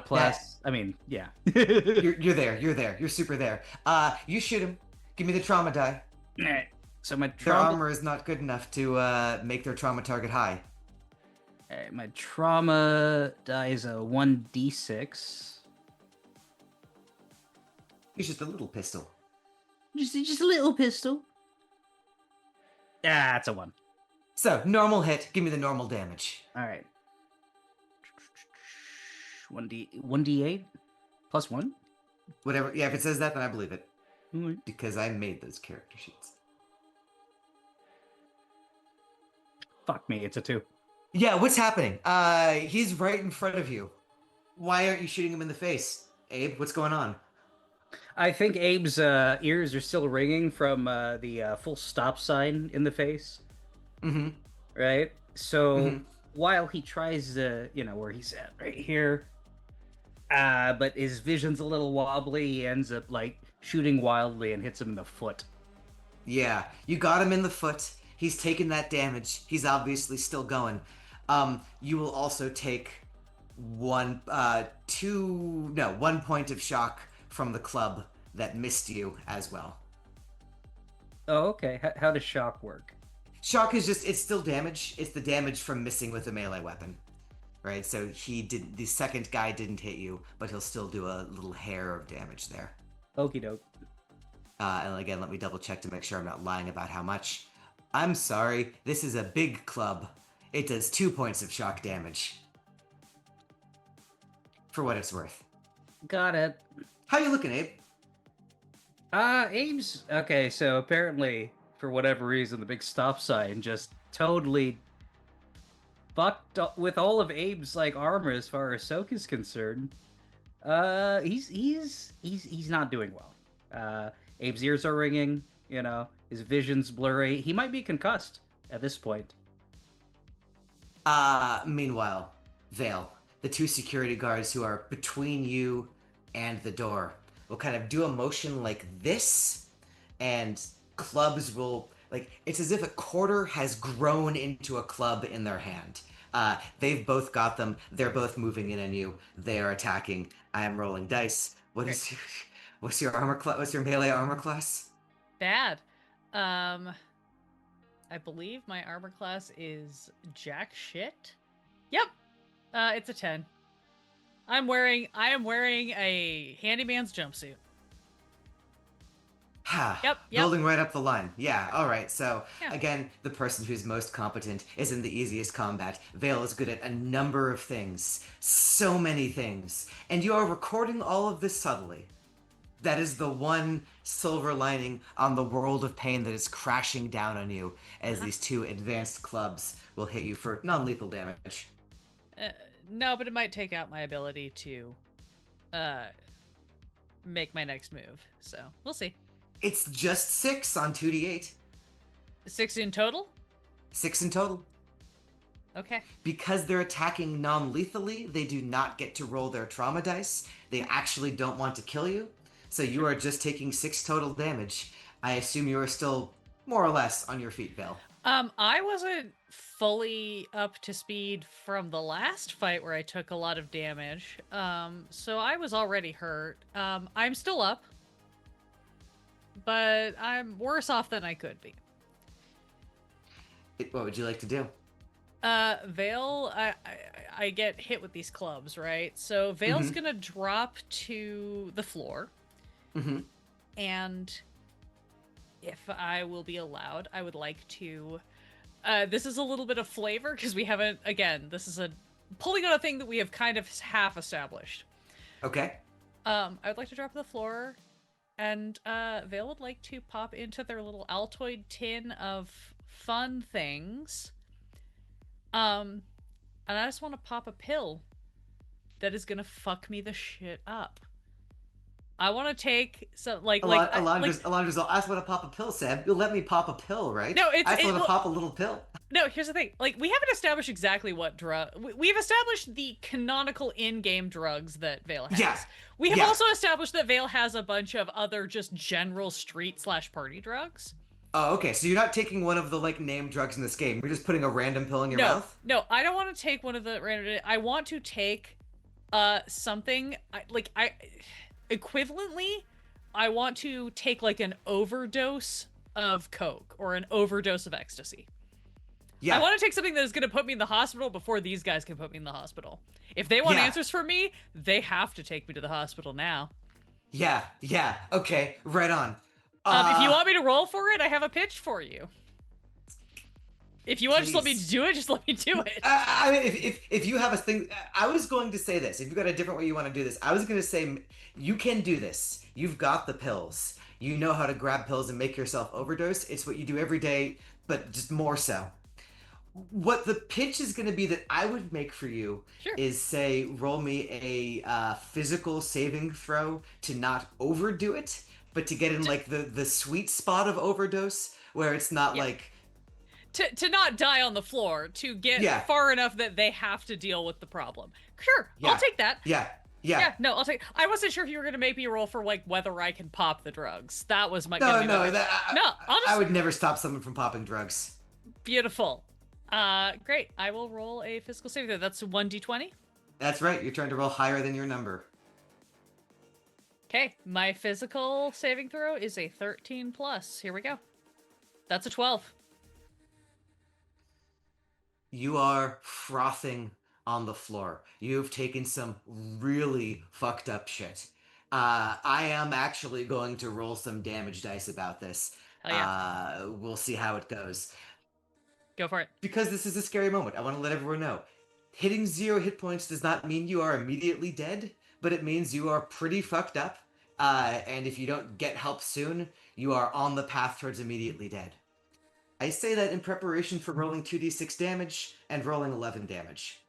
Plus, I mean, yeah. You're there. You're super there. You shoot him. Give me the trauma die. Alright, so my Their trauma. armor is not good enough to make their trauma target high. Alright, my trauma die is a 1d6. It's just a little pistol. Just a little pistol. Ah, it's a 1. So, normal hit. Give me the normal damage. Alright. 1d8 plus 1? Whatever. Yeah, if it says that, then I believe it. Alright. Because I made those character sheets. Fuck me, it's a 2. Yeah, what's happening? He's right in front of you. Why aren't you shooting him in the face? Abe, what's going on? I think Abe's ears are still ringing from the full stop sign in the face. Mm-hmm. Right? So Mhm. while he tries to, where he's at right here, but his vision's a little wobbly, he ends up like shooting wildly and hits him in the foot. Yeah, you got him in the foot. He's taken that damage. He's obviously still going. You will also take one point of shock from the club that missed you as well. Oh, okay. How does shock work? Shock is it's still damage. It's the damage from missing with a melee weapon. Right? So the second guy didn't hit you, but he'll still do a little hair of damage there. Okie doke. And again, let me double check to make sure I'm not lying about how much. I'm sorry, this is a big club. It does 2 points of shock damage. For what it's worth. Got it. How you looking, Abe? Abe's okay. So apparently, for whatever reason, the big stop sign just totally fucked up with all of Abe's like armor as far as Soak is concerned. He's not doing well. Abe's ears are ringing. His vision's blurry. He might be concussed at this point. Meanwhile, Vale, the 2 security guards who are between you and the door, will kind of do a motion like this, and clubs will, it's as if a quarter has grown into a club in their hand. They've both got them. They're both moving in on you. They are attacking. I am rolling dice. What's your armor class? What's your melee armor class? Bad. I believe my armor class is jack shit. Yep. It's a 10. I am wearing a handyman's jumpsuit. Yep. Building right up the line. Yeah, alright. So, Yeah. again, the person who's most competent is in the easiest combat. Vale is good at a number of things. So many things. And you are recording all of this subtly. That is the one silver lining on the world of pain that is crashing down on you as these 2 advanced clubs will hit you for non-lethal damage. No, but it might take out my ability to make my next move. So, we'll see. It's just 6 on 2d8. 6 in total? 6 in total. Okay. Because they're attacking non-lethally, they do not get to roll their trauma dice. They actually don't want to kill you. So you are just taking 6 total damage. I assume you are still more or less on your feet, Vale. I wasn't fully up to speed from the last fight where I took a lot of damage. So I was already hurt. I'm still up, but I'm worse off than I could be. What would you like to do? Vale, I get hit with these clubs, right? So Vale's gonna drop to the floor, Mm-hmm. and if I will be allowed, I would like to. This is a little bit of flavor because we haven't. Again, this is a pulling on a thing that we have kind of half established. Okay. I would like to drop to the floor, and Vale would like to pop into their little Altoid tin of fun things. And I just want to pop a pill that is gonna fuck me the shit up. I want to take Alondra's, I just want to pop a pill, Sam. You'll let me pop a pill, right? No, I just want to pop a little pill. No, here's the thing. Like, we haven't established exactly what drug. We've established the canonical in-game drugs that Vale has. Yeah. We have Yeah. also established that Vale has a bunch of other just general street/party drugs. Oh, okay. So you're not taking one of the like name drugs in this game. You're just putting a random pill in your mouth. No, I don't want to take one of the random. I want to take something equivalently. I want to take like an overdose of coke or an overdose of ecstasy. Yeah. I want to take something that is going to put me in the hospital before these guys can put me in the hospital. If they want answers from me, they have to take me to the hospital now. Yeah. Okay. Right on. If you want me to roll for it, I have a pitch for you. If you want to just let me do it, just let me do it. I mean, if you have a thing, I was going to say this. If you've got a different way you want to do this, I was going to say you can do this. You've got the pills. You know how to grab pills and make yourself overdose. It's what you do every day, but just more so. What the pitch is going to be that I would make for you is say, roll me a physical saving throw to not overdo it, but to get in like the sweet spot of overdose where it's not like to not die on the floor, to get far enough that they have to deal with the problem. Sure, I'll take that. Yeah, no, I'll take. I wasn't sure if you were gonna make me roll for like whether I can pop the drugs. That was my I would never stop someone from popping drugs. Beautiful. Great. I will roll a physical saving throw. That's 1d20. That's right. You're trying to roll higher than your number. Okay, my physical saving throw is a 13 plus. Here we go. That's a 12. You are frothing on the floor. You've taken some really fucked up shit. I am actually going to roll some damage dice about this. Oh, yeah. We'll see how it goes. Go for it. Because this is a scary moment, I want to let everyone know. Hitting 0 hit points does not mean you are immediately dead, but it means you are pretty fucked up. And if you don't get help soon, you are on the path towards immediately dead. I say that in preparation for rolling 2d6 damage and rolling 11 damage.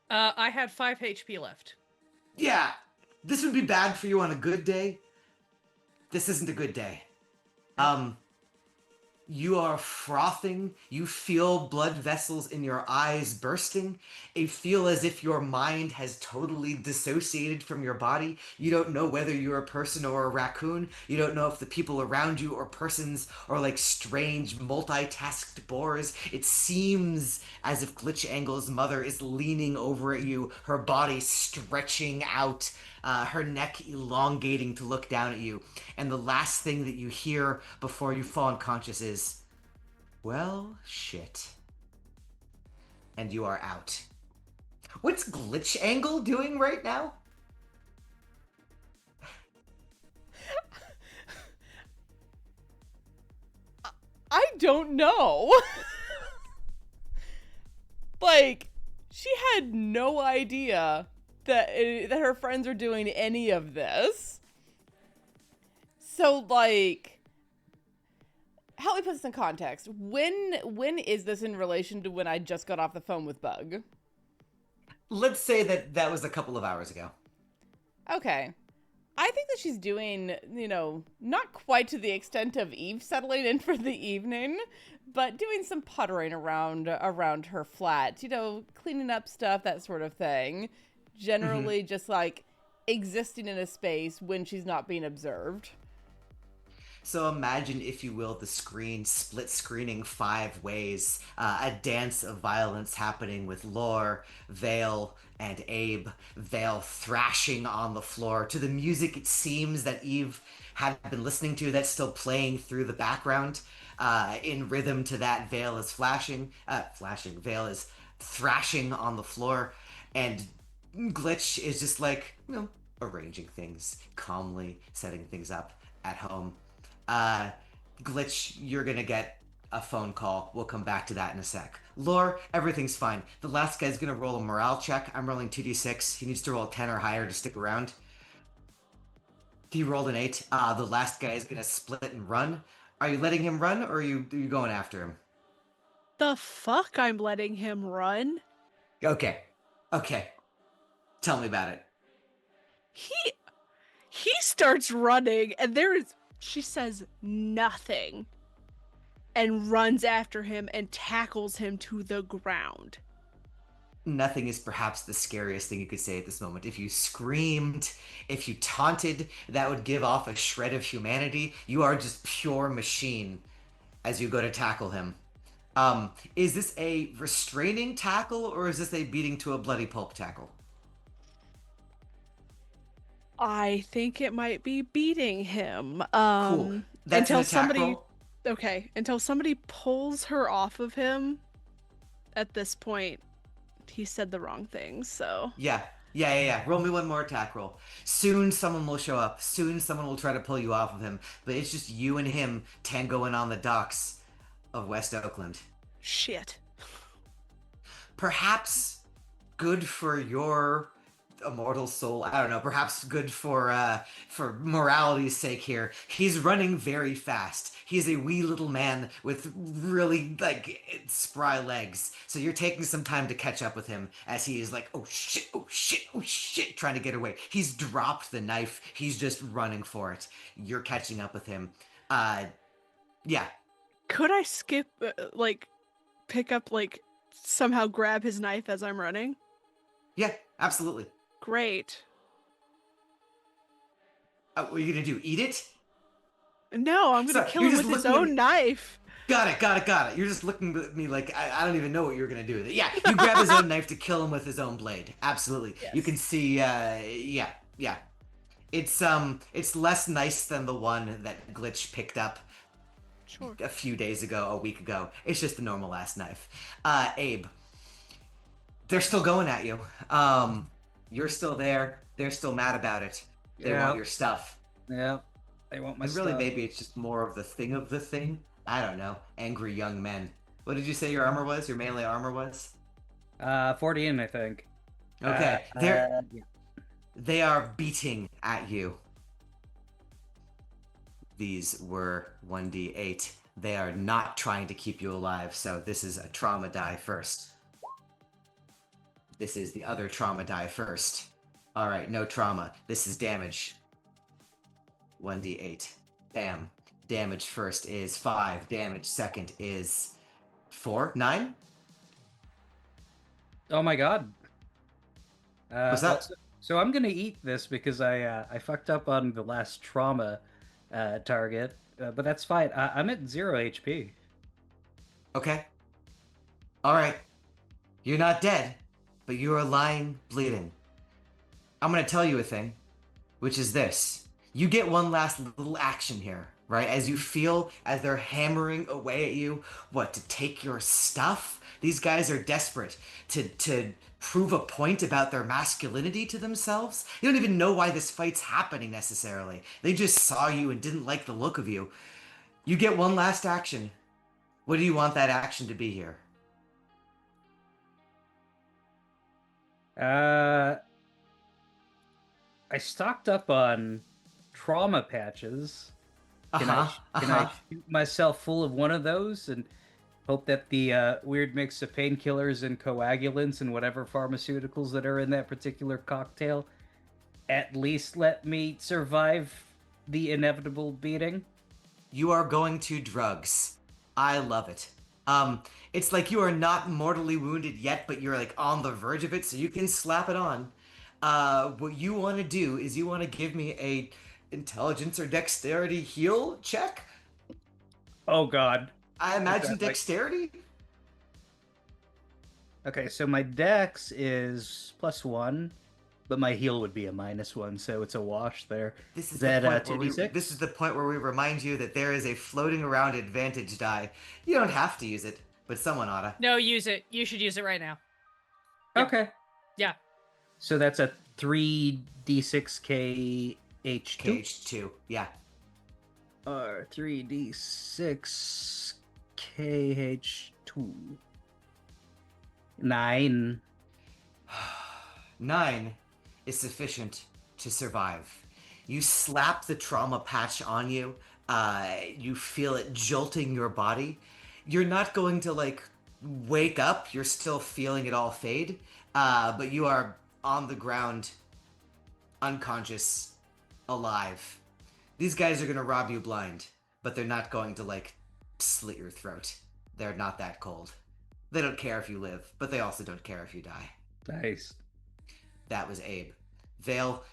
I had 5 HP left. Yeah, this would be bad for you on a good day. This isn't a good day. You are frothing. You feel blood vessels in your eyes bursting. You feel as if your mind has totally dissociated from your body. You don't know whether you're a person or a raccoon. You don't know if the people around you are persons or like strange multitasked boars. It seems as if GlitchAngle's mother is leaning over at you, her body stretching out, her neck elongating to look down at you. And the last thing that you hear before you fall unconscious is, well, shit. And you are out. What's GlitchAngle doing right now? I don't know. Like, she had no idea that her friends are doing any of this. So, like, help me put this in context. When is this in relation to when I just got off the phone with Bug? Let's say that was a couple of hours ago. Okay. I think that she's doing, not quite to the extent of Eve settling in for the evening, but doing some puttering around her flat, cleaning up stuff, that sort of thing. Generally just like existing in a space when she's not being observed. So imagine, if you will, the screen split screening 5 ways, a dance of violence happening with Lore, Vale, and Abe. Vale thrashing on the floor to the music it seems that Eve had been listening to that's still playing through the background. in rhythm to that, Veil is Veil is thrashing on the floor, and Glitch is just like, arranging things, calmly setting things up at home. Uh, Glitch, you're gonna get a phone call. We'll come back to that in a sec. Lore, everything's fine. The last guy's gonna roll a morale check. I'm rolling 2d6. He needs to roll 10 or higher to stick around. He rolled an 8. The last guy is gonna split and run. Are you letting him run, or are you going after him? The fuck I'm letting him run? Okay. Okay. Tell me about it. He starts running and she says nothing and runs after him and tackles him to the ground. Nothing is perhaps the scariest thing you could say at this moment. If you screamed, if you taunted, that would give off a shred of humanity. You are just pure machine as you go to tackle him. Is this a restraining tackle, or is this a beating to a bloody pulp tackle? I think it might be beating him. Cool. That's an attack roll. Okay, until somebody pulls her off of him. At this point, he said the wrong thing, so. Yeah. Roll me one more attack roll. Soon someone will show up. Soon someone will try to pull you off of him. But it's just you and him tangoing on the docks of West Oakland. Shit. Perhaps good for your immortal soul. I don't know. Perhaps good for morality's sake here. He's running very fast. He's a wee little man with really spry legs. So you're taking some time to catch up with him as he is like, oh shit, trying to get away. He's dropped the knife. He's just running for it. You're catching up with him. Yeah. Could I skip, pick up, somehow grab his knife as I'm running? Yeah, absolutely. Great. What are you gonna do? Eat it? No, I'm gonna kill him with his own knife. Got it. You're just looking at me like I don't even know what you're gonna do with it. Yeah, you grab his own knife to kill him with his own blade. Absolutely. Yes. You can see. Yeah. It's less nice than the one that Glitch picked up a few days ago, a week ago. It's just a normal ass knife. Abe, they're still going at you. You're still there. They're still mad about it. They want your stuff. Yeah. They want my stuff. Really, maybe it's just more of the thing. I don't know. Angry young men. What did you say your armor was? Your melee armor was? 14, I think. Okay. They are beating at you. These were 1d8. They are not trying to keep you alive, so this is a trauma die first. This is the other trauma die first. Alright, no trauma. This is damage. 1d8. Bam. Damage first is 5. Damage second is 4. 9? Oh my god. What's that? So I'm gonna eat this because I fucked up on the last trauma target, but that's fine. I'm at 0 HP. Okay. Alright. You're not dead, but you are lying bleeding. I'm gonna tell you a thing, which is this. You get one last little action here, right? As you feel as they're hammering away at you, to take your stuff? These guys are desperate to prove a point about their masculinity to themselves. You don't even know why this fight's happening necessarily. They just saw you and didn't like the look of you. You get one last action. What do you want that action to be here? I stocked up on trauma patches. Can I shoot myself full of one of those and hope that the weird mix of painkillers and coagulants and whatever pharmaceuticals that are in that particular cocktail at least let me survive the inevitable beating? You are going to drugs. I love it. It's like you are not mortally wounded yet, but you're on the verge of it, so you can slap it on. What you want to do is you want to give me a intelligence or dexterity heal check. Oh god. I imagine dexterity? Okay, so my dex is +1. but my heal would be a -1, so it's a wash there. This is Is the that point where 2d6? this is the point where we remind you that there is a floating around advantage die. You don't have to use it, but someone oughta. No, use it. You should use it right now. Yeah. Okay. Yeah. So that's a 3d6 KH2? KH2, yeah. Or 3d6 KH2. 9. 9 is sufficient to survive. You slap the trauma patch on you. You feel it jolting your body. You're not going to like wake up. You're still feeling it all fade. But you are on the ground, unconscious, alive. These guys are gonna rob you blind, but they're not going to like slit your throat. They're not that cold. They don't care if you live, but they also don't care if you die. Nice. That was Abe. Vale,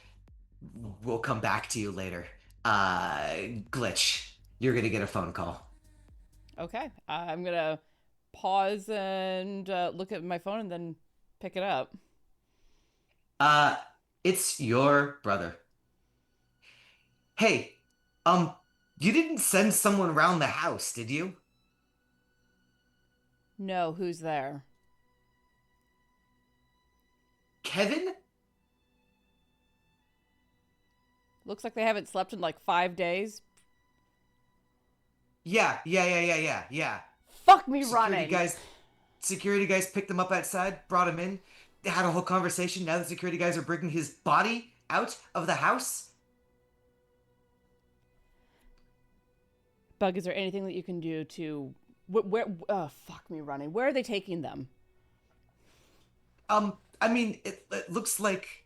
we'll come back to you later. Glitch, you're gonna get a phone call. Okay. I'm going to pause and look at my phone and then pick it up. It's your brother. Hey, you didn't send someone around the house, did you? No, who's there? Kevin? Looks like they haven't slept in like 5 days. Yeah. Fuck me running. Security guys picked him up outside, brought him in. They had a whole conversation. Now the security guys are bringing his body out of the house. Bug, is there anything that you can do to where fuck me running. Where are they taking them? I mean, it looks like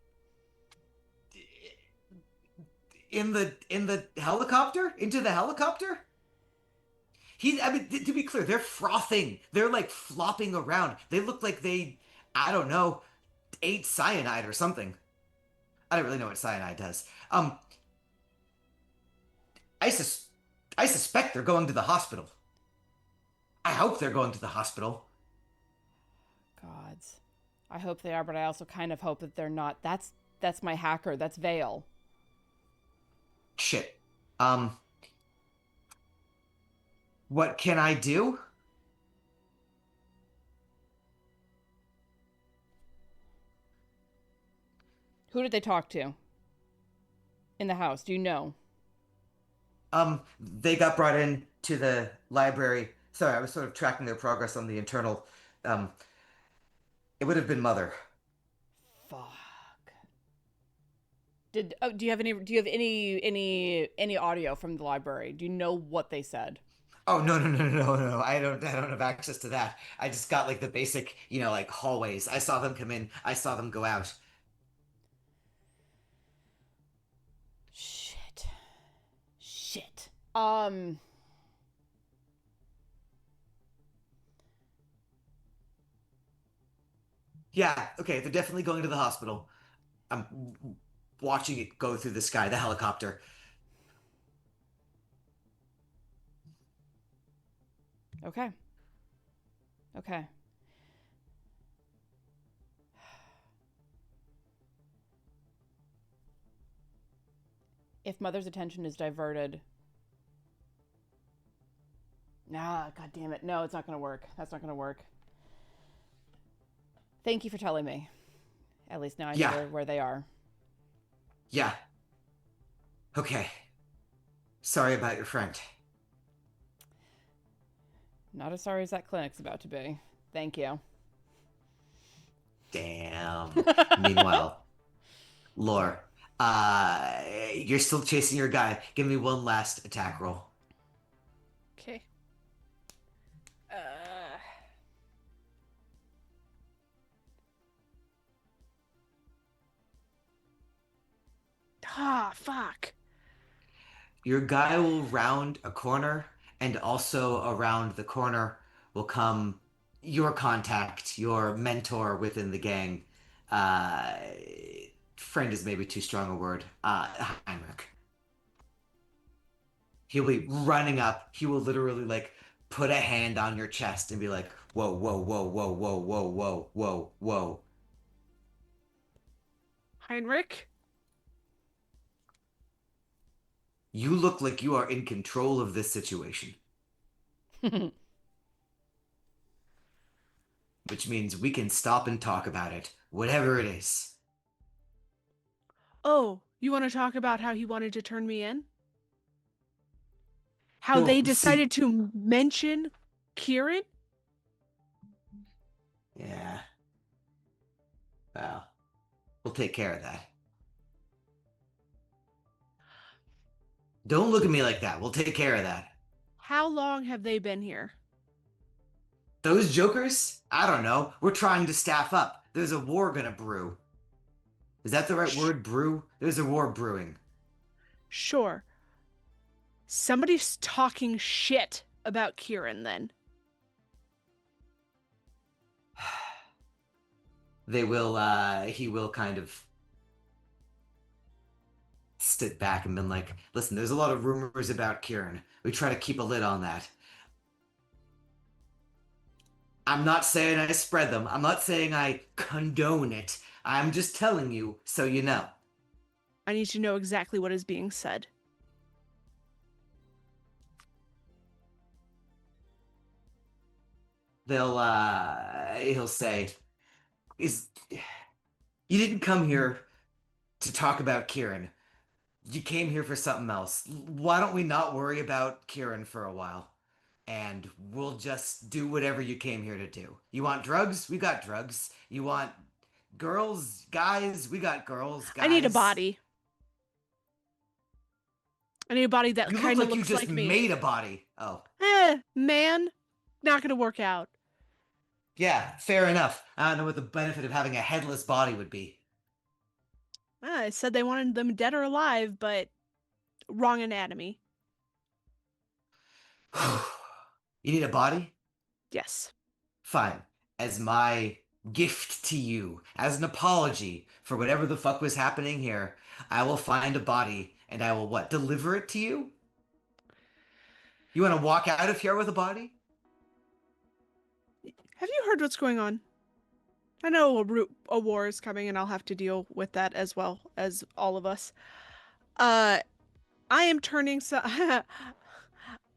in the helicopter, into the helicopter. I mean, to be clear, they're frothing. They're like flopping around. They look like they, I don't know, ate cyanide or something. I don't really know what cyanide does. I suspect they're going to the hospital. I hope they're going to the hospital. Gods. I hope they are, but I also kind of hope that they're not. That's my hacker. That's Vale. Shit. What can I do? Who did they talk to? In the house, do you know? They got brought in to the library. Sorry, I was sort of tracking their progress on the internal. It would have been Mother. Fuck. Do you have any audio from the library? Do you know what they said? Oh no. I don't have access to that. I just got like the basic, like hallways. I saw them come in, I saw them go out. Shit. Yeah, okay, they're definitely going to the hospital. I'm watching it go through the sky, the helicopter. Okay. If Mother's attention is diverted. Nah, god damn it. No, it's not gonna work. That's not gonna work. Thank you for telling me. At least now I know where they are. Yeah. Okay. Sorry about your friend. Not as sorry as that clinic's about to be. Thank you. Damn. Meanwhile, Lore, you're still chasing your guy. Give me one last attack roll. Okay. Fuck. Your guy will round a corner, and also around the corner will come your contact, your mentor within the gang. Friend is maybe too strong a word. Heinrich. He'll be running up. He will literally like put a hand on your chest and be like, "Whoa, whoa, whoa, whoa, whoa, whoa, whoa, whoa, whoa." Heinrich? You look like you are in control of this situation, which means we can stop and talk about it, whatever it is. Oh, you want to talk about how he wanted to turn me in? How Well, they see, decided to mention Kieran? yeah. Well, we'll take care of that. Don't look at me like that. We'll take care of that. How long have they been here? Those jokers? I don't know. We're trying to staff up. There's a war gonna brew. Is that the right word, brew? There's a war brewing. Sure. Somebody's talking shit about Kieran then. He will kind of sit back and been like, listen, there's a lot of rumors about Kieran. We try to keep a lid on that. I'm not saying I spread them. I'm not saying I condone it. I'm just telling you so you know. I need to know exactly what is being said. He'll say, is you didn't come here to talk about Kieran. You came here for something else. Why don't we not worry about Kieran for a while? And we'll just do whatever you came here to do. You want drugs? We got drugs. You want girls, guys? We got girls, guys. I need a body. I need a body that You look kind of like you looks just like me. made a body. Oh. Man. Not gonna work out. Yeah, fair enough. I don't know what the benefit of having a headless body would be. I said they wanted them dead or alive, but wrong anatomy. You need a body? Yes. Fine. As my gift to you, as an apology for whatever the fuck was happening here, I will find a body and I will what? Deliver it to you? You want to walk out of here with a body? Have you heard what's going on? I know a war is coming and I'll have to deal with that as well as all of us. I am turning so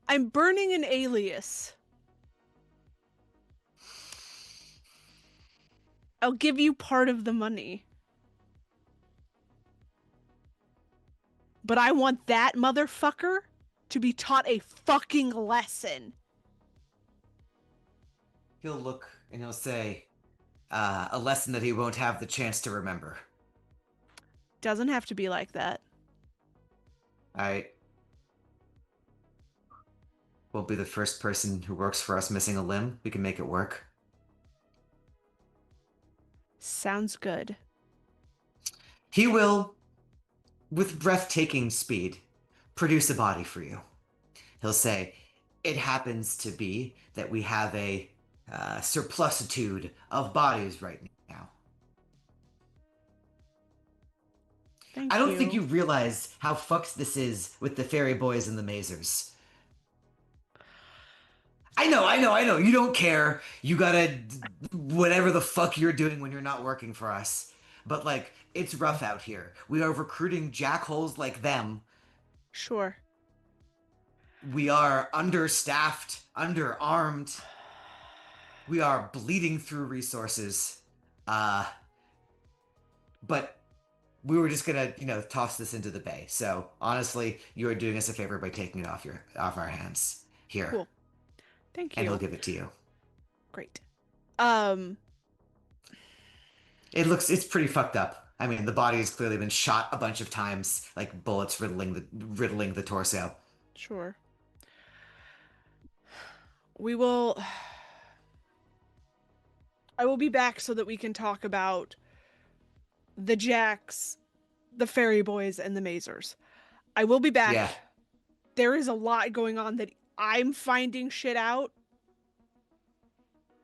I'm burning an alias. I'll give you part of the money. But I want that motherfucker to be taught a fucking lesson. He'll look and he'll say, a lesson that he won't have the chance to remember. Doesn't have to be like that. I won't be the first person who works for us missing a limb. We can make it work. Sounds good. He will, with breathtaking speed, produce a body for you. He'll say, it happens to be that we have a surplusitude of bodies right now. Thank I don't you. think you realize how fucked this is with the fairy boys and the mazers. I know. You don't care. You gotta whatever the fuck you're doing when you're not working for us. But like, it's rough out here. We are recruiting jackholes like them. Sure. We are understaffed, underarmed. We are bleeding through resources. But we were just gonna, toss this into the bay. So honestly, you are doing us a favor by taking it off our hands. Here. Cool. Thank you. And he'll give it to you. Great. It's pretty fucked up. I mean, the body has clearly been shot a bunch of times, like bullets riddling the torso. Sure. We will. I will be back so that we can talk about the Jacks, the Fairy Boys, and the Mazers. I will be back. Yeah. There is a lot going on that I'm finding shit out.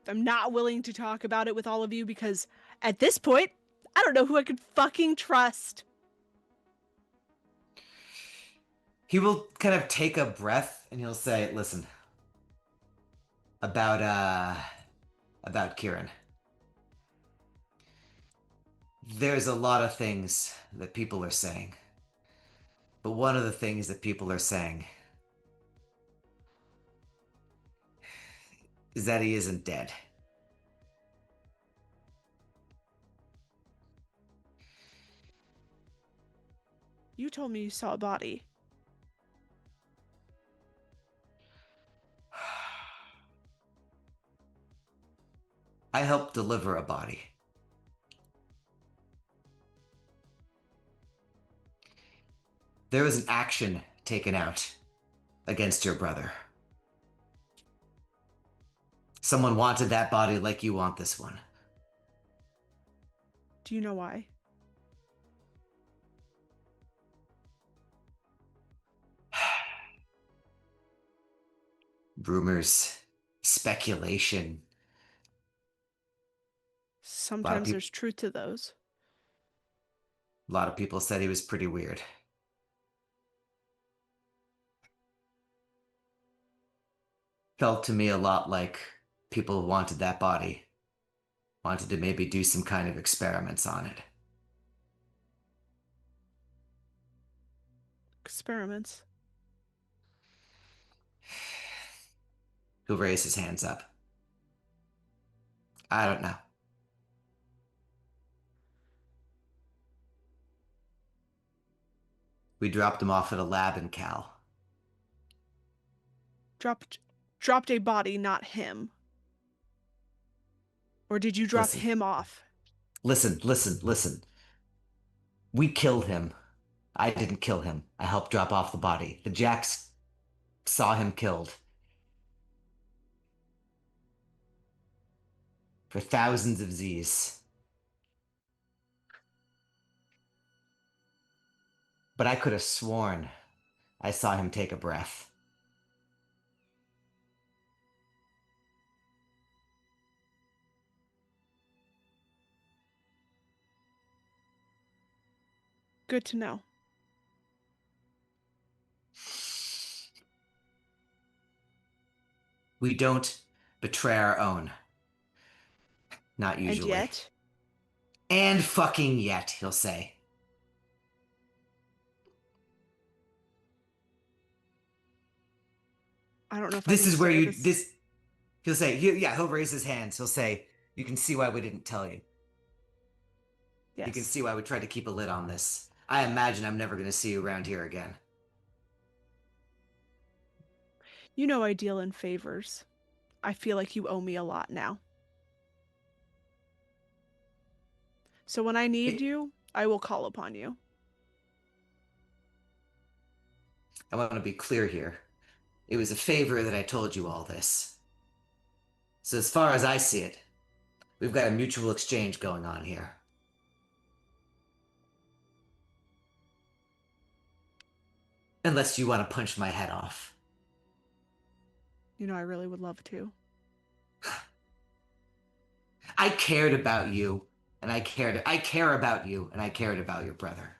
I'm not willing to talk about it with all of you because at this point, I don't know who I could fucking trust. He will kind of take a breath and he'll say, listen, about Kieran. There's a lot of things that people are saying. But one of the things that people are saying is that he isn't dead. You told me you saw a body. I helped deliver a body. There was an action taken out against your brother. Someone wanted that body like you want this one. Do you know why? Rumors, speculation. Sometimes there's truth to those. A lot of people said he was pretty weird. Felt to me a lot like people wanted that body. Wanted to maybe do some kind of experiments on it. Experiments. He'll raise his hands up. I don't know. We dropped him off at a lab in Cal. Dropped a body, not him. Or did you drop Listen. him off? Listen. We killed him. I didn't kill him. I helped drop off the body. The Jacks saw him killed. For thousands of Z's. But I could have sworn I saw him take a breath. Good to know. We don't betray our own. Not usually. And yet? And fucking yet, he'll say. I don't know if This I can is where say you... this. This... He'll say... He'll raise his hands. He'll say, you can see why we didn't tell you. Yes. You can see why we tried to keep a lid on this. I imagine I'm never going to see you around here again. You know I deal in favors. I feel like you owe me a lot now. So when I need you, I will call upon you. I want to be clear here. It was a favor that I told you all this. So as far as I see it, we've got a mutual exchange going on here. Unless you want to punch my head off. You know, I really would love to. I cared about you, and I care about you, and I cared about your brother.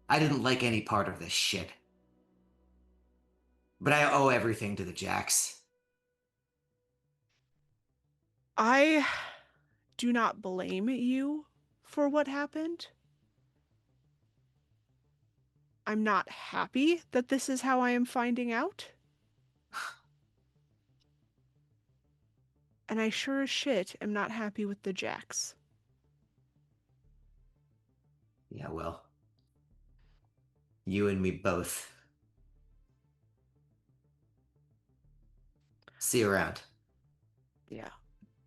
I didn't like any part of this shit. But I owe everything to the Jacks. I do not blame you for what happened. I'm not happy that this is how I am finding out. And I sure as shit am not happy with the Jacks. Yeah, well. You and me both. See you around. Yeah.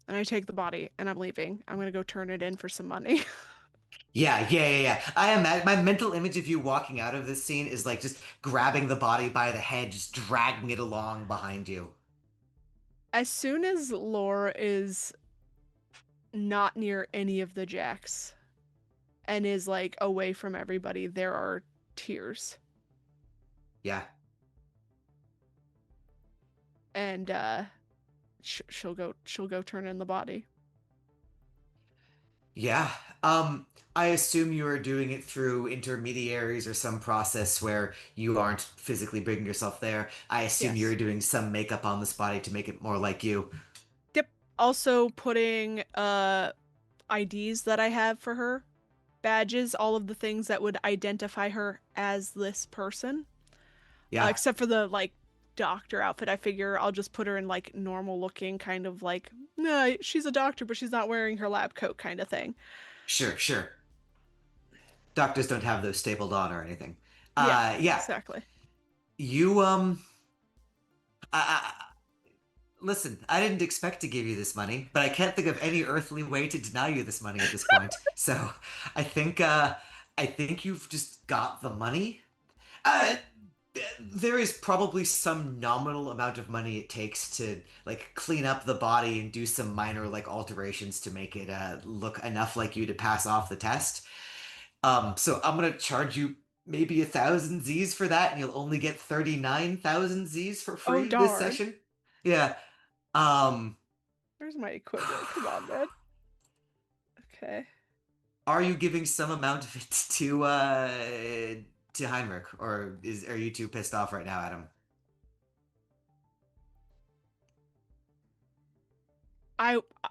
And I take the body and I'm leaving. I'm gonna go turn it in for some money. Yeah. I imagine my mental image of you walking out of this scene is like just grabbing the body by the head, just dragging it along behind you. As soon as Lore is not near any of the Jacks and is like away from everybody, there are tears. Yeah. And she'll go turn in the body. Yeah. I assume you are doing it through intermediaries or some process where you aren't physically bringing yourself there. I assume Yes. you're doing some makeup on this body to make it more like you. Yep. Also putting IDs that I have for her badges, all of the things that would identify her as this person. Yeah. Except for the like doctor outfit. I figure I'll just put her in like normal looking kind of like, nah, she's a doctor, but she's not wearing her lab coat kind of thing. Sure, sure. Doctors don't have those stapled on or anything. Yeah. Exactly. You I, listen, I didn't expect to give you this money, but I can't think of any earthly way to deny you this money at this point. So, I think you've just got the money. Uh, there is probably some nominal amount of money it takes to like clean up the body and do some minor like alterations to make it look enough like you to pass off the test. So I'm gonna charge you maybe 1,000 Z's for that, and you'll only get 39,000 Z's for free this darn. session. Yeah. Um, Where's my equipment? Come on, man. Okay. are you giving some amount of it to Heinrich, or are you too pissed off right now, Adam?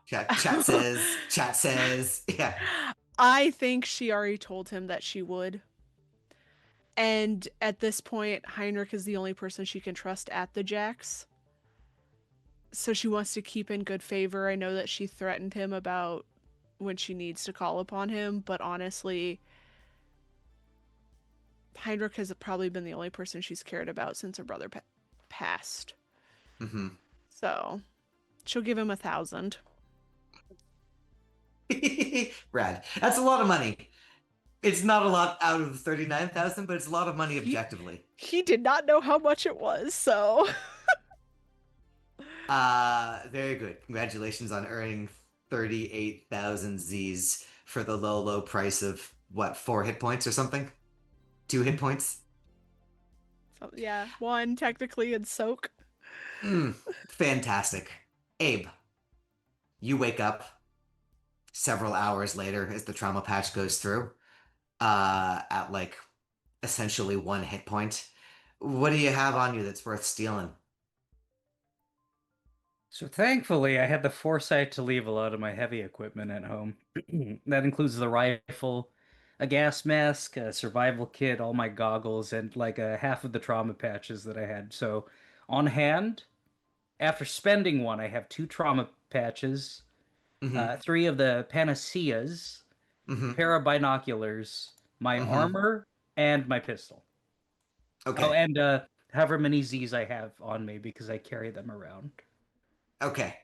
Chat says, yeah. I think she already told him that she would. And at this point, Heinrich is the only person she can trust at the Jacks. So she wants to keep in good favor. I know that she threatened him about when she needs to call upon him, but honestly, Heinrich has probably been the only person she's cared about since her brother passed. Mm-hmm. So she'll give him 1,000. Rad. That's a lot of money. It's not a lot out of the 39,000, but it's a lot of money objectively. He did not know how much it was, so. Very good. Congratulations on earning 38,000 Z's for the low price of what, 4 hit points or something? 2 hit points? So, yeah, 1 technically in soak. Fantastic. Abe, you wake up several hours later as the trauma patch goes through, at like essentially 1 hit point. What do you have on you that's worth stealing? So thankfully, I had the foresight to leave a lot of my heavy equipment at home. That includes the rifle, a gas mask, a survival kit, all my goggles, and like half of the trauma patches that I had. So on hand, after spending 1, I have 2 trauma patches, Mm-hmm. 3 of the panaceas, Mm-hmm. a pair of binoculars, my Mm-hmm. armor, and my pistol. Okay. Oh, and however many Z's I have on me because I carry them around. Okay.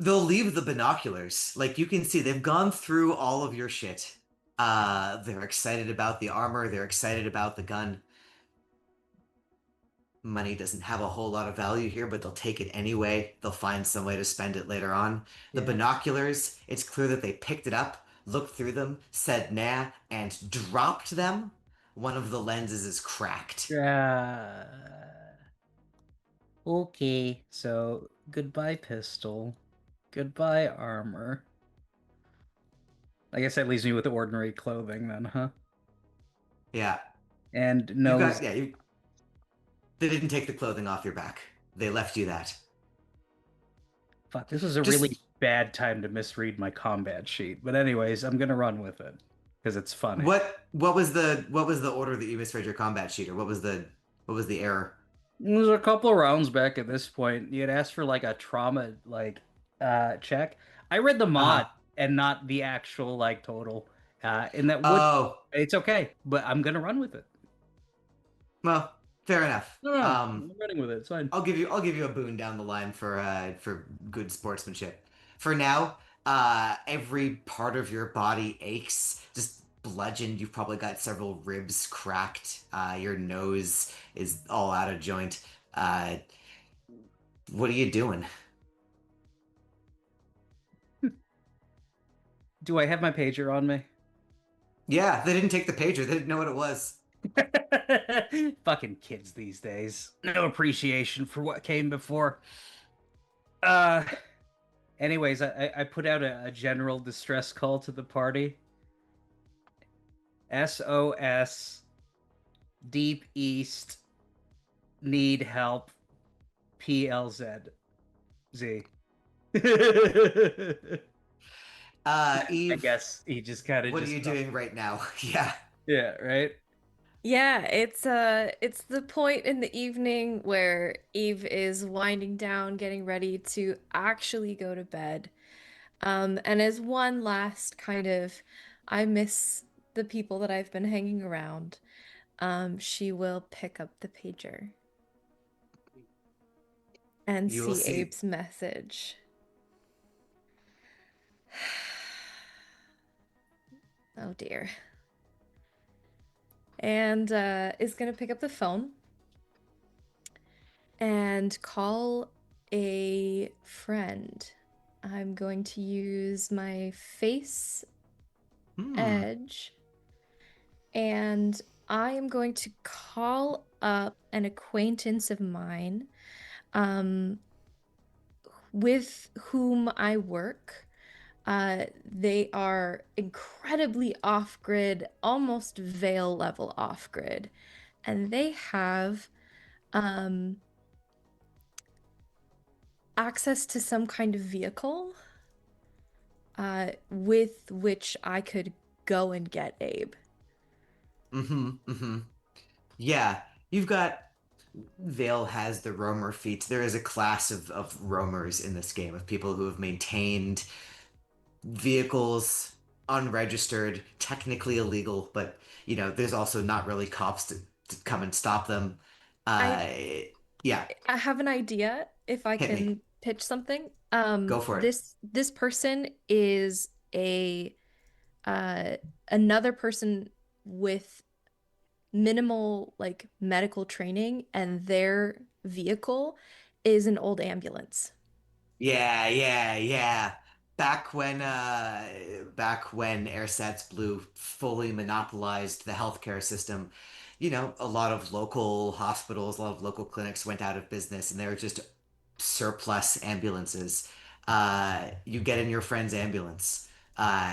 They'll leave the binoculars. Like you can see, they've gone through all of your shit. They're excited about the armor. They're excited about the gun. Money doesn't have a whole lot of value here, but they'll take it anyway. They'll find some way to spend it later on. The Yeah. binoculars, it's clear that they picked it up, looked through them, said nah, and dropped them. One of the lenses is cracked. Okay, so goodbye pistol, goodbye armor. I guess that leaves me with ordinary clothing then, huh? Yeah. And You no, got, yeah, they didn't take the clothing off your back. They left you that. fuck, this was a Just- really bad time to misread my combat sheet. But anyways, I'm gonna run with it because it's funny. What was the order that you misread your combat sheet, or what was the error? It was a couple of rounds back at this point. You had asked for like a trauma check. I read the mod and not the actual like total. And that would Oh, it's okay, but I'm gonna run with it. well, fair enough. No, I'm running with it. It's fine. I'll give you a boon down the line for good sportsmanship. For now, every part of your body aches, just bludgeoned. You've probably got several ribs cracked. Your nose is all out of joint. What are you doing? Do I have my pager on me? Yeah, they didn't take the pager. They didn't know what it was. Fucking kids these days. No appreciation for what came before. Anyways, I put out a general distress call to the party. SOS. Deep East. Need help. PLZ. Z. I Eve, guess he just kind of what are just you doing right now? Yeah. Yeah, right. Yeah, it's the point in the evening where Eve is winding down, getting ready to actually go to bed. And as one last kind of I miss the people that I've been hanging around, she will pick up the pager and You will see see. Abe's message. Oh dear. And is gonna pick up the phone and call a friend. I'm going to use my face Hmm. edge and I am going to call up an acquaintance of mine with whom I work. They are incredibly off grid, almost veil level off grid, and they have um, access to some kind of vehicle with which I could go and get Abe. Mm-hmm. Mm-hmm. Yeah. You've got Vale has the roamer feat. There is a class of roamers in this game of people who have maintained vehicles unregistered, technically illegal, but there's also not really cops to come and stop them. I Uh, yeah, I have an idea if I hit me. can pitch something. Go for it. This person is a uh another person with minimal like medical training, and their vehicle is an old ambulance. Yeah, yeah, yeah. Back when AirSats Blue fully monopolized the healthcare system, a lot of local hospitals, a lot of local clinics went out of business and they were just surplus ambulances. You get in your friend's ambulance.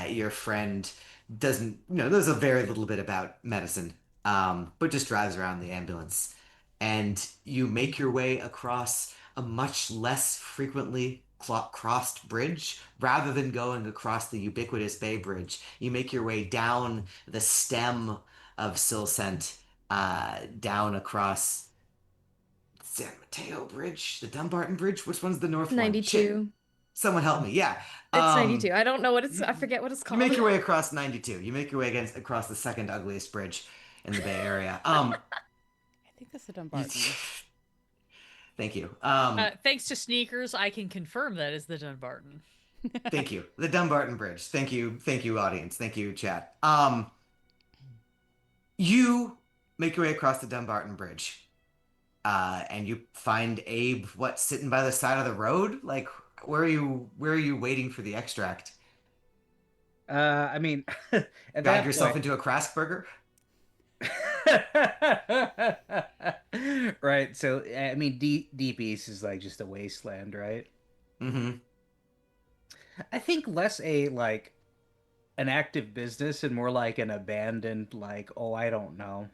Your friend doesn't, knows a very little bit about medicine, but just drives around the ambulance. And you make your way across a much less frequently crossed bridge rather than going across the ubiquitous Bay Bridge. You make your way down the stem of Silsent, down across San Mateo Bridge, the Dumbarton Bridge. Which one's the north one? Shit. 92. Someone help me. Yeah. It's Um, 92. I don't know what it's you, I forget what it's you make called. your way across 92. You make your way across the second ugliest bridge in the Bay Area. I think that's a Dumbarton. Thank you. Thanks to sneakers, I can confirm that is the Dunbarton. Thank you. The Dumbarton Bridge. Thank you. Thank you, audience. Thank you, chat. You make your way across the Dumbarton Bridge. And you find Abe, what, sitting by the side of the road? Like, where are you waiting for the extract? I mean, at Guide that yourself point, into a Krask burger? right? So, I mean, Deep East is like just a wasteland, right? Mm-hmm. I think less a like an active business and more like an abandoned, like, oh, I don't know.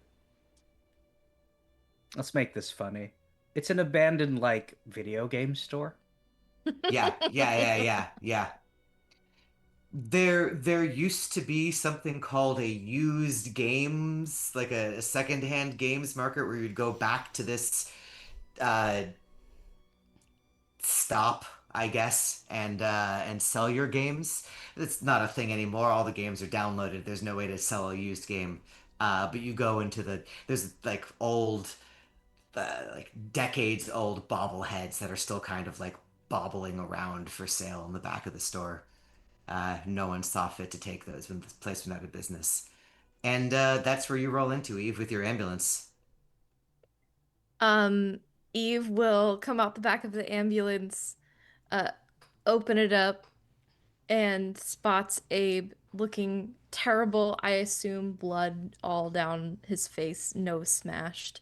Let's make this funny. It's an abandoned like video game store. Yeah, yeah, yeah, yeah, yeah. There used to be something called a used games, like a secondhand games market where you'd go back to this uh stop, I guess, and sell your games. It's not a thing anymore. All the games are downloaded. There's no way to sell a used game. But you go into there's like old, like decades old bobbleheads that are still kind of like bobbling around for sale in the back of the store. No one saw fit to take those when the place went out of business. And that's where you roll into, Eve, with your ambulance. Um, Eve will come out the back of the ambulance, uh, open it up, and spots Abe looking terrible. I assume blood all down his face, nose smashed.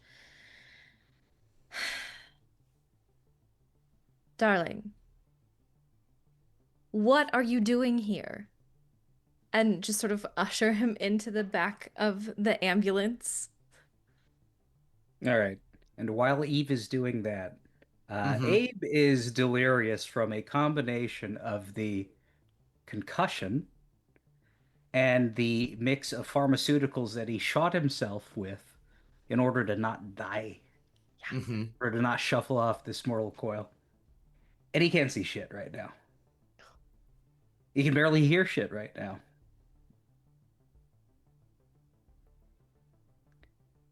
Darling, what are you doing here? And just sort of usher him into the back of the ambulance. All right. And while Eve is doing that, Mm-hmm. Abe is delirious from a combination of the concussion and the mix of pharmaceuticals that he shot himself with in order to not die, or to not shuffle off this mortal coil. And he can't see shit right now. He can barely hear shit right now.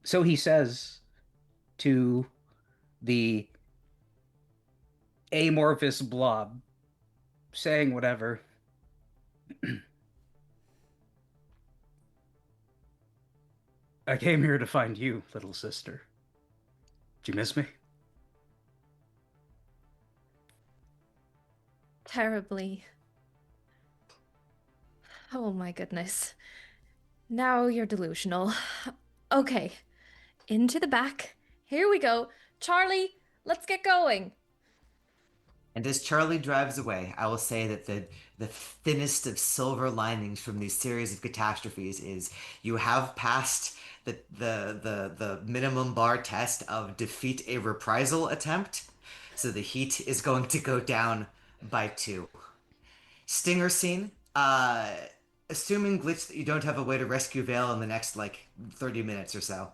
So he says to the amorphous blob, saying whatever, I came here to find you, little sister. Did you miss me? Terribly. Oh my goodness. Now you're delusional. Okay, into the back. Here we go. Charlie, let's get going. And as Charlie drives away, I will say that the thinnest of silver linings from these series of catastrophes is you have passed the minimum bar test of defeat a reprisal attempt. So the heat is going to go down by 2. Stinger scene. Assuming Glitch that you don't have a way to rescue Vale in the next 30 minutes or so.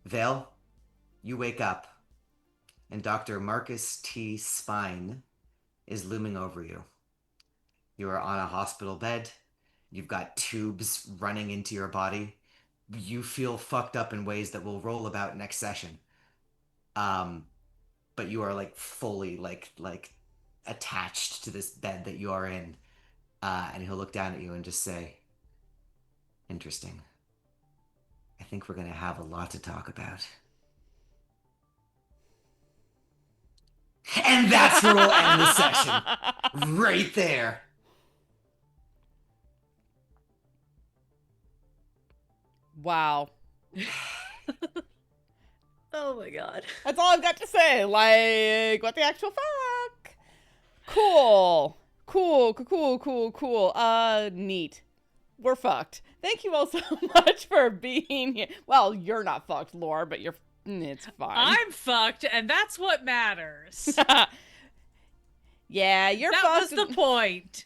Vale, you wake up, and Dr. Marcus T. Spine is looming over you. You are on a hospital bed. You've got tubes running into your body. You feel fucked up in ways that will roll about next session. But you are fully attached to this bed that you are in. And he'll look down at you and just say, interesting. I think we're going to have a lot to talk about. And that's where we'll end the session. Right there. Wow. Oh my god. That's all I've got to say. What the actual fuck? Cool. Cool. Neat. We're fucked. Thank you all so much for being here. Well, you're not fucked, Lore, but it's fine. I'm fucked, and that's what matters. Yeah, you're that fucked. was the point.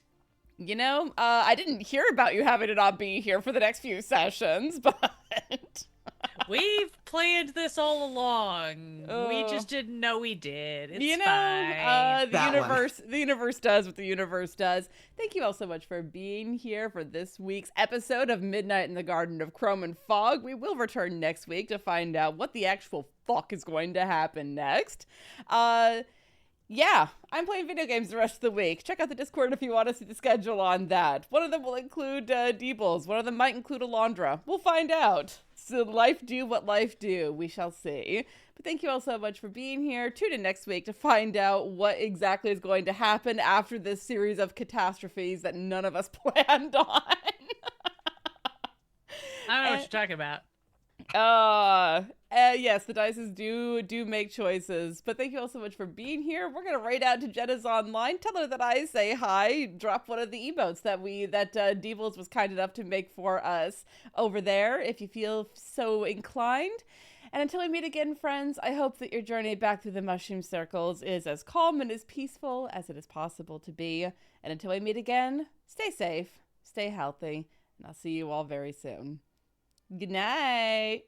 I didn't hear about you having to not be here for the next few sessions, but... We've planned this all along. We just didn't know we did. It's fine. The universe does what the universe does. Thank you all so much for being here for this week's episode of Midnight in the Garden of Chrome and Fog. We will return next week to find out what the actual fuck is going to happen next. Yeah, I'm playing video games the rest of the week. Check out the Discord if you want to see the schedule on that. One of them will include Deebles. One of them might include Alondra. We'll find out. So life do what life do. We shall see. But thank you all so much for being here. Tune in next week to find out what exactly is going to happen after this series of catastrophes that none of us planned on. I don't know what you're talking about. Yes, the dices do make choices, but thank you all so much for being here. We're gonna raid out to Jenna's online, tell her that I say hi, drop one of the emotes that Devils was kind enough to make for us over there, if you feel so inclined. And until we meet again, friends, I hope that your journey back through the mushroom circles is as calm and as peaceful as it is possible to be. And until we meet again, stay safe, stay healthy, and I'll see you all very soon. Good night.